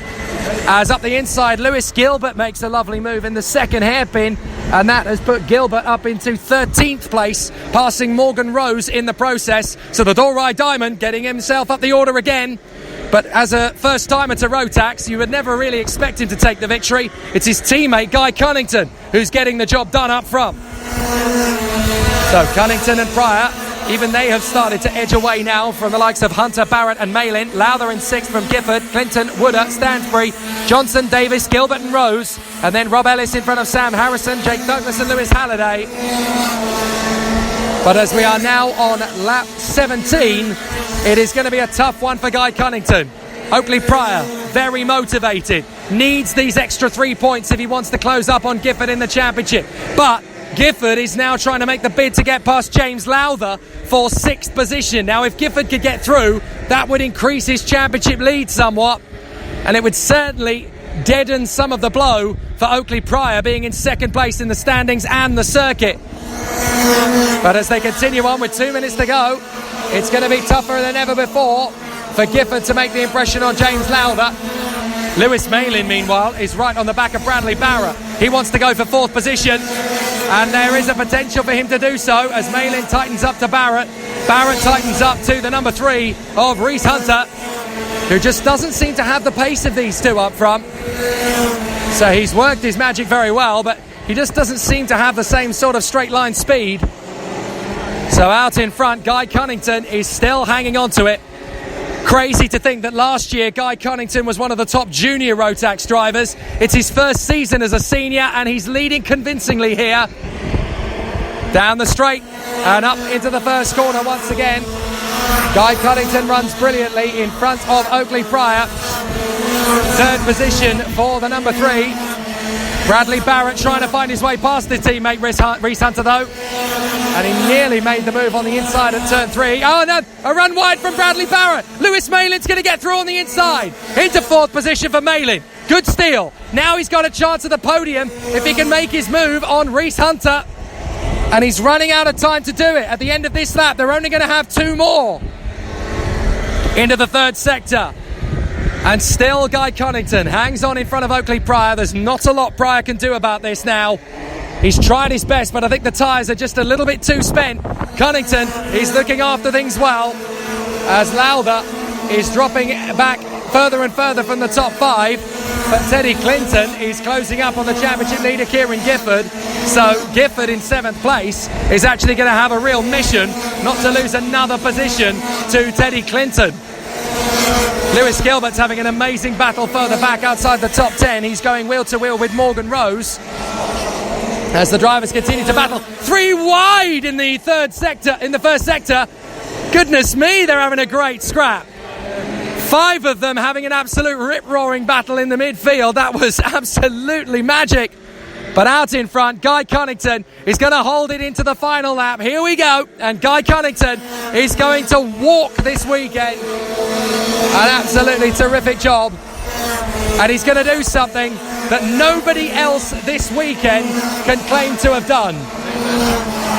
As up the inside, Lewis Gilbert makes a lovely move in the second hairpin, and that has put Gilbert up into 13th place, passing Morgan Rose in the process. So the Dorrai Diamond getting himself up the order again. But as a first timer to Rotax, you would never really expect him to take the victory. It's his teammate Guy Cunnington who's getting the job done up front. So Cunnington and Pryor, even they have started to edge away now from the likes of Hunter, Barrett and Malin. Lowther in 6th from Gifford, Clinton, Wooder, Stansbury, Johnson, Davis, Gilbert and Rose. And then Rob Ellis in front of Sam Harrison, Jake Douglas and Lewis Halliday. But as we are now on lap 17, it is going to be a tough one for Guy Cunnington. Oakley Pryor, very motivated, needs these extra 3 points if he wants to close up on Gifford in the championship. But Gifford is now trying to make the bid to get past James Lowther for 6th position. Now, if Gifford could get through, that would increase his championship lead somewhat, and it would certainly deaden some of the blow for Oakley Pryor being in 2nd place in the standings and the circuit. But as they continue on with 2 minutes to go, it's going to be tougher than ever before for Gifford to make the impression on James Lowther. Lewis Malin, meanwhile, is right on the back of Bradley Barrett. He wants to go for 4th position, and there is a potential for him to do so as Malin tightens up to Barrett. Barrett tightens up to the number 3 of Reese Hunter, who just doesn't seem to have the pace of these two up front. So he's worked his magic very well, but he just doesn't seem to have the same sort of straight line speed. So out in front, Guy Cunnington is still hanging on to it. Crazy to think that last year Guy Cunnington was one of the top junior Rotax drivers. It's his first season as a senior, and he's leading convincingly here. Down the straight and up into the first corner once again. Guy Cunnington runs brilliantly in front of Oakley Pryor. 3rd position for the number 3. Bradley Barrett trying to find his way past his teammate Reese Hunter though, and he nearly made the move on the inside at turn 3. Oh no, a run wide from Bradley Barrett. Lewis Malin's going to get through on the inside. Into 4th position for Malin. Good steal. Now he's got a chance at the podium if he can make his move on Reese Hunter, and he's running out of time to do it. At the end of this lap, they're only going to have 2 more. Into the 3rd sector. And still Guy Cunnington hangs on in front of Oakley Pryor. There's not a lot Pryor can do about this now. He's tried his best, but I think the tyres are just a little bit too spent. Cunnington is looking after things well, as Lowther is dropping back further and further from the top 5. But Teddy Clinton is closing up on the championship leader, Kieran Gifford. So Gifford in 7th place is actually going to have a real mission not to lose another position to Teddy Clinton. Lewis Gilbert's having an amazing battle further back outside the top 10. He's going wheel to wheel with Morgan Rose as the drivers continue to battle. 3 wide in the 3rd sector, in the 1st sector. Goodness me, they're having a great scrap. 5 of them having an absolute rip-roaring battle in the midfield. That was absolutely magic. But out in front, Guy Cunnington is going to hold it into the final lap. Here we go. And Guy Cunnington is going to walk this weekend. An absolutely terrific job. And he's going to do something that nobody else this weekend can claim to have done.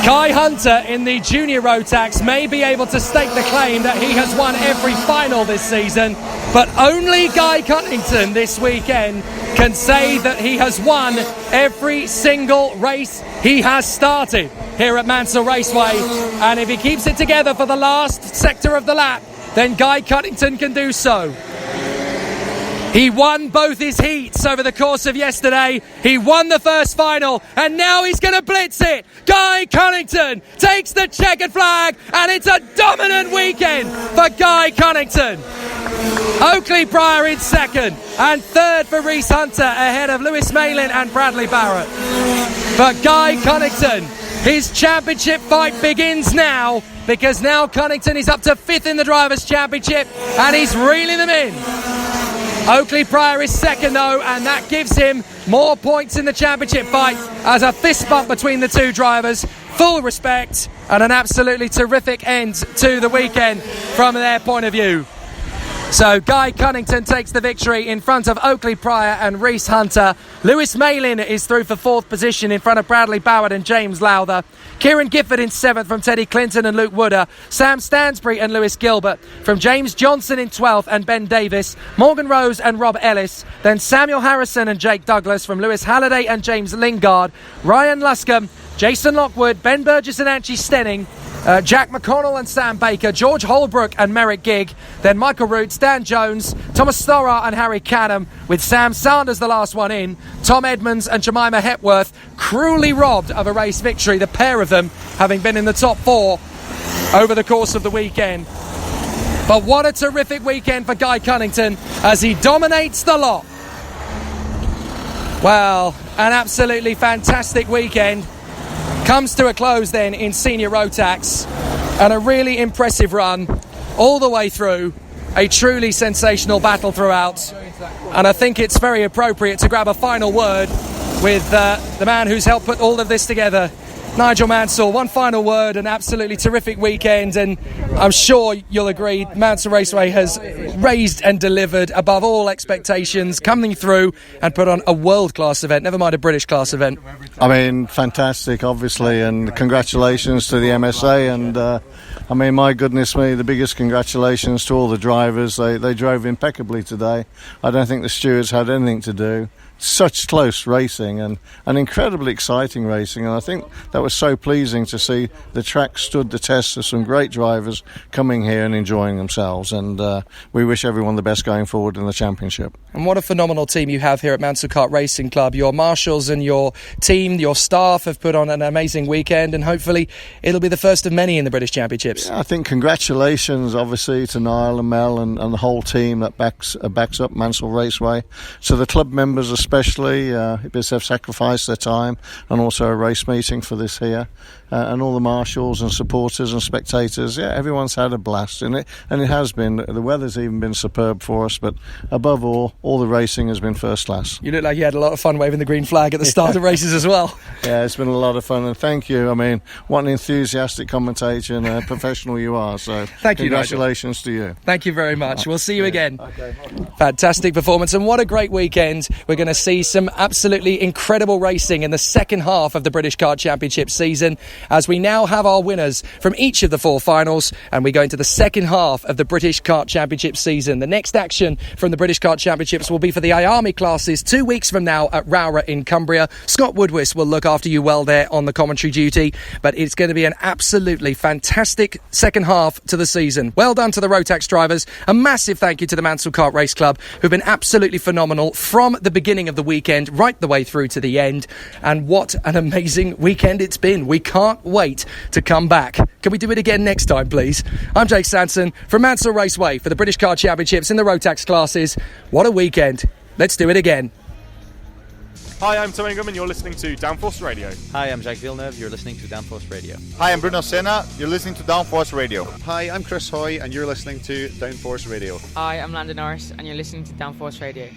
Kai Hunter in the junior Rotax may be able to stake the claim that he has won every final this season, but only Guy Cunnington this weekend can say that he has won every single race he has started here at Mansell Raceway. And if he keeps it together for the last sector of the lap, then Guy Cunnington can do so. He won both his heats over the course of yesterday. He won the first final, and now he's going to blitz it. Guy Cunnington takes the checkered flag, and it's a dominant weekend for Guy Cunnington. Oakley Pryor in second, and third for Reese Hunter, ahead of Lewis Malin and Bradley Barrett. But Guy Cunnington, his championship fight begins now, because now Cunnington is up to 5th in the Drivers' Championship, and he's reeling them in. Oakley Pryor is second though, and that gives him more points in the championship fight as a fist bump between the two drivers. Full respect and an absolutely terrific end to the weekend from their point of view. So Guy Cunnington takes the victory in front of Oakley Pryor and Reese Hunter. Lewis Malin is through for 4th position in front of Bradley Boward and James Lowther. Kieran Gifford in 7th from Teddy Clinton and Luke Wooder. Sam Stansbury and Lewis Gilbert from James Johnson in 12th and Ben Davis. Morgan Rose and Rob Ellis. Then Samuel Harrison and Jake Douglas from Lewis Halliday and James Lingard. Ryan Luscombe, Jason Lockwood, Ben Burgess and Archie Stenning. Jack McConnell and Sam Baker, George Holbrook and Merrick Gigg, then Michael Root, Stan Jones, Thomas Storer and Harry Canham, with Sam Sanders the last one in, Tom Edmonds and Jemima Hepworth cruelly robbed of a race victory, the pair of them having been in the top 4 over the course of the weekend. But what a terrific weekend for Guy Cunnington as he dominates the lot. Well, an absolutely fantastic weekend comes to a close then in Senior Rotax, and a really impressive run all the way through, a truly sensational battle throughout, and I think it's very appropriate to grab a final word with the man who's helped put all of this together, Nigel Mansell. One final word, an absolutely terrific weekend, and I'm sure you'll agree Mansell Raceway has raised and delivered above all expectations, coming through and put on a world-class event, never mind a British class event. I mean, fantastic, obviously, and congratulations to the MSA, and I mean, my goodness me, the biggest congratulations to all the drivers. They drove impeccably today. I don't think the stewards had anything to do. Such close racing and incredibly exciting racing, and I think that was so pleasing to see the track stood the test of some great drivers coming here and enjoying themselves, and we wish everyone the best going forward in the championship. And what a phenomenal team you have here at Mansell Kart Racing Club. Your marshals and your team, your staff have put on an amazing weekend, and hopefully it'll be the first of many in the British Championships. Yeah, I think congratulations obviously to Niall and Mel and the whole team that backs up Mansell Raceway. So the club members especially, because they've sacrificed their time, and also a race meeting for this here, and all the marshals and supporters and spectators. Yeah, everyone's had a blast in it, and it has been. The weather's even been superb for us, but above all the racing has been first class. You look like you had a lot of fun waving the green flag at the start of races as well. Yeah, it's been a lot of fun, and thank you. I mean, what an enthusiastic commentator and a professional you are, so thank you, congratulations to you. Thank you very much. We'll see you again. Okay. Fantastic performance, and what a great weekend. We're going to see some absolutely incredible racing in the second half of the British Kart Championship season, as we now have our winners from each of the 4 finals, and we go into the second half of the British Kart Championship season. The next action from the British Kart Championships will be for the IARMY classes 2 weeks from now at Rowrah in Cumbria. Scott Woodwis will look after you well there on the commentary duty, but it's going to be an absolutely fantastic second half to the season. Well done to the Rotax drivers. A massive thank you to the Mansell Kart Race Club, who've been absolutely phenomenal from the beginning of the weekend right the way through to the end, and what an amazing weekend it's been. We can't wait to come back. Can we do it again next time, please? I'm Jake Sanson from Mansell Raceway for the British Kart Championships in the Rotax classes. What a weekend. Let's do it again. Hi, I'm Tom Ingham and you're listening to Downforce Radio. Hi, I'm Jacques Villeneuve. You're listening to Downforce Radio. Hi, I'm Bruno Senna. You're listening to Downforce Radio. Hi, I'm Chris Hoy and you're listening to Downforce Radio. Hi, I'm Landon Norris and you're listening to Downforce Radio.